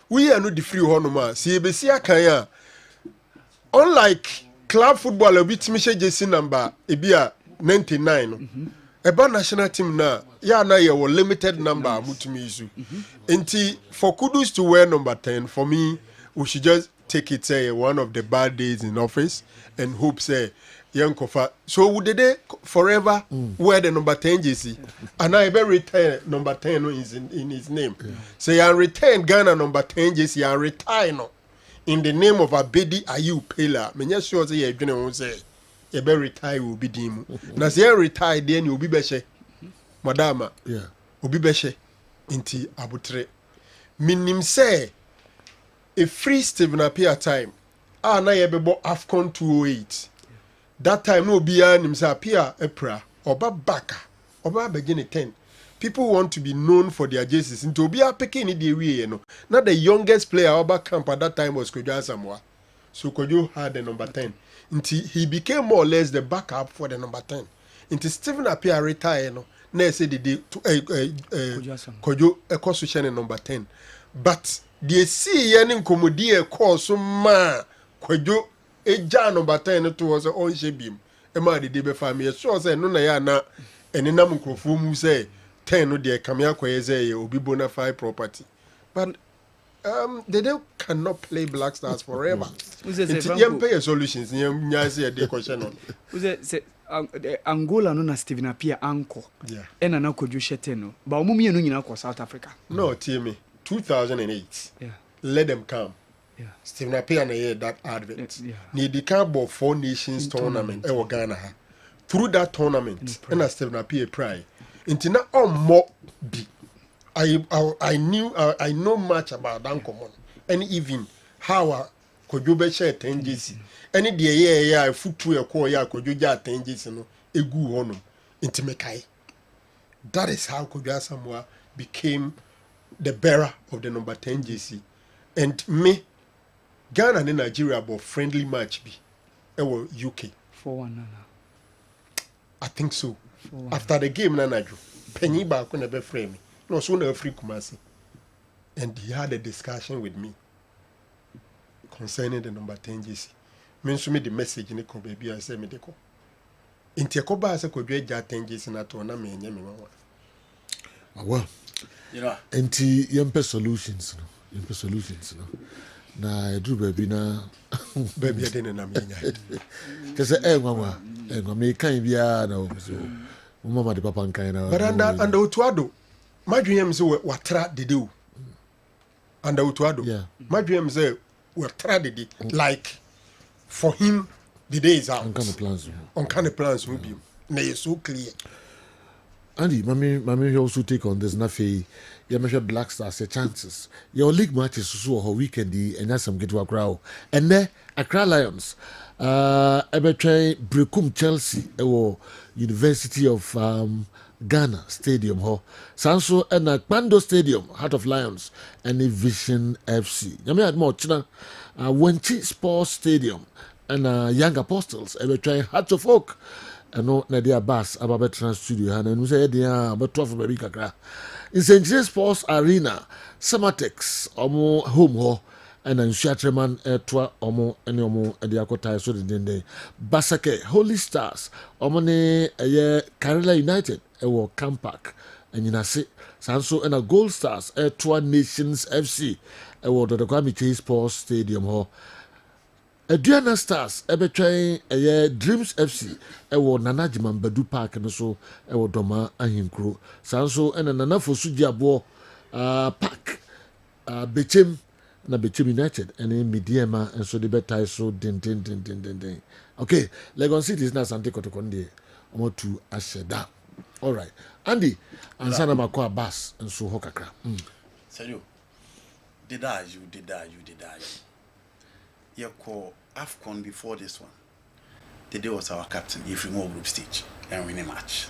we are no the free honoma see ebesi akan a unlike club football obitimi hye jersey number ebia 99 eba national team na ya na ye limited number mutumi isu enti for Kudus to wear number 10 for me we should just take it say one of the bad days in office and hope say Yankofa. So would they forever wear the number 10 jersey? And I ever retire number 10 is in his name. So you return Ghana number 10 jersey and retire no. In the name of Abedi Ayu Pela. Menya sure say you're going to say you better retire will be dim. Now say retire then you'll be beshe. Madama. Yeah. Will be beshe. Inti abutre. Minim say a free Stephen Appiah time. Na yebebo AFCON 208. That time no be nim say Appiah Epra oba baka oba begin 10. People want to be known for their jerseys. Into obi a picking in the way, you know. Not the youngest player over camp at that time was Kojo Asamoah. So Kojo had the number 10. Until he became more or less the backup for the number 10. Until Stephen Appiah retired, you know. Now say the day Kojo Ekosushen number 10. But they see yani komodi e course ma Kojo eja number 10 to was on shebim. Ema de be family so say no na ya na enenam nkrofo mu say 10 no de kamia kweze obi bona fide property. But they cannot play Black Stars forever. You pay solutions. You say they question on. Angola no na Stephen Appiah anko. Yeah. Ena na Kojo Shete no. Ba omo mienu nyina ko South Africa. No, tell me. 2008. Yeah. Let them come. Yeah. Stephen Appiah na hear that advert. Yeah. Ni di can ball 4 Nations tournament e Ghana ha. Through that tournament, and Stephen Appiah pray. Into na more be. I know much about that common. And even how Kojo be share 10 JC. Any day yeah foot to a call ya Kojo ja 10 JC no egu hono into mekai. That is how Kojo Asamoah became the bearer of the number 10 JC. And me Ghana and Nigeria about friendly match be. Ewo UK 4-1 I think so. After the game na Naju penny back on the frame. No, so no free Kumasi. And he had a discussion with me concerning the number 10 JC. Mention me the message in the call, baby. I said, me the call. In Tiakoba, I said, could you 10 JC na to na me and yami mama. Well, you know, anti yempe solutions, no. Yempe solutions, no. Na I do baby na baby I didn't know me. Because mama, me can't be no. So, mama the papa kind of. But under Utuado. My dream is what tra de do. And Utuado. Yeah. My dream is what tra de like for him the day is out. On kind of plans. On kind of plans will be. Nay, so clear. Andy, mommy also take on this nafi. You measure Black Stars chances. Your league matches so how weekend and that's some get to a crowd. And there Accra Lions. Ebetre Brekum Chelsea University of Ghana Stadium ho Sanso and Kpando Stadium Heart of Lions and Vision FC. Yami had more china Wenchi Sports Stadium and Young Apostles Ebetre Heart of Oak and no Nadia Bass about Trans Studio and we say dia about 12 baby kakra. In St. James Sports Arena Samatex omo home ho and then Shatterman Etwa Omo and Omo and the Akota so the day Basake Holy Stars Omone Kerala United Ewo Campak and Yinase Sanso and a Gold Stars Etwa Nations FC Ewo the Kwame Chase Sports Stadium ho Adriana Stars Ebetrain Dreams FC Ewo Nanajiman Badu Park and so Ewo Doma Ahinkro Sanso and Nana Fosudiabo Park Bechem na Bechem United and in Midiema and so the better so din. Okay, Legon City is now Sante Kotokonde Omo to Asheda. All right, Andy and Sana Makwa Bass and so Hokakra. Serio, did I? You call AFCON before this one. The day was our captain. If you move group stage and win a match.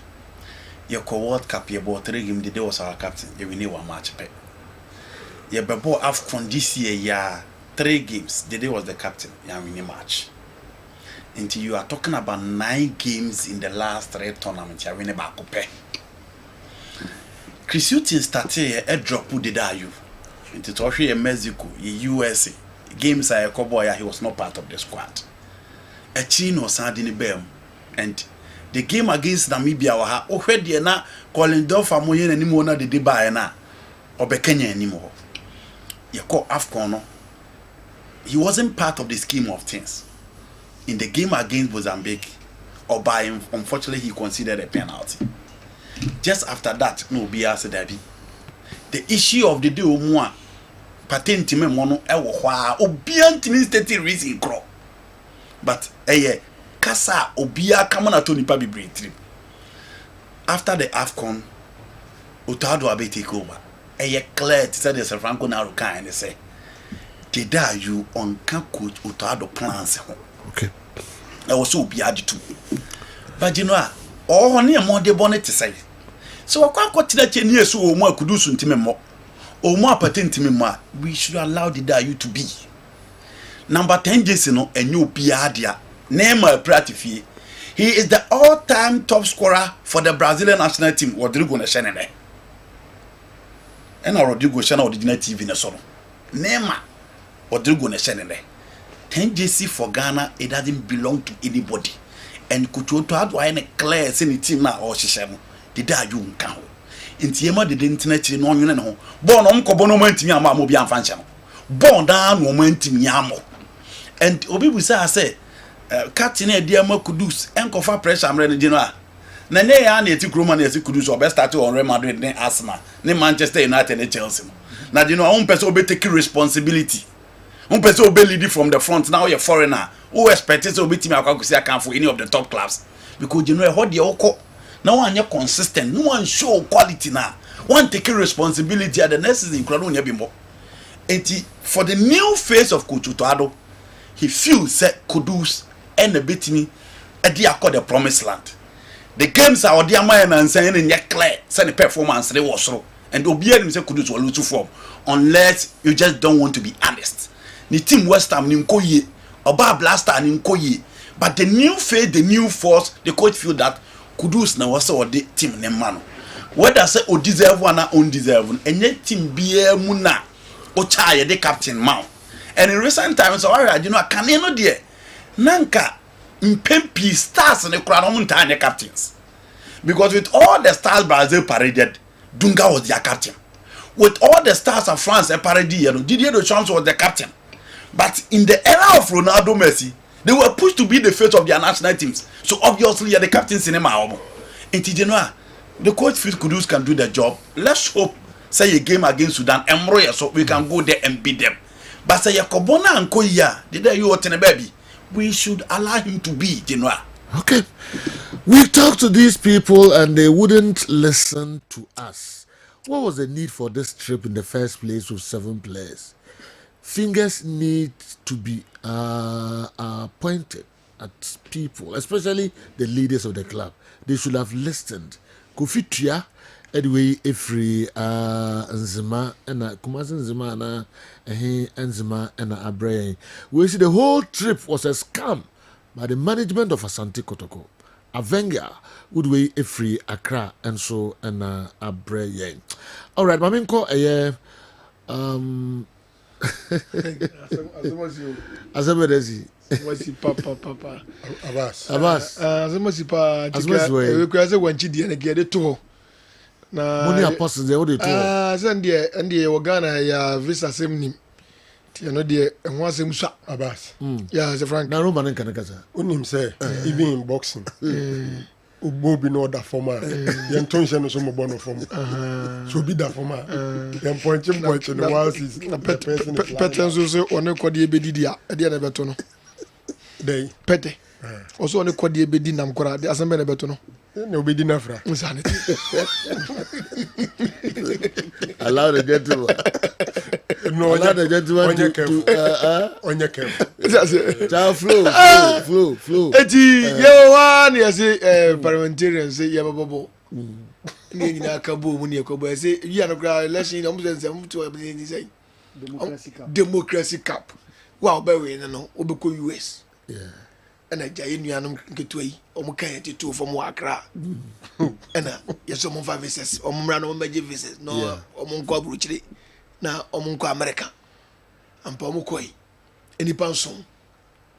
You call World Cup. You bought 3 games. The day was our captain. You win 1 match. You bought AFCON this year. Yeah, 3 games. The day was the captain. You win a match. Until you are talking about 9 games in the last 3 tournaments. You win a back up. Chris Hughton started a drop. Who did you? Into Toshi in Mexico, USA. Games I Koboya, he was not part of the squad. A chin was sardine bem. And the game against Namibia was already na calling Dolpha Moyen and Nimona de Deba na or Bekenya anymore. You call AFCON. He wasn't part of the scheme of things. In the game against Mozambique, or by him, unfortunately he considered a penalty. Just after that, no be asked Debbie. The issue of the day more patent me mono ewo hwa obian timi state reason kro. But kasa obia kama na to nipa bibre trip. After the AFCON, Otado abe take over. Clear to say the Franco Naruka and they say, did you on coach Otado plans? Okay. I was so be added to. But you know, all near more de bonnet to say. So I can't got that 10 years or more could do something more. Or more patent me more. We should allow the you to be. Number 10 days, you know, a new Piadia. Name a Pratifie. He is the all-time top scorer for the Brazilian national team. Rodrigo Neshenene. And Rodrigo Shana original TV in a solo. Name Rodrigo Neshenene. 10 JC for Ghana, it doesn't belong to anybody. And could you add why any clear any team now or Shishamo? Did I you count? In Tiema did internet in on you know. Born on Cobono to Yama Mobian Fancham. Born down moment in Yamo. And Obi will say, Captain Diamo Kudus, and Kofa pressure I'm ready dinner. Nane ya na eti kroma na eti Kudus or best start on Real Madrid ne Arsenal, ne Manchester United ne Chelsea. Now you know one person be take responsibility. One person be leading from the front. Now you're foreigner. Who expected to be team akwa say account for any of the top clubs because you know how the oko. Now one you consistent. No one show quality now. One take responsibility at the next season crowd no bimbo. Enti for the new face of Coach Otado, he feels set Kudus and the bit me at the promised land. The games are the man and saying in your clear send performance they was through and obey him say Kudus will lose form unless you just don't want to be honest. The team West Ham Ninkoye Oba Blaster Ninkoye, but the new face, the new force, the coach feel that Kudus na was the team ne man. Whether say o deserve one or undeserve, and yet team be muna o chaya the captain mount. And in recent times, you know, I can't know there. Nanka mpempi stars and the crown captains. Because with all the stars Brazil paraded, Dunga was their captain. With all the stars of France paraded, Didier Deschamps was the captain. But in the era of Ronaldo Messi, they were pushed to be the face of their national teams. So obviously, the captains in Emma. And the coach feels Kudus can do the job. Let's hope, say a game against Sudan, and so we can go there and beat them. But say Yakobona and Koya, did you want a baby? We should allow him to be, Genoa. Okay. We talked to these people and they wouldn't listen to us. What was the need for this trip in the first place with 7 players? Fingers need to be pointed at people, especially the leaders of the club. They should have listened. Kofi Tria, anyway, Efri Nzima and Kumasi Nzima and Nzima and Abre. We see the whole trip was a scam by the management of Asante Kotoko. Avenga would weigh Efri Accra and so and Abre. All right, Maminko, Azabedezi. Papa. Abbas. Azamasipa. Because when she didn't get it to na money apostles they would do. Send the and the Ghana ya visa same name. You know the and one same shot Abbas. Yeah, as a Frank. Na Roman can kasa. Unim say even in boxing. Ubobi no da forma. Yen tonse no so mo bono form. So be da forma. Yen point no while is the person is. Peten so say one kwade ebedi dia. E dia na beto no. Dey pete. Also one kwade ebedi nam kora. De asembe na beto no. No be dinner fra. Allow the gentleman. No, allow the gentleman on your camp. Flow. Eti yo one yes parliamentarian say ya babo. Ni na kabo mu ni ekobo say you no gra election no say to be say democracy cup. Wow be we no obeko US. Yeah. And I jay nuanom ketoi omo kan to from Accra. And yes omo 5 visas omo mra no maje visas no omo nko abruchire na omo nko America. Ampa omo koi eni panson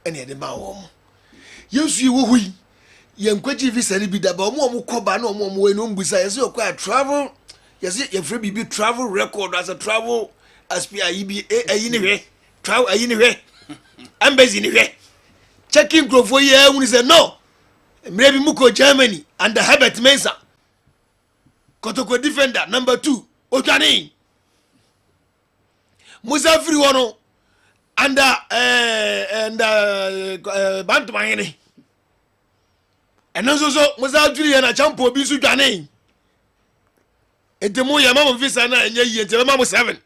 eni de ma omo. Yesu yi wo hui ye nkwaji visa ni bi da ba omo koba na omo we no mbusa yes you travel yes you free bibi travel record as a travel as PIB ayi ni hwe travel ayi ni hwe embassy ni hwe checking growth for year when he said no Maybe Muko Germany under Herbert Mensah. Kotoko defender number 2 Otani. Musa Friwono under Bantumayeni. And also Musa Julian a champo bisu Jani. Etemu ya mama visa na enye yente mama 7.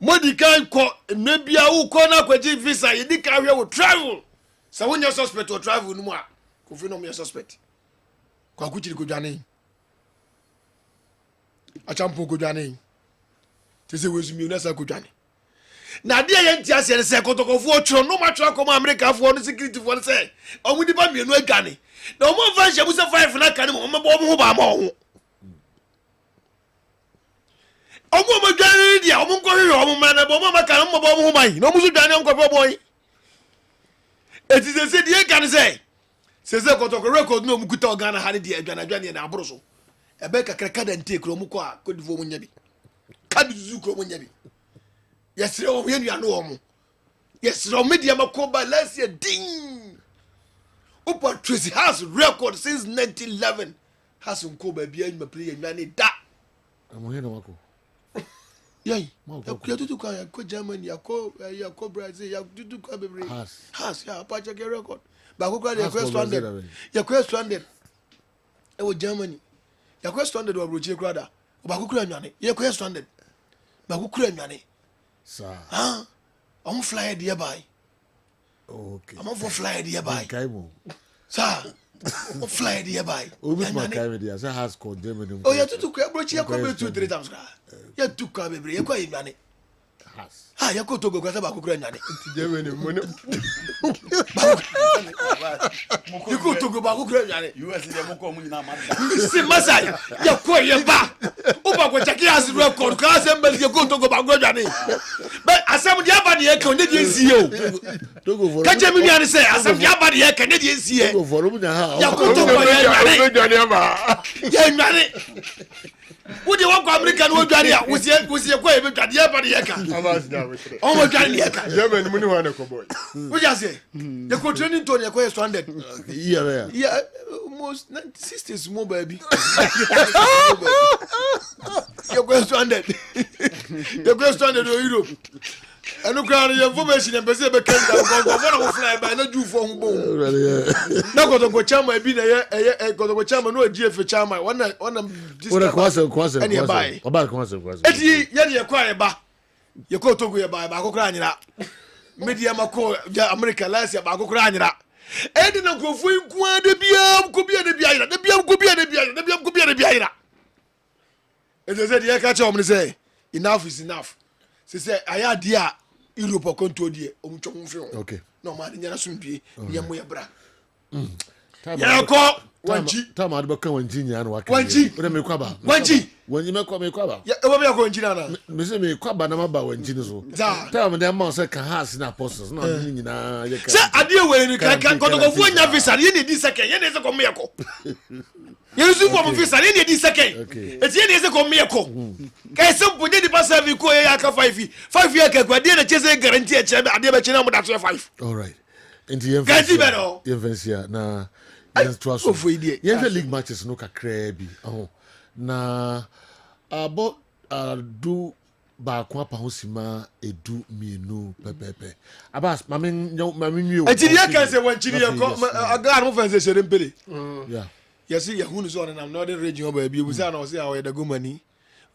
Modi kan ko nebia wo ko na kwaji visa yedi ka hwe wo travel. Sa wonya suspect or travel no a ko fi no me suspect. Kwa kuchiri ko Jani. A champo ko Jani. Tese we zumi na sa ko Jani. Na dia ye ntia se se kotokofo otro no ma twa ko America fo no security fo se omudi ba mienu adwane na omo fa hye busa 5 na kan mo omo ho ba ma ho omo mo dwane dia omo nko hwe omo ma na bo mo ma kan mo bo ho ban na omo so dwane nko fo boy eti se die kan se kotoko record no mu kuta ogana ha ne dia adwane na aboro so ebe kakra da nte kro mu ko a kodifo mu nya bi kadu zuzu kro mu nya bi yes o yen ya no omo yes o media makoba last year ding upa Tracy has record since 1911 has nkoba bia nyuma play nwane da amo he no wako yai ya tutu ka ya ko Germany ya ko Brazil ya tutu ka bebre has ya pa check record ba ko ya ko standard ya ko standard e wo Germany ya ko standard wa brochi krada ba ko kura nwane ya ko standard ba ko kura nwane Sir. I'm fly the by. Okay. I'm for fly the by. Kaimo. Sir. I'm fly the by. Obi ma kaimo dia. Say has called Germany. Oh, you to bro chi come 2-3 times. You to come be you kwa imane. Has. Ha, you go to go kwasa ba ko kura nyane. Germany money. You go to go ba ko kura nyane. US dey mo ko mu nyina ma. Si masai. You ko ye ba. Uba ko check has record. Ka assemble you go to go ba ko nyane. But asem dia ba de ka onye die nsie o. Ka je mi nyane say asem dia ba de ka ne die nsie. Go for mu nya ha. You go to go nyane. Ya nyane. Wo de wo ko America no dware a wo sie ko e be dware ya ba de ka. Oh my God, yeah. Germany money one ko boy. What you say? You go training to you go stranded. Yeah, almost 60s more baby. You go stranded. You go stranded in Europe. And look at your information and person be came down go fly by no do for humbo. Now go chama be na go chama no GF chama one this. What kwase. About kwase. Eti ye kwa ba. You go to go by ko kra anyira media mako America last year ba ko kra anyira e de na kofu nku de bia ko bia de bia ira de bia ko bia de bia de bia ko bia de bia ira e de say de ka cha omni say enough is enough say aya dia Europe control die om chom fi okay no ma de nyana sumpie ye mo ye bra ya ko wanchi tama de baka wanchi nya na waka wanchi o de me kwaba wanchi wanchi me kwaba ya e wo me ko wanchi na me say me kwaba na maba wanchi ni so tama de ma say ka has na apostles na ni nyina ye ka say ade we ni ka ko fu nya visa ye ne di second ye ne se ko me ko ye su mo visa ye ne di second e ti ye ne se ko me ko ka simple de di pass vi ko ye aka 5 year ka kwa de na chese guarantee e che ade be che na mo da 5 all right into your Kessben na yes to us yes the league matches no kakra bi na about do ba kwa pa hosima edu mienu pepepe abas mami nyu enti dia kan se wanchiri ye ko agar mo fanse shere mpele yeah yes ye hunu so na northern region ba bi busa na o se awe da gomani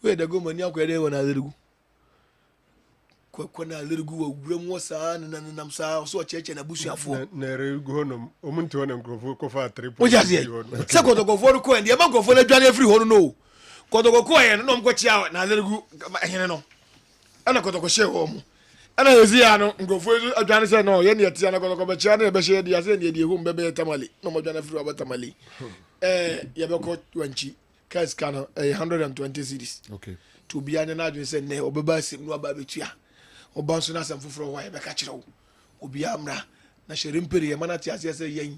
we da gomani akwede wona zergu kwa na lirgu wa gurem wasa na nam sa so cheche na busuafo na regu no omuntu wona nkrofo ko fa 3 o jazie se ko to go for ko ndi e ma go for na dwane free hono no ko to go ko ye no mko chia na lirgu ehene no ana ko to go she ho mu ana ezia no ngofo adwane se no ye ne etia na ko to go be chia na be she dia se ne die ho mbebe tamale no mo dwane free wa tamale ye be ko wanchi kas kana 120 cities okay to be an adwane se ne obeba sim no aba betua obanso na samfoforo wa ye be ka kire wo obi amra na hyerim pere ye mana ti ase se yen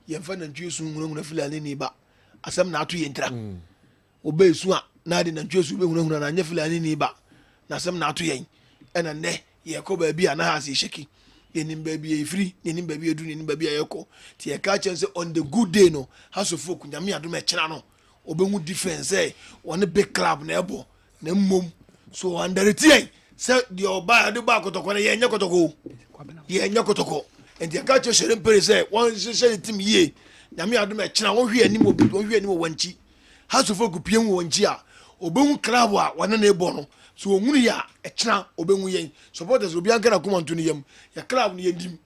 ye mfa na ntwesu hunhuna filani ni ba asem na ato ye ntra obe su a na de na ntwesu be hunhuna na nya filani ni ba na asem na ato yen ena ne ye ko ba bi ana ha se sheki nim baby free nim baby edu nim baby ayeko ti e ka say on the good day no house of folk nyame adom e kira no obehu difference eh one big club na ebo na mmom so underrated say the oba de ba kotoko na ye nya kotoko and the ka shere mpere say one shere team ye nyame adom e kira won hwe anim wanchi house of folk piem wanchi a obehu club a one na ebo no so onwunu ya ekira obenwu yen supporters obi anka na come antoni yam ya club no yendim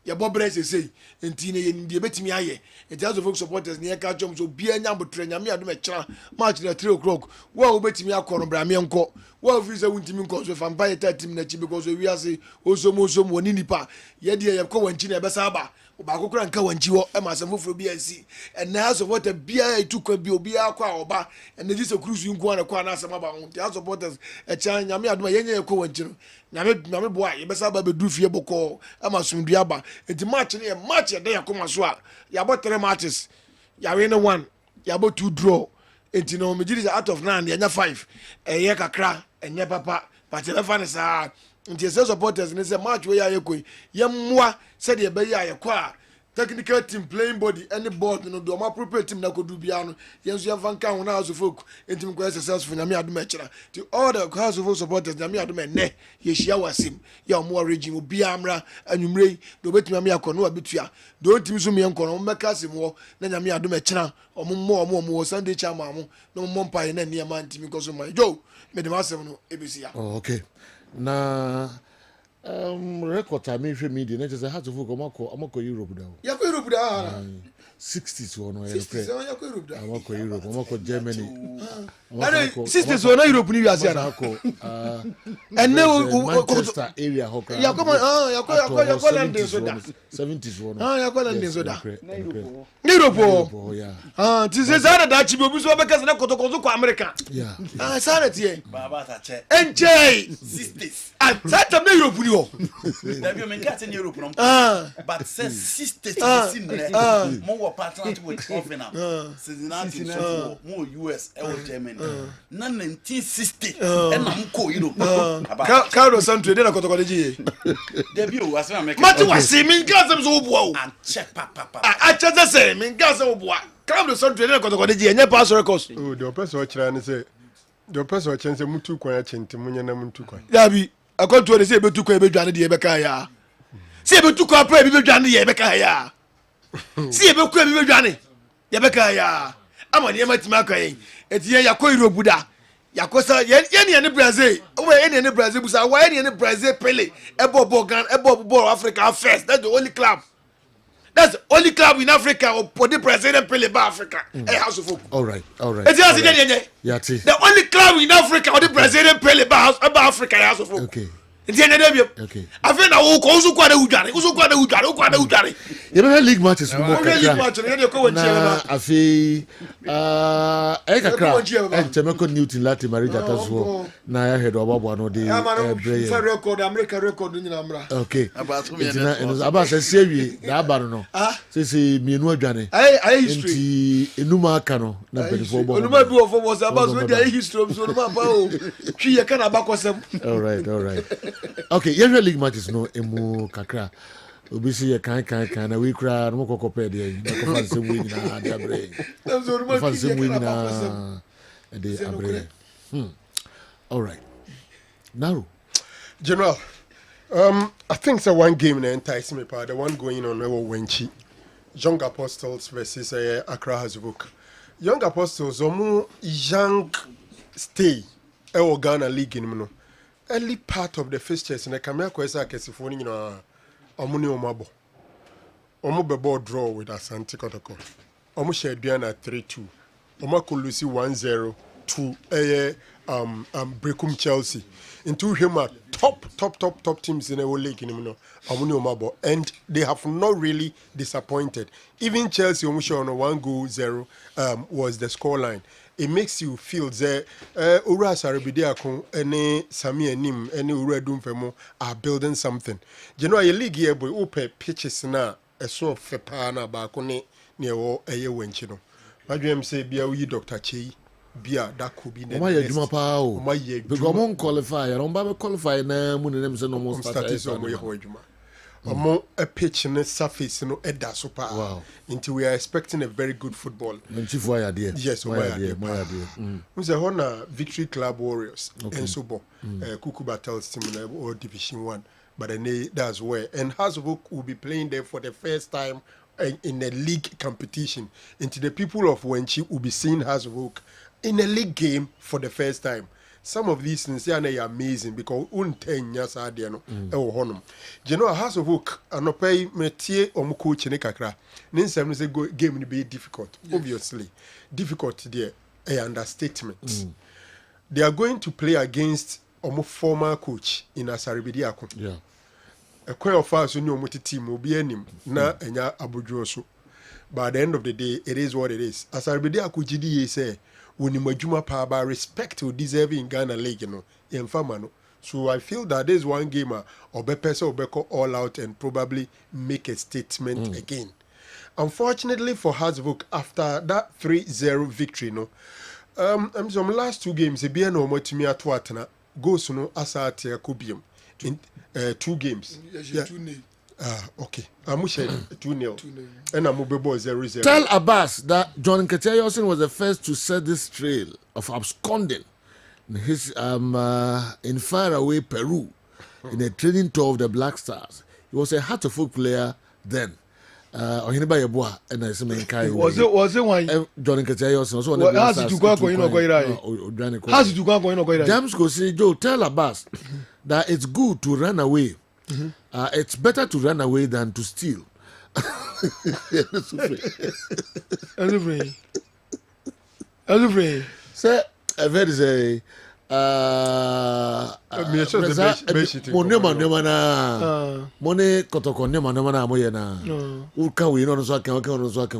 ya bobre sesei enti ne yen die betimi aye enti as of supporters ne ka chom so bia nya botre nyame adom ekira match na 3 o'clock wa obetimi akoro bra me enko wa fi se wuntimi nko so vampire team na chi because we ase osom woni nipa ye die ye ko wanchi na be saba ba kokora nka wanchi wo e ma asem foforo bia si and na supporter bia etukwa bi obi akwa oba and na jise cruise nko na kwa na asem aba ho enti as supporters e chan nyame adom yenye ye ko wanchi no nyame boa ye be saba be du fie boko e ma sumdua ba enti match ne match ye dey akoma so a ya bo 3 matches ya win 1 ya bo 2 draw enti no me gidi out of 9 ya nya 5 ye kakra enye papa but e fa ne sa nti se supporters ne say match we ya yekoi ye mmoa se de be ya yekwa technical team playing body any board no do ma appropriate team na kodu bia no yenso ya vanka ho na aso folk enti m ko successful nyame adom e kira to all the house of supporters nyame adom e ne ye hia wasim ya mo regime obi amra anwumrei do betumi am yakono abetua do ntimi so me enkono mmeka semwo na nyame adom e kira omo Sunday chama mo no mo mpa na niam ntimi ko so my jo me de masem no ebesia okay na record time hwe media na just have to focus amako Europe da ya ko Europe da 60s wono ya pre amako Europe amako Germany 60s wono Europe ni wiase na ko ene Manchester area hokra ya ko London so da 70s wono ya ko London so da Europe ya ti se zara da chi bobu so beka na kotokozo kwa America ya sara tie baba ta che enjoy 60s sata me Europe ni ho da bi o men kat in Europe no but says 60s sin ne mo wo partner with Governor Cincinnati so mo US e wo Germany na 1960 e na mo ko Europe Carlos Santo de na kotokozo ji da bi o ase America mati wasi min gasem so obuo o and check papa a chaza se min gasem obuo Carlos Santo de na kotokozo ji enye pass records oh the person ochira ne say the person ochense mutu kwan achenti munye na mutu kwan ya bi akonto ne se betu kwan bedwane de ebeka ya se betu kwan pra bi bedwane ye ebeka ya se beku bi bedwane ye ebeka ya ama ne matima akwan etiye yakọ Europe da yakọ sa ye ne Brazil o ye ne Brazil busa wa ye ne Brazil Pele ebo Ghana ebo Africa first. That's the only club. That's the only club in Africa for the Brazilian Pele by Africa. House of folk. All right. The only club in Africa for the Brazilian Pele by Africa House of folk. Okay. Okay. I feel now uso kwa na ujare. You know league matches mo kakra. League match na ko wanchi na. Afi kakra. Temeko Newton Lati Marija tazo na ya head obabo no dey play. Record America record ni na mra. Okay. Aba se sewi na aba no. Se mienu adwane. Ai history. Nti enuma aka no na benefo bo. Enuma bi ofo was aba so dey history so no ma ba o. Twi ye kana ba kwasem. All right. Okay, your league matches no emu kakra. Obi see kan na we kra no kokopɛ de na ko fan sem we nyina de abre. Fan sem we nyina de abre. All right. Now, General, I think so one game na entice me pa the one going on Wenchi. Young Apostles versus Accra Hazbuk. Young Apostles omu young stay e Ghana league in no. Early part of the fixtures na kamera kwesa kesifo ni nyina omuni omabo omo bebo draw with Asante Kotoko omo share duana 3-2 omo kolusi 1-0 to Brekum Chelsea into him top teams in the league in no omuni omabo and they have not really disappointed. Even Chelsea omo share on 1-0 was the scoreline. It makes you feel that Ura Sarabidiakon, any Sami Nim, any Ura Dumfemo are building something. You know, a league here, boy, open pitches na a sort of fepana bakone near a year when you know. My dream say, be a Dr. Che, Bia, that could be the Juma Pao, my year, qualify, I don't qualify now, Munim almost status on my Juma. A pitch in the surface, Edda super. Wow. Until we are expecting a very good football. Chief why idea? Yes, my idea. Who's a Honor Victory Club Warriors and Sobo, Kukuba tells team or Division 1, but that's where. And Hasbrook will be playing there for the first time in a league competition. And to the people of Wenchi will be seeing Hasbrook in a league game for the first time. Some of these things are amazing because unten nyasa de no e wo honom. Je know House of Oak anopai metie coach ne kakra. Ne nsem say game ni be difficult. Yes. Obviously. Difficult there a understatement. They are going to play against former coach in Asaribidi Akon. Yeah. A quite of us who know team will be enim na enya abodwo so. But at the end of the day, it is what it is. Asaribidi Akon GDA say when you majuma power respect you deserve in Ghana League, no. So I feel that there's one gamer or Bepesa or Beko all out and probably make a statement again. Unfortunately for Hasbrook, after that 3-0 victory, some last 2 games, a no motimi atwatana goes no asate kubium in 2 games. Yeah. Okay. I'm 2-0. And I'm 0-0. Tell Abbas that John Keteyosin was the first to set this trail of absconding in his in faraway Peru in a training tour of the Black Stars. He was a Heart of Oak player then. Was it one? John Keteyosin also one of the Black Stars. James go say, Joe, tell Abbas that it's good to run away. It's better to run away than to steal. Say, I've heard say, money kotoko nema na moye na uka we no so aka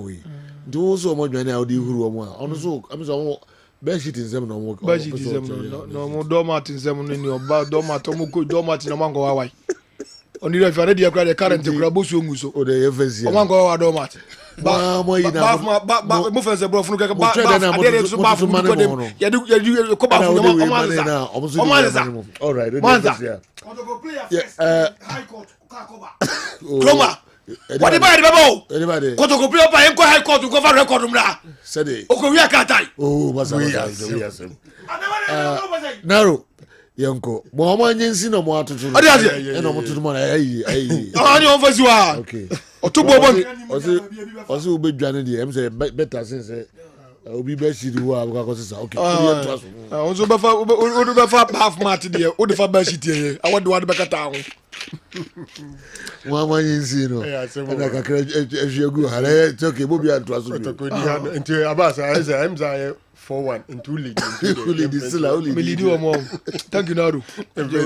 we do so mo dwane audi huru omo ono so am so Beshit in them no mo do Martin them no ni oba do Martin mo ko do Martin no mango wawai oni re fa dey akra the current kura bo so nguso o dey efesi o mango wa do Martin ba mo mo fa se bro funu kaka ba ade so ba funu ko dem ya du ko ba funu mo manza all right manza high court Kroma what about the babo anybody ko to go play by enko high court go for record mra said o ko wi akatai masa naro yanko mo ma nyensi no mo atutu e no mo tutu mo na ayi ani on fasi wa okay otubo bon osi obedwane de em say better since obi be shiri wa ko sisa okay on so be fa half match de o de fa ba shiti e awon de wa de bekata ho mo ma nyensi no na kakra ehwiegu hare okay bo bi anto aso bi nti abasa I say I'm say 4-1 in 2 league. Melidi wa mo. Thank you Naru. Thank you.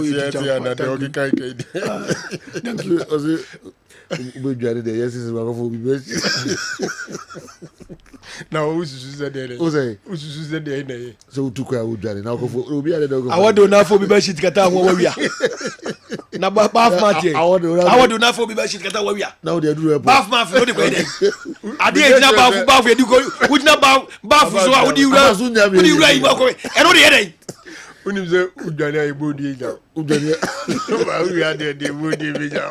We got it. Yes, is what we be. Now who's there? Who's there? So to kwa udjani. Now go for obi ade dogo. I want to na for be shit kata ho wa wia. Na bath mat e. I want to na for be shit kata wa wia. Now they do bath mat no dey go dey. Ade e na bath e di go. We na bath so a odi ura. Odi ura yi ba ko. E no dey dey. Unim ze udjani ay bodi ja. Udjani. Ba we are there dey bodi be ja.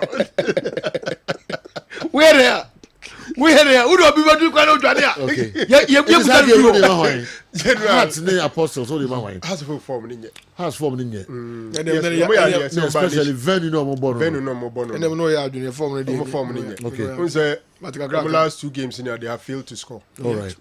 Where who do be do kwa no dwane a okay ye buta do no heart ne apostles so dey ma wan has form ni nye especially venue no mo bono and no ya adwene form ni nye okay unse the last 2 games in there they have failed to score all right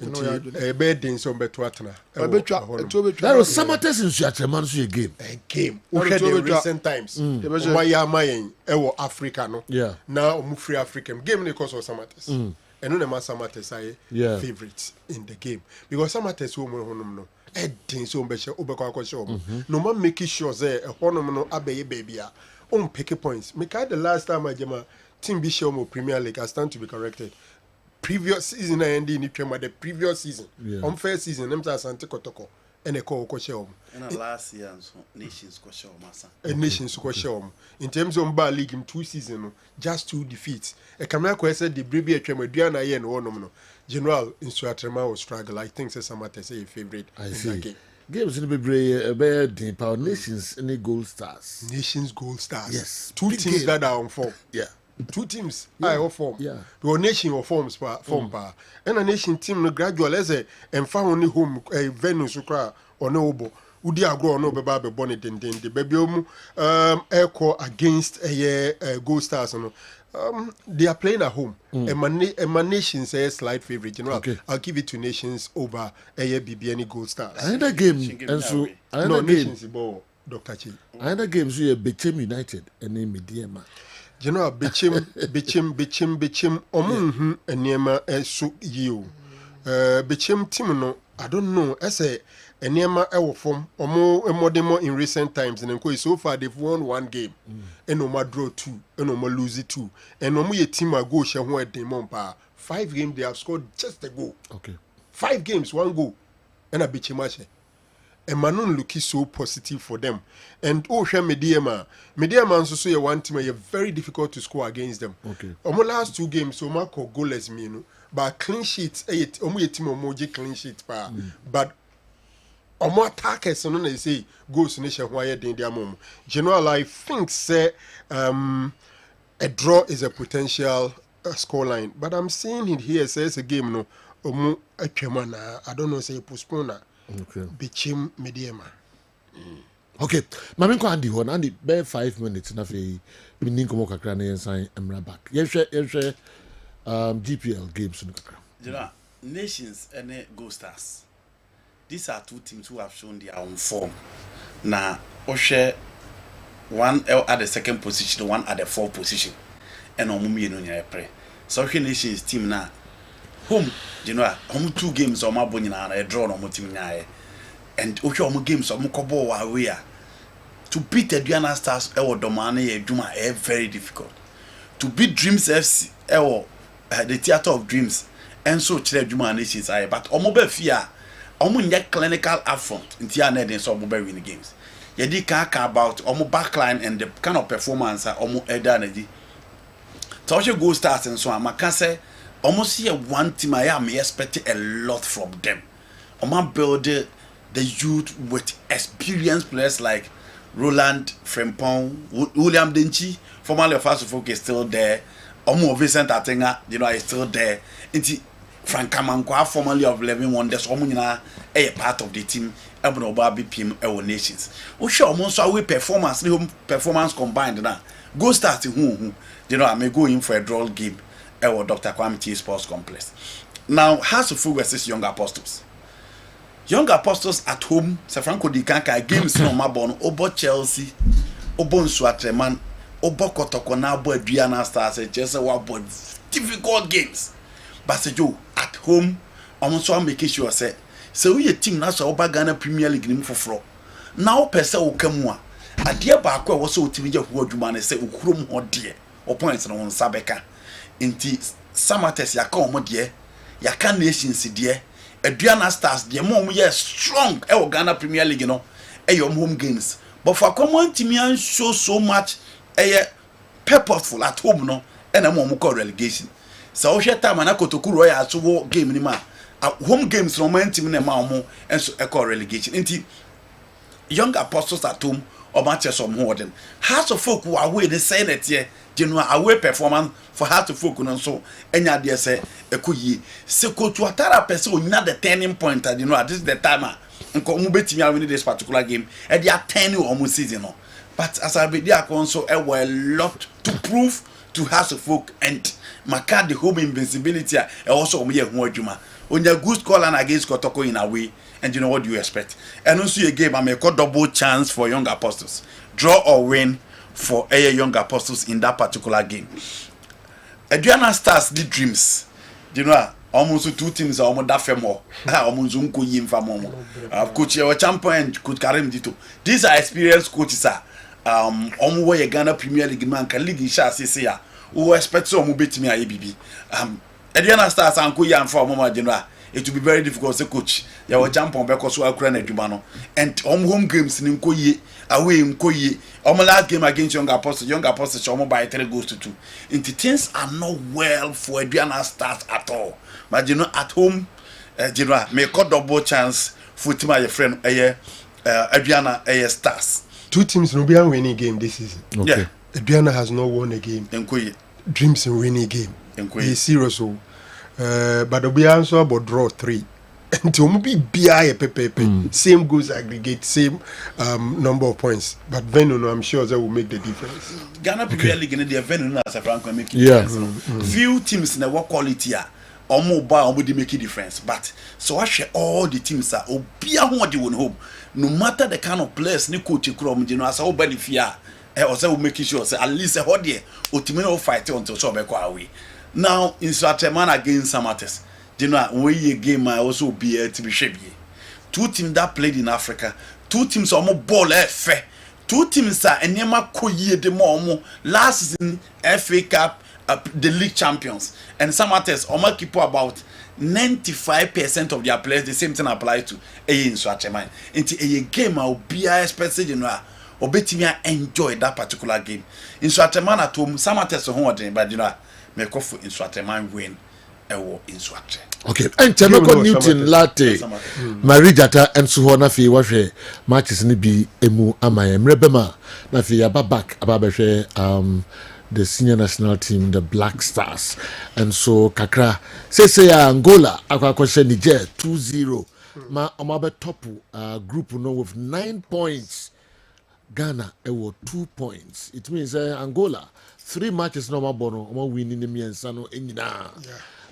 e be den so beto atena that was samates in Suacheman so a game okay the recent times why ya mayen e wo Africa no yeah now omu free African game ne cause of samates and no samates are favorites in the game because samates wo mo honum no edin so be she obekwa akosho no man make sure say e honum no abeye baby a on pick points make the last time ajema team be show mo Premier League I stand to be corrected previous season I ended in the previous season on first season them Asante Kotoko and a call show and last year nations ko show masa nations ko show in terms of Bar League in 2 seasons just 2 defeats e kamera ko said the brave atwam aduana ye no wonom no general in Suatrema will struggle I think say Samate say a favorite in that game games in the nations in the gold stars gold stars yes 2 teams that are on form two teams Yeah. I form. Yeah. The nation or form pa. And a nation team no gradual as a and found only home a venue so cry or no obo. Udi agro no beba be bonnet the baby echo against a Gold Stars no. They are playing at home. And my nation says slight favorite. You know, Okay. I'll give it to nations over a BBN Gold Stars. Another game, and so No, another game. nations ball, Dr. Chi. Another game, so you Bechem United and name Mediema. You know, Bichim, Omun, and Nema, so you. Bichim Timono, I don't know, as a Nema Ewo form, or more demo in recent times, and so far they've won one game, and no more draw two, and no more lose it two, and no more a team a go shall win demon pa. 5 games they have scored just a goal. Okay. 5 games, 1 goal, and a Bichimache. And Manon looking so positive for them. And Mediema also say one team are very difficult to score against them. Okay. Omo last 2 games, so Marco goalless me, but clean sheets, omo a team emoji clean sheet pa. But omo attackers, so no they say goals nation why they their mom. General, I think say a draw is a potential scoreline, but I'm seeing it here says a game no omo a I don't know say postpone. Okay. Bichim Mediema. Okay. Mami ko andi ho na andi be 5 minutes na fe mini komo kakra na yensan emra back. Yehwe GPL games no kakra. You know, nations and Gold Stars. These are 2 teams who have shown their own form. Now, Oshe one at the 2nd position, one at the 4th position. And Omumi no nya pre. So nations team na home, you know, home 2 games on my bony and a draw on my team. And Osho games on Mukobo away. To beat the Diana Stars, Domani, Juma, very difficult. To beat Dreams FC, the Theatre of Dreams, and so Chile Juma nations, but Omobe Fia, Omunya clinical upfront in Tiana and so Omobe win the games. Yedi kaka about Omo backline and the kind of performance Omo Edanedi. Tosha Gold Stars and so on, I can say. Almost here one team I am expecting a lot from them. I'm building the youth with experienced players like Roland Frempong, William Denchi, formerly of Fast Folk is still there. Omo Vincent Atenga, is still there. It's Frank Kamankwa, formerly of 11 Wonders, Omuna, a part of the team, Ebon Obabi PM, our nations. We show almost our performance combined now. Go start who, I may go in for a draw game. Dr. Kwame T Sports Complex. Now, House of Food versus Young Apostles. Young Apostles at home, Safranco Di Kanka games no Mabon, Obo Chelsea, Obo Nswatreman, Obo Kotoko na Bo Diana Stars, just a difficult games. But Sejo at home, almost one making sure say, so we a team now so Oba Ghana Premier League in for fro. Now Pesa Okemwa. A dear Bakwa was so to me who Jumane say Ukrum or dear, or points on Sabeka. Inti Samates yaka omo die yaka nations die Adriana Stars die mo ye strong Ghana Premier League no your home games but for common team and show so much purposeful at home no and mo call relegation so we time na Kotokuro ya so game ni ma home games no man team na ma mo and so call relegation inti Young Apostles at home or matches some more than House of Folk who are away they say that here general away performance for House of Folk and so any idea say a kuyi se ko to atara person not the turning point this is the timer and come bet me win this particular game and they are 10 almost season no but as I be there also a lot to prove to House of Folk and Maka the home invincibility also me who adwuma on your good call and against Kotoko in a way. And you know what do you expect? And also a game, I make a double chance for Young Apostles. Draw or win for Young Apostles in that particular game. Adriana Stars the dreams. You know, almost 2 teams are almost that femo. Almost unko yim famomo. Coach your champion could carry dito. These are experienced coaches. Almost a Ghana Premier League man can league in Shasi ya. Who expect so mu bet me a ABB. Adriana Stars unko yam for Mama General. It will be very difficult to coach. You will jump on because we are crying and home games in Nkoye, away in Nkoye. Last game against Young Apostles, almost by 3 goals to 2. And the things are not well for Adriana Stars at all. But at home, may cut double chance for my friend Adriana Stars. 2 teams no be winning game this season. Okay. Yeah. Adriana has not won a game. Nkoye. dreams in winning game. He's serious. But we answer about draw 3. Until maybe BI pepe. Same goals aggregate, same number of points. But Venom, I'm sure that will make the difference. Ghana Premier League in the Venom as a Franco make difference. Few teams in the work quality are almost by almost make a difference. But so I share all the teams are be a one they home. No matter the kind of players ni coach Krom, you know, as how benefit also will make sure say at least a hot year ultimately fight until so be away. Now in Swateman against Samates. You know, when you game I also be to be shaped. 2 teams that played in Africa, 2 teams almost ball fair. 2 teams are and Nema Koye de Momo last season FA Cup the league champions. And some others almost keep about 95% of their players the same thing apply to in Swacheman. Into a game I'll be expected you know or bet me enjoy that particular game. In Swacheman at home, some others are but you know make off in Swacheman win. Okay, and Chanoko Newton Latte, Marijata and Suhona Fi Washe matches ni bi emu amaye mrebema na fi ababak ababeshe the senior national team the Black Stars and so kakra say Angola akwakoshe Niger 2-0 ma omabe top group no with 9 points. Ghana 2 points. It means Angola 3 matches no mabono omo winning ni miensa no enyina.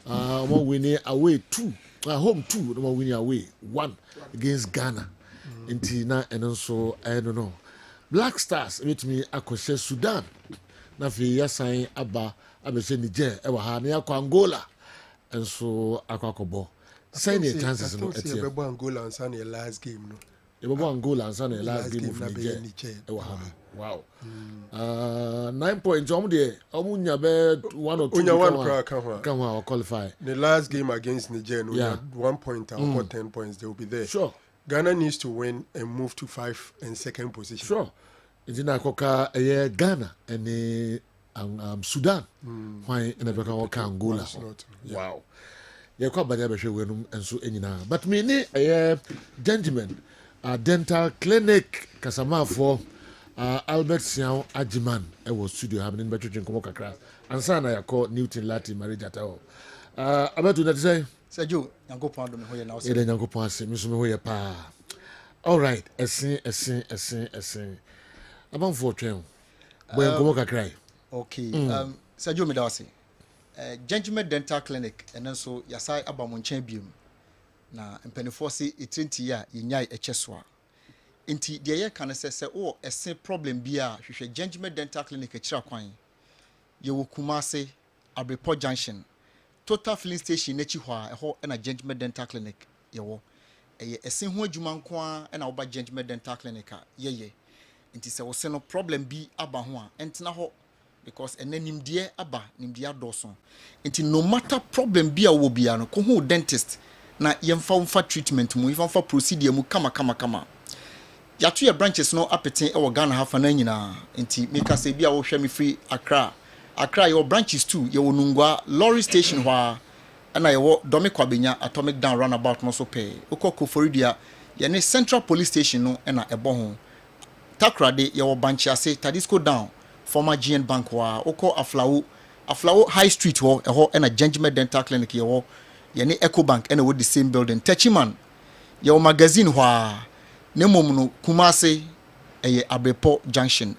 One winning away 2, home 2, no winning away 1 against Ghana. Intina and also I don't know. Black Stars with me akoshe Sudan. Na fi yasan aba abeshe Niger e wa ha na Angola. And so akwakobo. Sign the chances no etia. Angola and sign the last game no. Ebo Angola and sign the last game of Niger. E wa ha. Wow. 9 points. Omunya be 1 or 2 come or qualify. The last game against Niger, we had 1 point or 10 points. They will be there. Sure. Ghana needs to win and move to 5 and 2nd position. Sure. It's in Akoka, Ghana and Sudan. Why in a Angola? Wow. You can't buy and so anyhow. But me, gentlemen, dental clinic, Kasama for. Albert Siao Ajiman was studio having better drink kakra and son I call Newton Latin Marijata. About to that say Sergio Yango Pound me hoye now say Yango Pound say me hoye pa. All right, a sin about 4 train boy Nkomo kakra. Okay, Sergio me da say Gentleman Dental Clinic and then so yasai aba mo nchen biom na mpanifo se 20 year yenyai echeswa. Inti the year can say oh a same problem be a Gentleman Dental Clinic a kwan. You will Kumase Abreport Junction. Total filling station nechi hwa ho na Gentleman Dental Clinic. Yewo. A same ho adwuma nko a na oba Gentleman Dental Clinic ye. Inti se wo se no problem be aba ho a entina ho because enanim die aba nim die adoso. Inti no matter problem be a wo bia no ko ho dentist na yemfa treatment mu yemfa procedure mu kama. Yatu ya branches no apete e wo Ghana hafa na nyina nti make say bia wo hwe me free Accra your branches too ye wo Nungwa lorry station hwa na ye wo Domekwa Benya atomic down roundabout no so pay ukoko Florida ye ne Central Police Station no na ebo ho Takrade ye wo Banchiase Tadisco down former GN Bank wa uko Aflawo High Street ho na Gentleman Dental Clinic ye wo ye ne Eco Bank na wo the same building Techiman ye wo magazine hwa Nemom no Kumase Abreport Junction.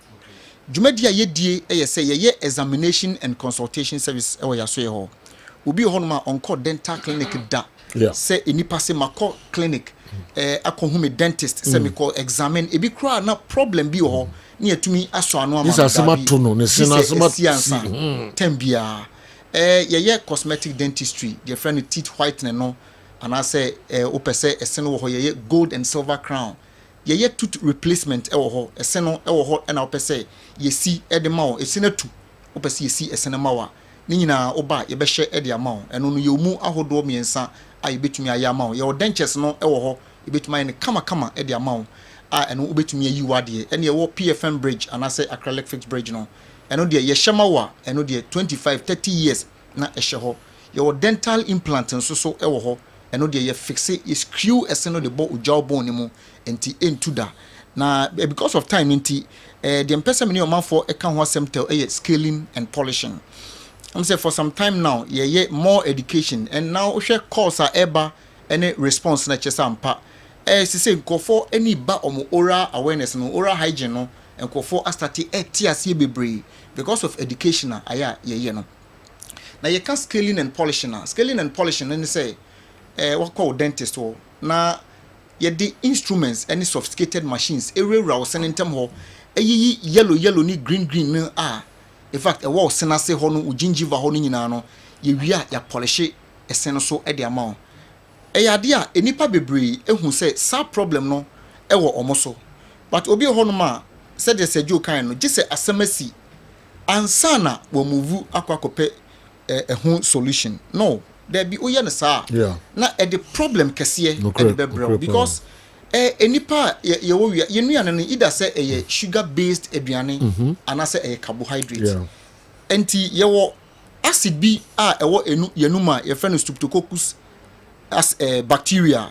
Jumedi a yedie say ye examination and consultation service e yaso ye ho. Obi ho no ma onko dental clinic da. Say enipa se mako clinic akohume dentist say me call examine e bi kra na problem bi ho na yatumi aso anu ama. This asema to no ne sinasema tembia ye cosmetic dentistry your friend teeth whitening no and I say opese esen wo ho ye gold and silver crown ye tooth replacement e wo ho esen no e wo ho na opese ye si e de ma wo esen atu opese ye si esen ma wa ni nyina oba ye be hye e de ama wo eno no ye mu ahodo miensa a ye betumi aye ama wo ye dentures no e wo ho ye betumi aye ne kama e de ama wo a eno obetumi ayi wade ene ye wo PFM bridge and I say acrylic fixed bridge no eno de ye hyema wa eno de 25-30 years na e hye ho ye dental implant nso so e wo ho eno de ye fixe is screw eseno de bo ujaw bon ni mu enti entu da na because of time enti the person many oman for e kan ho asem tel scaling and polishing I'm say for some time now yeah more education and now share course eba any response na chesa ampa say nkofo any ba omo oral awareness no oral hygiene no nkofo astati etiase bebre because of education aya ye no na you can scaling and polishing and say what call dentist or na ye the instruments any sophisticated machines ewura wo sentem ho yellow ni green no in fact a wall senase ho no gingiva ho no nyina no ye wia ya polish esen so e de amount ade a enipa bebre ehu say sa problem no e wo omoso but obi ho no ma said the sejo kan no gise asemasi ansana wo move akwakope ehun solution no there be oye na sa na the problem kese e de bebre because enipa ye wo wia ye nuane no either say e sugar based aduane ana say e carbohydrate enti ye wo acid bi e wo yenuma ye friend streptococcus as bacteria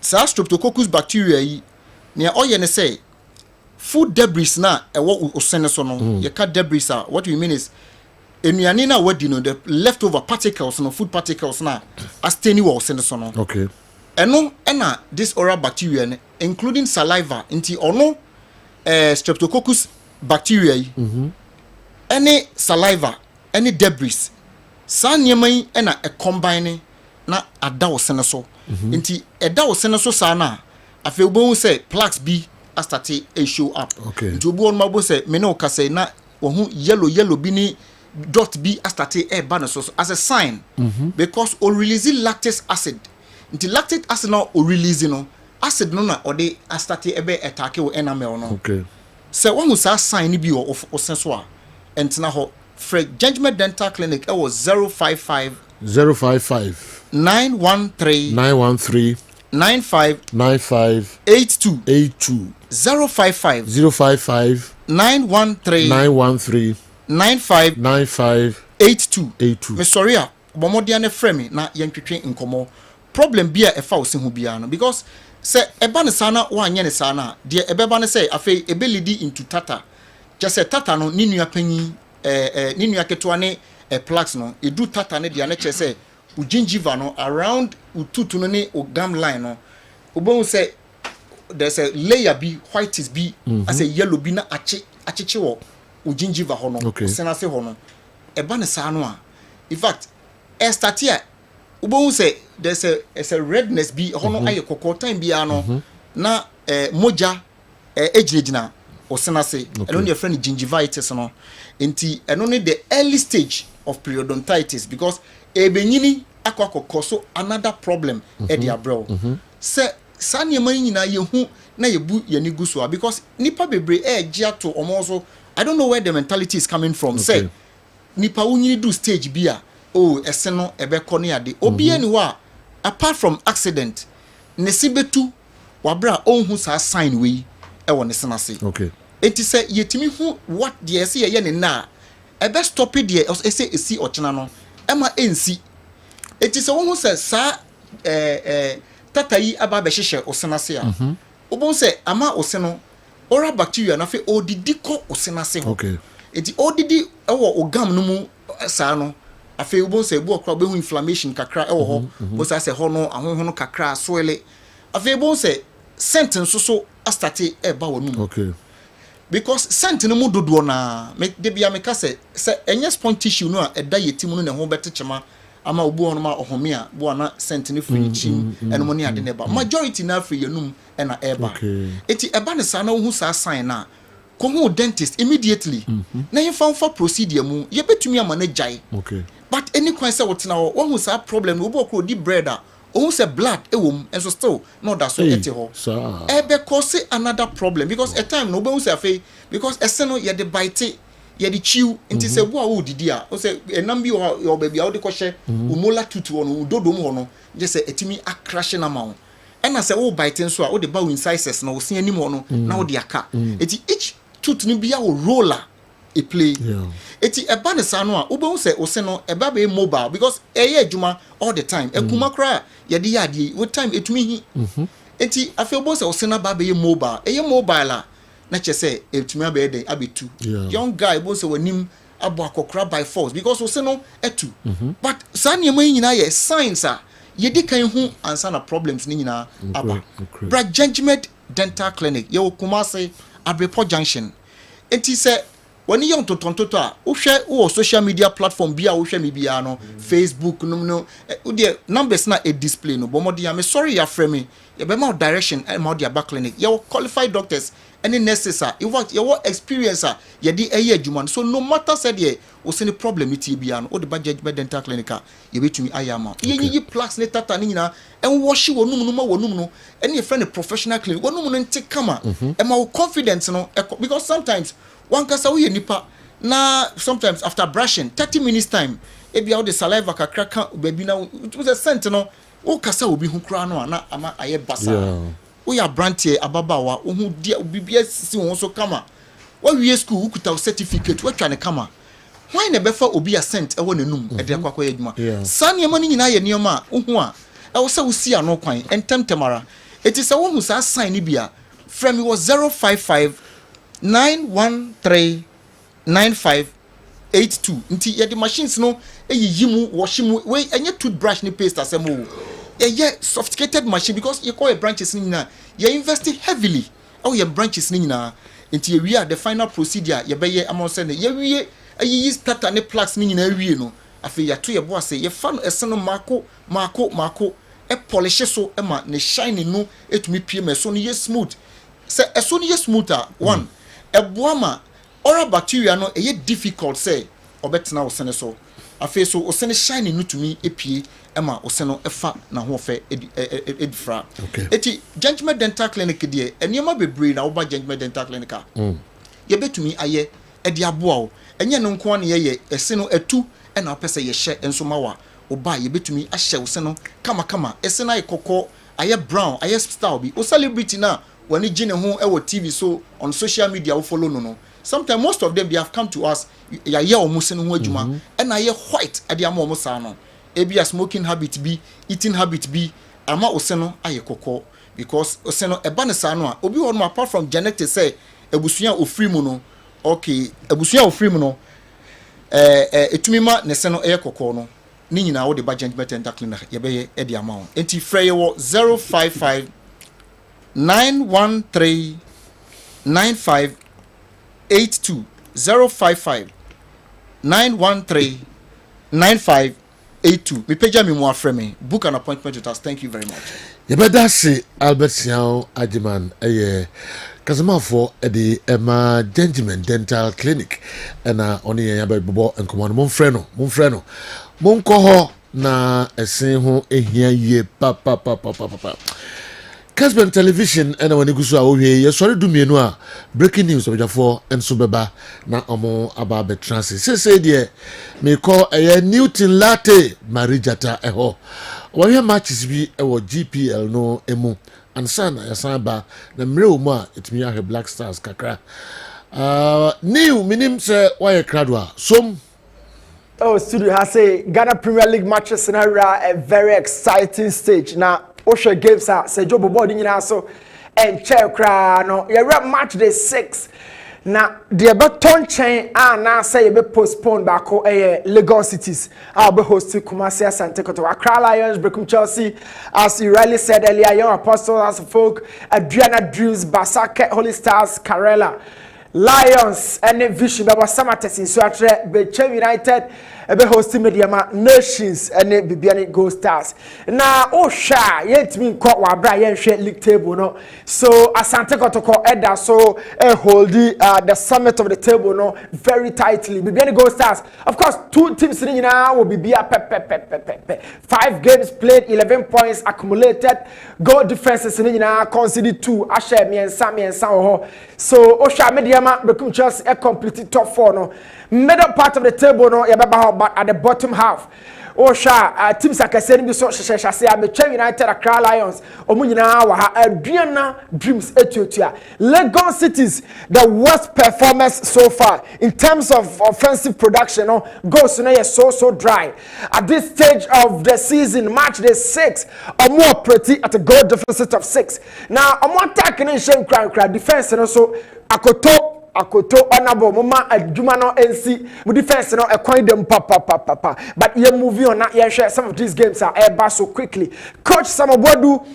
sa streptococcus bacteria yi ne oye ne say food debris na e wo osene so no ye ka debris what we mean is enuane na wadi no the leftover particles no food particles na asteni wo osene so no okay eno ena this oral bacteria including saliva inti ono streptococcus bacteria yi any saliva any debris sa nyema yi ena combine na ada wo sene so inti eda wo sene so sa na afi obo say plaques bi astati show up inti obo on mabo say me no ka say na wo hu yellow bi ni dot bi astati ba na so as a sign because o release lactic acid nti lactic acid na o release no acid no na o de astati ebe attack wo enamel no so when we say sign bi o senso a entina ho Judgment Dental Clinic it was 055 913 95 82 055 913 95 82 me sorry a bomodia ne frame na yentwetwe nkomo problem bia e fa osi hu bia no because say eba ne sana wa anye ne sana de ebeba ne say afei ebelidi into tata just tata no ni nua panyi ni nua ketoa ne plaques no edu tata ne de ne che say u gingiva no around ututu no ne o gum line no obon say there's a layer bi white is bi as a yellow bi na achiche wo u gingiva ho no senase ho no eba ne sa no a in fact estatia ubon say there's a redness bi ho no aye kokotan bi ano na moja ejinejina o senase eno ne friend gingivitis no enti eno ne the early stage of periodontitis because ebenyini akwakokoso another problem e dia bro say sanye man nyina yehu na yebu yani guso because nipa bebre gia to omoso I don't know where the mentality is coming from say nipa unyini do stage bia oh eseno ebeko ne ade obi ani wa apart from accident ne sibetu wabra onhu sa sign we e won senase enti say yetimi hu what the say ye ne na ebe stop it there say esi ochena no ema ensi enti say won hu say sa tata yi aba be hyehyɛ osenase a obon sɛ ama oseno oral bacteria na fe odidi kɔ osenase ho enti odidi ɛwɔ ogam no mu saa no afi obon sɛ bu okra be hu inflammation kakra ɛwɔ ho bo sa sɛ ho no ahoho no kakra soele afi obon sɛ sentence so astate ɛba wɔ no mu because scent no mu dodo na me de bia me ka sɛ enye sponge tissue no a ɛda yɛtim no ne ho bɛte kyema ama obu ono ma ohome a bo na scent ne free chim eno ne ade ne ba majority na free yanum na eba eti eba ne sa na wo hu sa sign na ko hu dentist immediately na yefan for procedure mu ye betumi ama na jai but any kwan say wotena wo hu sa problem obu okro di bread a o say blood ewom enso still no that so ete ho ebe cause another problem because a time no obu say afei because eseno ye de bite ye di chiu nti se bo a wo didi a o se enam bi o baby a wo de ko hye o mola tutu ono dodom ho no je se etimi akrash na ma wo ena se wo bite nso a wo de ba wo incisors na wo se anim ho no na wo de aka eti each tooth ni bia wo roller e play eti eba ne sa no a wo be se o se no eba be mobile because eye adwuma all the time ekuma kra ye de yade wo time etumi hi eti afi wo se o se na ba be mobile eye mobile a na che say etumi abede abetu young guy bo se wanim abo akokra by force because we say no etu but saa nneɛma yi nyinaa yɛ signs a yɛdi kan ho ansa na problems ni nyinaa aba bra judgment dental clinic yɛ wɔ Kumasi Abrepo junction enti sɛ wani yɛ ntotontoto a wohwɛ wo social media platform bi a wohwɛ me bia no Facebook no de numbers na e display no bomo dia me sorry ya frɛ me ye be ma direction e ma dia back clinic ye qualified doctors any nurses a you experience a ye di eye adwuma so no matter said ye wo se ni problem it bia no wo de ba judgment dental clinic a ye betumi ayama ye yi plaques ne tata ni nyina en wash wonum no ma wonum no ene ye friend professional clinic wonum no nti kama e ma wo confidence no because sometimes one kasa we nipa na sometimes after brushing 30 minutes time ebi all the saliva kakra baby na it was a scent no o kasa obi hu kra no na ama aye basa o ya brantie ababawa o hu dia bibia sisi won so kama wa wie school ukuta certificate wa twa ne kama why na befa obi a scent e wo nanum e de akwa adwuma sane ma ni nyina ye nioma o hu a e wo se wo si ano kwan entemtemara it is a wo hu sa sign ni bia from was 055 9139582 nti ye the machines no eyiyimu washimu we enye toothbrush ni paste asemo ye sophisticated machine because you call your branches ni na you invest heavily your branches ni na nti ye wi the final procedure ye be ye amon say ye wi ayi starter ne plaques ni na wi no afi ya to ye bo ase ye fa no eseno mako e polish so e ma ne shine no etumi pie me so no ye smooth say eso no ye smoother one ebuama oral bacteria no eye difficult say obetena wo sene so afi so wo sene shine no tumi epie ema wo sene efa na ho fe edifra eti judgment dental clinic de eniema bebre na wo ba judgment dental clinic ye betumi aye edi aboa wo enye no nko na ye ese no etu na opese ye hye enso mawa wo ba ye betumi ahye wo sene kama ese na ikoko aye brown aye style bi o celebrity na when gene ho e wo TV so on social media we follow no sometimes most of them they have come to us ya ye o musen ho adwuma and na ye white ade ama o musa no e be a smoking habit bi eating habit bi ama o se no aye kokko because o se no e ba ne sa no a obi won apart from genetic say ebusua ofiri mu no okay ebusua ofiri mu no etumi ma ne se no e kokko no ni nyina wo de ba judgment dental clinic ye be ye e de ama o enti frɛ ye wo 055 9139582 055 9139582 me page me mo afreme book an appointment with us. Thank you very much. Yebeda se Albert Siao Ajiman Kazama for the Emma Gentleman Dental Clinic and only a bobo and command Monfreno Monko na esen ho ehia ye papa Kessben television and when you go ye sorry do me no breaking news of for and subeba na omo about the transit say there me call a Newton latte marijata eho we matches bi e wo GPL no emu ansa ya samba na mre o mu a etimi ahwe Black Stars kakra new minim say why kradwa som. Oh, studio has a Ghana Premier League matches scenario, a very exciting stage. Now, Osha games are say Joe Bobo in so and chair no. You match day 6. Now, the baton chain now say be postponed back to Lagos cities. I'll be hosting Kumasi Asante Kotoko. Accra Lions, Brekum Chelsea, as you rightly said earlier, Young Apostles, as folk, Adriana Drews, Basake, Holy Stars, Karela. Lions and Vision Baba Samates in Suatre, Bechem United, be hosting Mediama Nations and Bibiani Gold Stars. Now, Osha, yet mean caught while Brian Shed League table, no. So, Asante Kotoko Edda, so hold the summit of the table, no, very tightly. Bibiani Gold Stars, of course, 2 teams in now will be 5 games played, 11 points accumulated, goal differences in now conceded 2. Asher, me and Sammy and Sao. So, Osha Mediama. Become Chelsea a completely top 4 no. Middle part of the table no but at the bottom half. Osha teams like I said be so say Bechem United Accra Lions omunyina wa ha Adriana Dreams Ethiopia. Lagos cities the worst performance so far in terms of offensive production no goals no so dry at this stage of the season match day 6 or more pretty at a goal deficit of 6. Now I'm attacking in shame cry defense no so akoto akoto honorable mama adwuma no NC mu defense no ekwan dem papa but you moving on now you share some of these games are eba so quickly coach Samobodu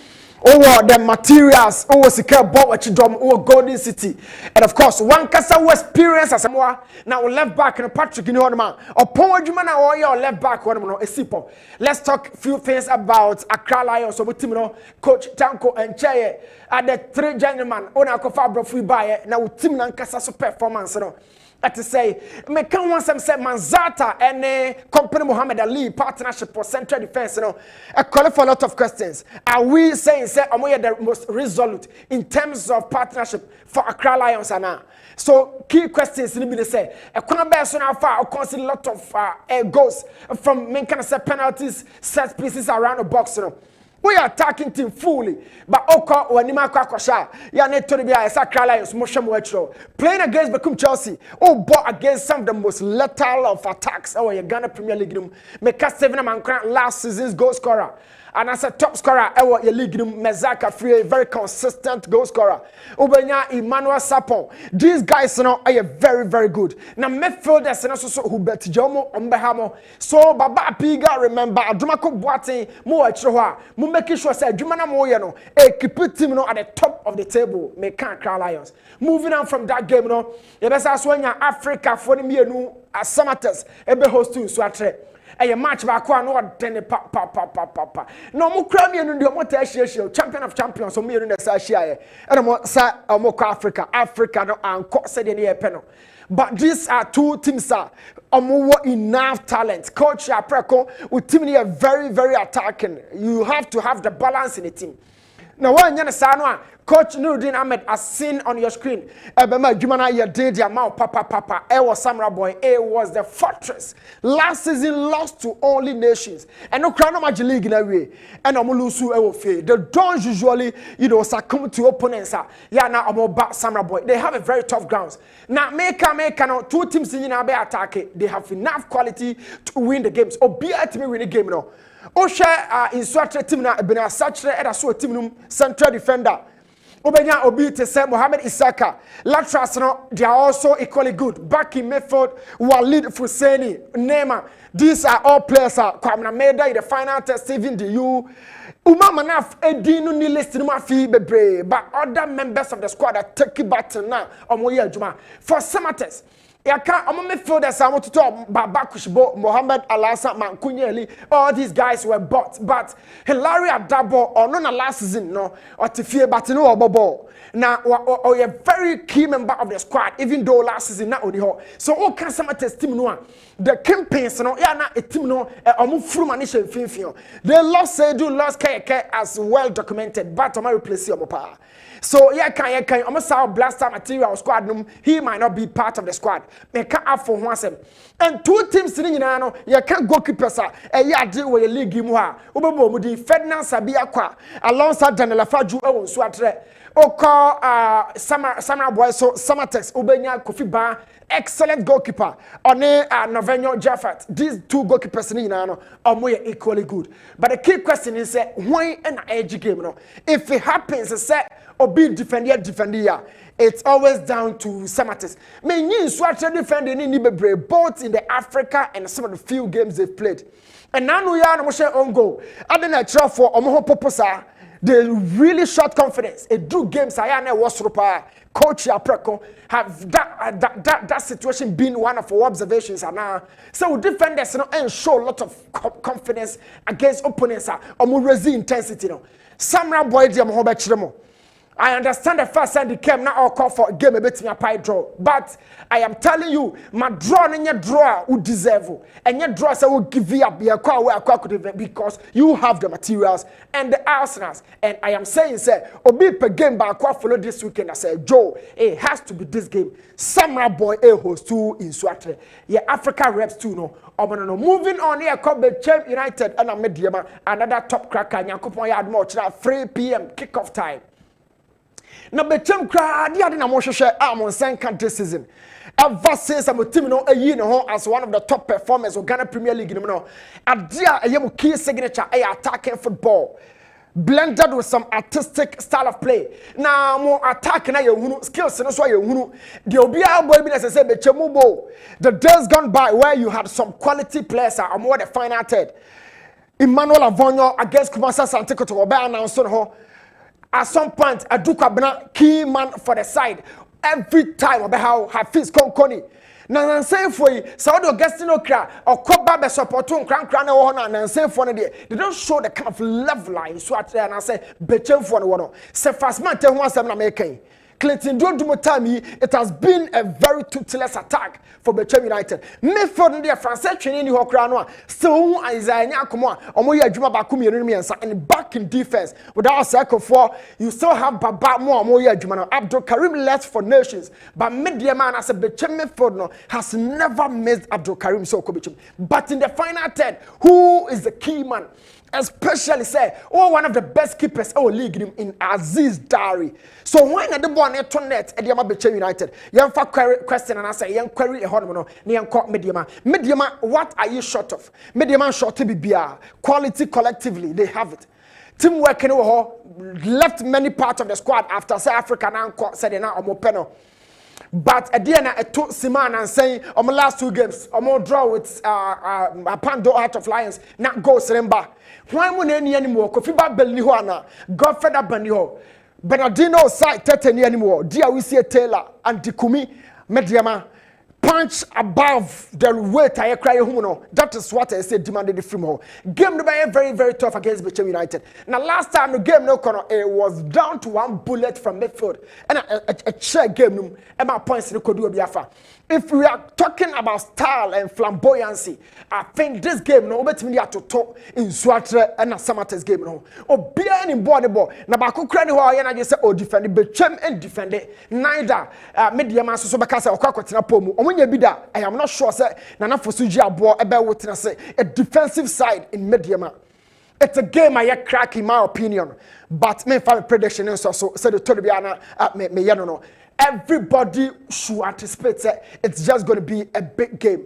over the materials over secure ball dom over Golden City and of course one kasa experience as someone now left back and Patrick in one man upon adwuma na or your left back one no esipo. Let's talk few things about Accra Lions so team no coach Tanko and Cheye at the three gentlemen on akofa brofui buy now team na kasa so performance no that to say me can want some say Manzata and company Muhammad Ali partnership for central defense I call for a lot of questions. Are we saying say we are the most resolute in terms of partnership for Accra Lions and now? So key questions need to say a corner bear so now far consider a lot of goals from main kind of say penalties set pieces around the box we are attacking team fully, but Oko or Nima Kwakosha, Yane Toribia, Accra Lions, Mosham Wetro, playing against Becum Chelsea, bought against some of the most lethal of attacks. Our Ghana Premier League, make us 7 man last season's goal scorer. And as a top scorer, our league Mezaka Free, a very consistent goal scorer. Ubenya Emmanuel Sapon. These guys are very, very good. Now midfielders and also who bet Jomo Ombehamo. So Baba Piga remember Adumako Boate mo achroha. Mo making sure say Jumana Moyano keep team at the top of the table. Make Accra Lions. Moving on from that game Yebesa Swanya Africa for the mienu as Samatters ebe host to Swatre. A match back one or 10 pa. No more crammy and the Motash champion of champions or mere in the Sashia. And I'm Africa no and said in the panel. But these are two teams that are more enough talent. Coach Apreko with team here very, very attacking. You have to have the balance in the team. Now one yana Coach Nuruddin Ahmed as seen on your screen. Ebema Jumana ya did the amount papa. Was Samra Boy. It was the fortress. Last season lost to only nations. And no crown of Magic League in a way. And Omulusu Ewofe. The Dons usually, succumb to opponents. Yeah, now about Samra Boy. They have a very tough grounds. Now make no two teams in Abe attack. They have enough quality to win the games. Or be at me win the game now. Osha in Swatre team na Bena Sachre and so team central defender. Obenya Obi to say Mohamed Isaka. Latras no, they are also equally good. Back in midfield, Walid Fuseni, Neymar. These are all players. Kwamna Meda in the final test, even the U. Manaf Edinu ni list no mafi bebre, but other members of the squad are taking battle now. Omoye Juma for Samatters. I can't. I'm a midfielder. I want to talk about Bakushbo, Mohamed Alassa, Mankunyeli. All these guys were bought, but Hilaria Dabo or not last season, no, or Tifie Batino or Bobo. Now, or a very key member of the squad, even though last season not only ho. So all can some test team no. The campaigns no, yeah, not a team no. Move through manisha finfio. They lost Keke as well documented, but I'm replace your power. So yeah, can almost our blaster material squad. He might not be part of the squad. They can't have for once. And two teams sitting in ano. You can't goalkeeper sir. Yeah, deal with a league muha. Ubebo mudi Ferdinand Sabiakwa alongside Daniel Afaju ewon Swatre. Oko Samara Boy so Samatex Ubenya Kofi Ba. Excellent goalkeeper. One Novenyo Jaffat. These two goalkeepers in ano are equally good. But the key question is why an edge game no? If it happens, or be defender. It's always down to Samatters. May you Swatre defending in Nibebre, both in the Africa and some of the few games they've played. And now we are on goal. I don't know for Omoho Poposa. They really shot confidence. A do games I was Coach Apreko have that situation been one of our observations and now so defenders and show a lot of confidence against opponents or intensity Samra Boy Diam I understand the first time they came now all call for a game a bit me pie draw. But I am telling you, my draw and your draw would deserve. And your draw I will give you up your call where I could because you have the materials and the arsenals. And I am saying, say, Obi per game by follow this weekend. I said, Joe, it has to be this game. Samurai Boy a host two in Swatre. Yeah, Africa reps too no. Moving on here, Kessben United and Mediama, another top cracker, Yankupon Yard March at 3 p.m. kickoff time. Now, Bechem crowd, the other Namosha on second this season. Ever since I'm a team a year as one of the top performers of Ghana Premier League, a dear a key signature, a attacking football. blended with some artistic style of play. Now more attack na ye skills no so ye hunu. The obia boy be say be chemubo. The days gone by where you had some quality players are more the final third. Emmanuel Avonyo against Kumasa Santiko to obey announce ho. At some point Aduka Bena key man for the side. Every time about how Hafiz Konkoni. Na say for you, Saudi Augustino Kra or Koba be support to Kran na ho na say for no they don't show the kind of level line so at and I say bechem for no. Say fast man tell one na making. Clinton don't do more time. It has been a very toothless attack for Bechem United. Me for the France training you Hokrano. Still Isaiah Nyakuma, Omoya Juma Bakumi and back in defense. Without a circle for you still have Baba Mo Omoya Jumano. Abdul Karim left for Nations. But media man as a Bechem Midfield has never missed Abdul Karim so Kobichum. But in the final 10, who is the key man? Especially say, one of the best keepers league in Aziz Dari. So when the one at net at the Bechem United, young question and I say, young query a hormone, near Mediama, what are you short of? Mediama short to be beer. Quality collectively, they have it. Teamwork left many parts of the squad after South Africa now said now Omopeno. But at the end, I took Siman and saying, on my last 2 games, I'm more draw with Pando Heart of Lions, not go Seremba. Why won't any anymore? Kofiba Belnihuana, Godfrey Beniho, Bernardino side 30 anymore, Dia we see Taylor and Dikumi Mediama. Punch above the weight I cry home. That is what I said demanded from her. Game no very, very tough against Bechem United. Now last time the game no corner it was down to 1 bullet from midfield. And a chair game no and my points in the Kodu Biafra. If we are talking about style and flamboyancy, I think this game no bet me to talk in Swatre and Samate's game no. Or be any ball. Na baku krani ho ya just say defend Bechem and defend it. Neither media man so baka say okwakotina pomu. I am not sure say Nana Fosuji abo ebe witness say a defensive side in Mediama. It's a game I crack in my opinion. But me find prediction and so the Tobiana me no. Everybody should anticipate that it's just going to be a big game.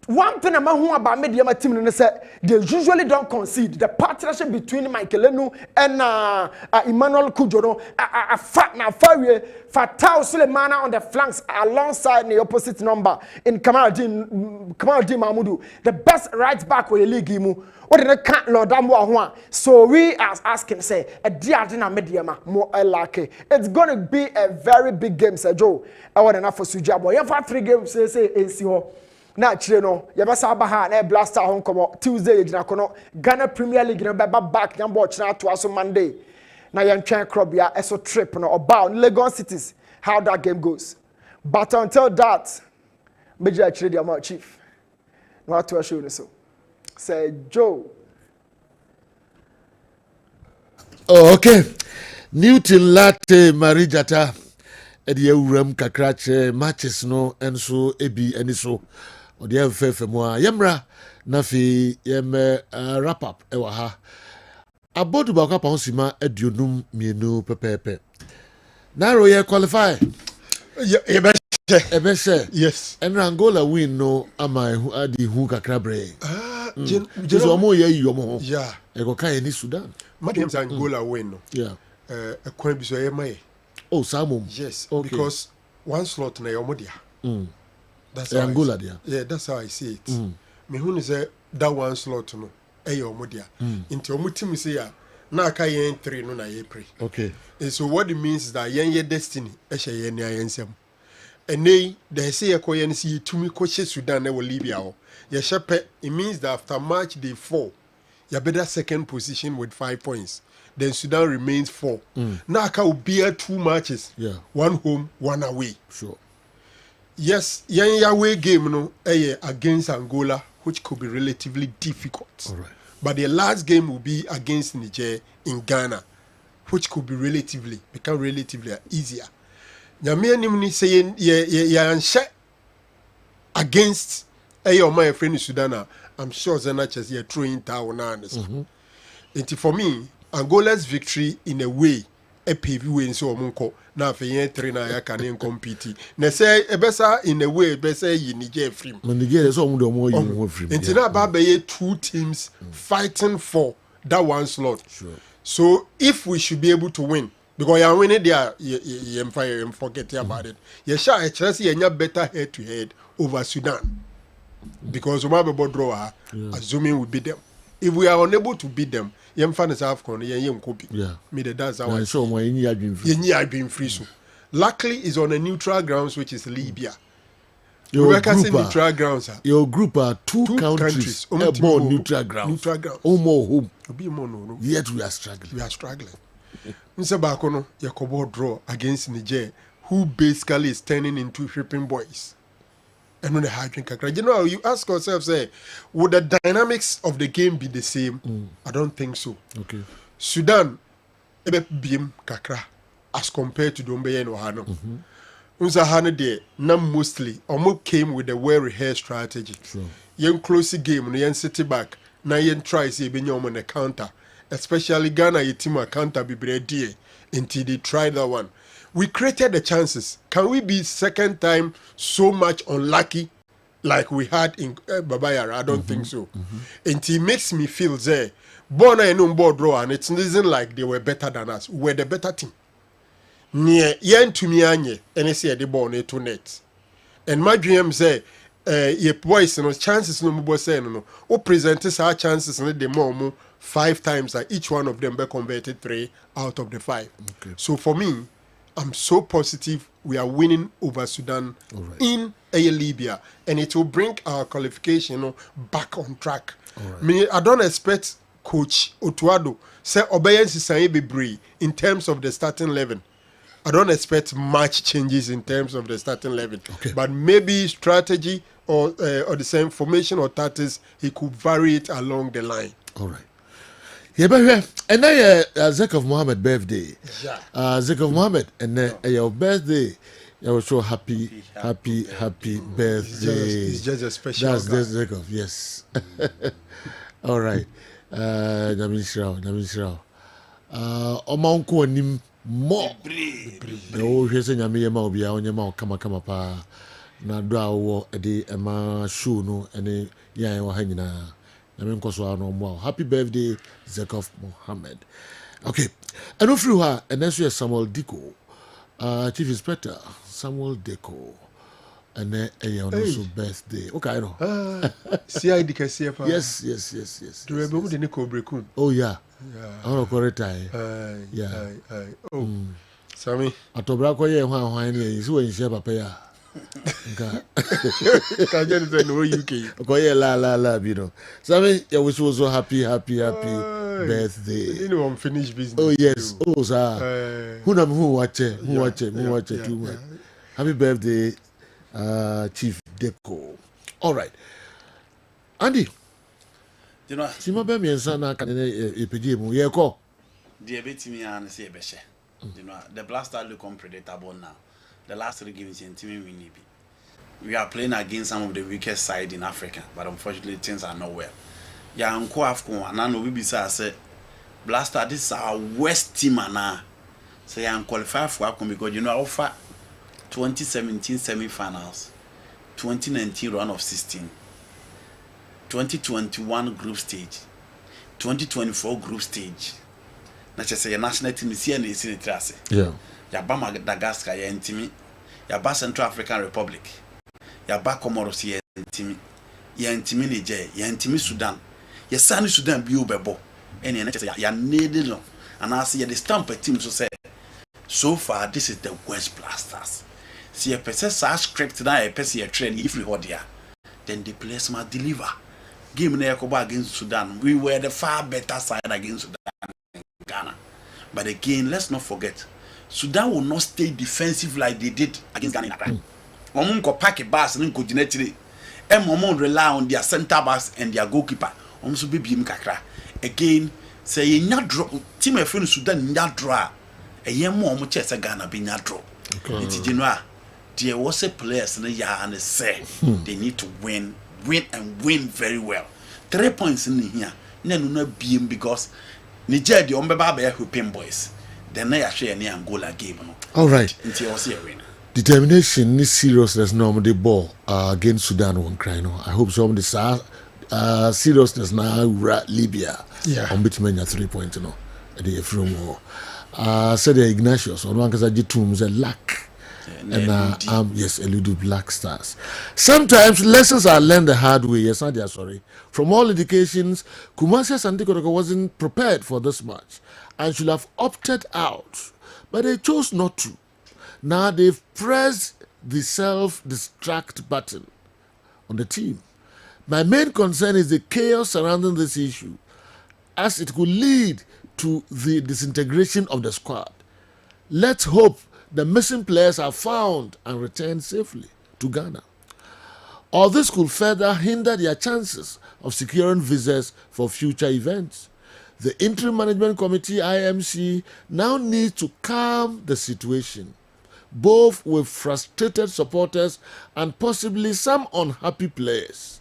One thing about Mediama team is that they usually don't concede. The partnership between Michaelenu and Emmanuel Kujono are fat now. Fatau Sulemana on the flanks alongside the opposite number in Kamaluddin Mahmoudou. The best right back with the league. So we are asking, say, a Diadina Mediama, more Laka. It's going to be a very big game, Sir Joe. I want enough for Sujabo. You have 3 games, say, in na chino yabasa baha na blaster hon komo Tuesday gina kono Ghana Premier League na beba back nyambo china to aso Monday na yentwen krobia eso trip no about Lagos cities how that game goes. But until that major actually the amount chief no what to show you so say Joe. Oh, okay. Newton Latte Marijata edi ewuram kakrache matches no enso ebi eniso odi afefe mu a yemra na fi yem wrap up ewa ha abodu ba kwa ponsima aduonum mienu pepepe na ro ye qualify ebeshe yes and Angola win no ama adi hu kakrabre jesu omo ye yomo yeah e go kan ni Sudan madam Angola win no yeah e kwan bi so ye mai. Oh, Samum. Yes, okay. Because one slot na yomodia. That's Angola dia. Yeah, that's how I see it. Me who say that one slot no e yomodia. Into omutim say ya na aka yen 3 no na ye pray. Okay. And so what it means is that yen destiny e hye yen ya yensem. Ene they say ekoyen see tumi koche Sudan na Libya ho. Ye shepe it means that after match day 4 you better second position with 5 points. Then Sudan remains 4. Now I will bear 2 matches. Yeah. 1 home, 1 away. Sure. Yes, yan away game no against Angola, which could be relatively difficult. All right. But the last game will be against Niger in Ghana, which could be become relatively easier. Nyame anim ni say ya against my friend in Sudan. I'm sure Zenaches you're throwing town on. For me, Angola's victory in a way a pavy way so munko na fe 3 na ya kan compete na say ebesa in a way ebesa yi Niger free Niger so mu yi free until na ba be 2 teams fighting for that one slot. Sure. So if we should be able to win, because you are winning there, you forget about it. You shall Chelsea and better head to head over Sudan. Because we have a draw, assuming we beat them. If we are unable to beat them, you fans have copy. Yeah. Me that's how I so I've been free. So luckily is on a neutral grounds, which is Libya. Your neutral grounds. Your group are two countries born neutral grounds. Neutral grounds. Home. No. Yet we are struggling. We are struggling. Mr. Bakono, Yakobo draw against Niger, who basically is turning into shipping boys. And when the hard drink, you know, you ask yourself, say, would the dynamics of the game be the same? I don't think so. Okay. Sudan, ebe bim kakra as compared to Dombe and Ohano. Unzahane de na mostly almost came with a well-rehearsed strategy. Sure. Yen close game, yen city back, na yen try say benyom on the counter. Especially Ghana yitima counter be bredy until they try that one. We created the chances. Can we be second time so much unlucky like we had in Babayara? I don't think so. And it makes me feel there. Bona and on board draw, and it isn't like they were better than us. We were the better team. Near yen to me anye, and I say the ball to net. And my dream say, your boys no chances no more say no. O present our chances and the more 5 times that each one of them be converted 3 out of the 5. Okay. So for me, I'm so positive we are winning over Sudan in Libya, and it will bring our qualification back on track. I don't expect Coach Otuado say obedience is be in terms of the starting 11. I don't expect much changes in terms of the starting 11, but maybe strategy or the same formation or tactics, he could vary it along the line. All right. Yeah, but and then Zakov Mohammed birthday. Zakov Mohammed, and then your birthday. I was so happy birthday. It's just a special. That's Zakov, yes. All right. Namisrao. Omanko nim more. No, here's a Yamia Mobia on your mouth, kama pa. Na do awo ede ema show no ene yan wa hanyina. Happy birthday, Zakov Mohammed. Okay. And no through her, and then Samuel Diko, Chief Inspector Samuel Diko, and then also birthday. Okay, I know. CID Kessben. Yes. Do you remember the Nico Brekun? Oh, yeah. I don't know correct time. Yeah. Oh, Sammy. Atobra ye hwan is when you share papa. Can you say no UK? Okay, la, you know. Sammy, I wish you was so happy birthday. You know, I'm finished business. Oh, yes. Oh, sir. Who watch it too much. Happy birthday, Chief Depco. All right. Andy. You know, Sima be me sana ka ne epedi mu ye ko. The betimi an say beshe. You know, the Blaster look unpredictable now. The last 3 games in team we are playing against some of the weakest side in Africa, but unfortunately things are not well. Yeah, Unko Afcon, and I know we be say Blaster, this is our worst team now. So yeah, I'm qualified for Afcon because you know I offer 2017 semi-finals, 2019 round of 16, 2021 group stage, 2024 group stage. Na just say national team is here in the trase. Yeah. Yaba Madagascar ya ntimi, yaba Central African Republic, yaba Comoros ya ntimi Niger, ya ntimi Sudan, ya sani Sudan bi ubebo. Ene na say ya needed no. And I see the stamp a team so far this is the West Blasters. See a person script na a person train if we hold here, then the players must deliver. Game na yakoba against Sudan. We were the far better side against Sudan and Ghana. But again, let's not forget, Sudan will not stay defensive like they did against Ghana in Accra. Omunko pack a bus and go genetically. And rely on their center backs and their goalkeeper. Almost be kakra. Again, say you not draw team of Sudan not draw. A year more chess Ghana be not draw. It's Genoa. There was a players in the year and say they need to win and win very well. 3 points in here. No beam because Niger the Ombaba who pin boys. Then they share any Angola game. All right. Until was here win. Determination is seriousness no the ball against Sudan won't cry no. I hope some of the seriousness now Libya. Yeah. On between 3 points no. The from said Ignatius or one because I did to say lack. And yes, elude black stars. Sometimes lessons are learned the hard way. Yes, they are sorry. From all indications, Kumasi Asante Kotoko wasn't prepared for this match and should have opted out, but they chose not to. Now they've pressed the self-destruct button on the team. My main concern is the chaos surrounding this issue, as it could lead to the disintegration of the squad. Let's hope the missing players are found and returned safely to Ghana. Or this could further hinder their chances of securing visas for future events. The Interim Management Committee, IMC, now needs to calm the situation, both with frustrated supporters and possibly some unhappy players.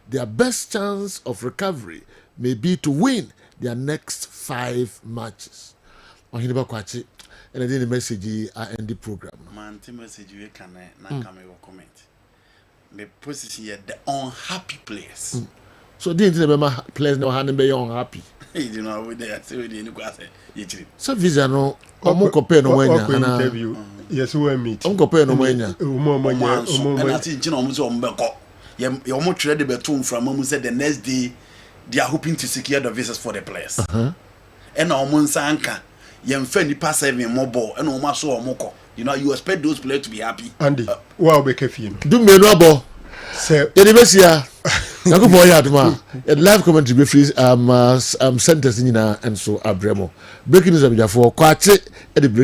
Their best chance of recovery may be to win their next 5 matches. Ohiniba Kwachi, and I did a message I end the program. Man, the message you can comment. The position here, the unhappy players. So didn't remember players no hand be unhappy. You know, we there say we dey so visa no omo compare no wanya na interview. Yes, we meet. Omo compare no wanya. And I think you know omo so omo you omo trade the betum from omo said the next day they are hoping to secure the visas for the players. And omo nsanka yemfa nipa 7 more ball and omo so omo ko. You know, you expect those players to be happy. Andy, wow, be careful. Do me no ball. Say, Yedibesia, Naku Boya Duma, a live commentary be free, sentence in and so Abremo. Breaking news of Jafo, Quache, at the break.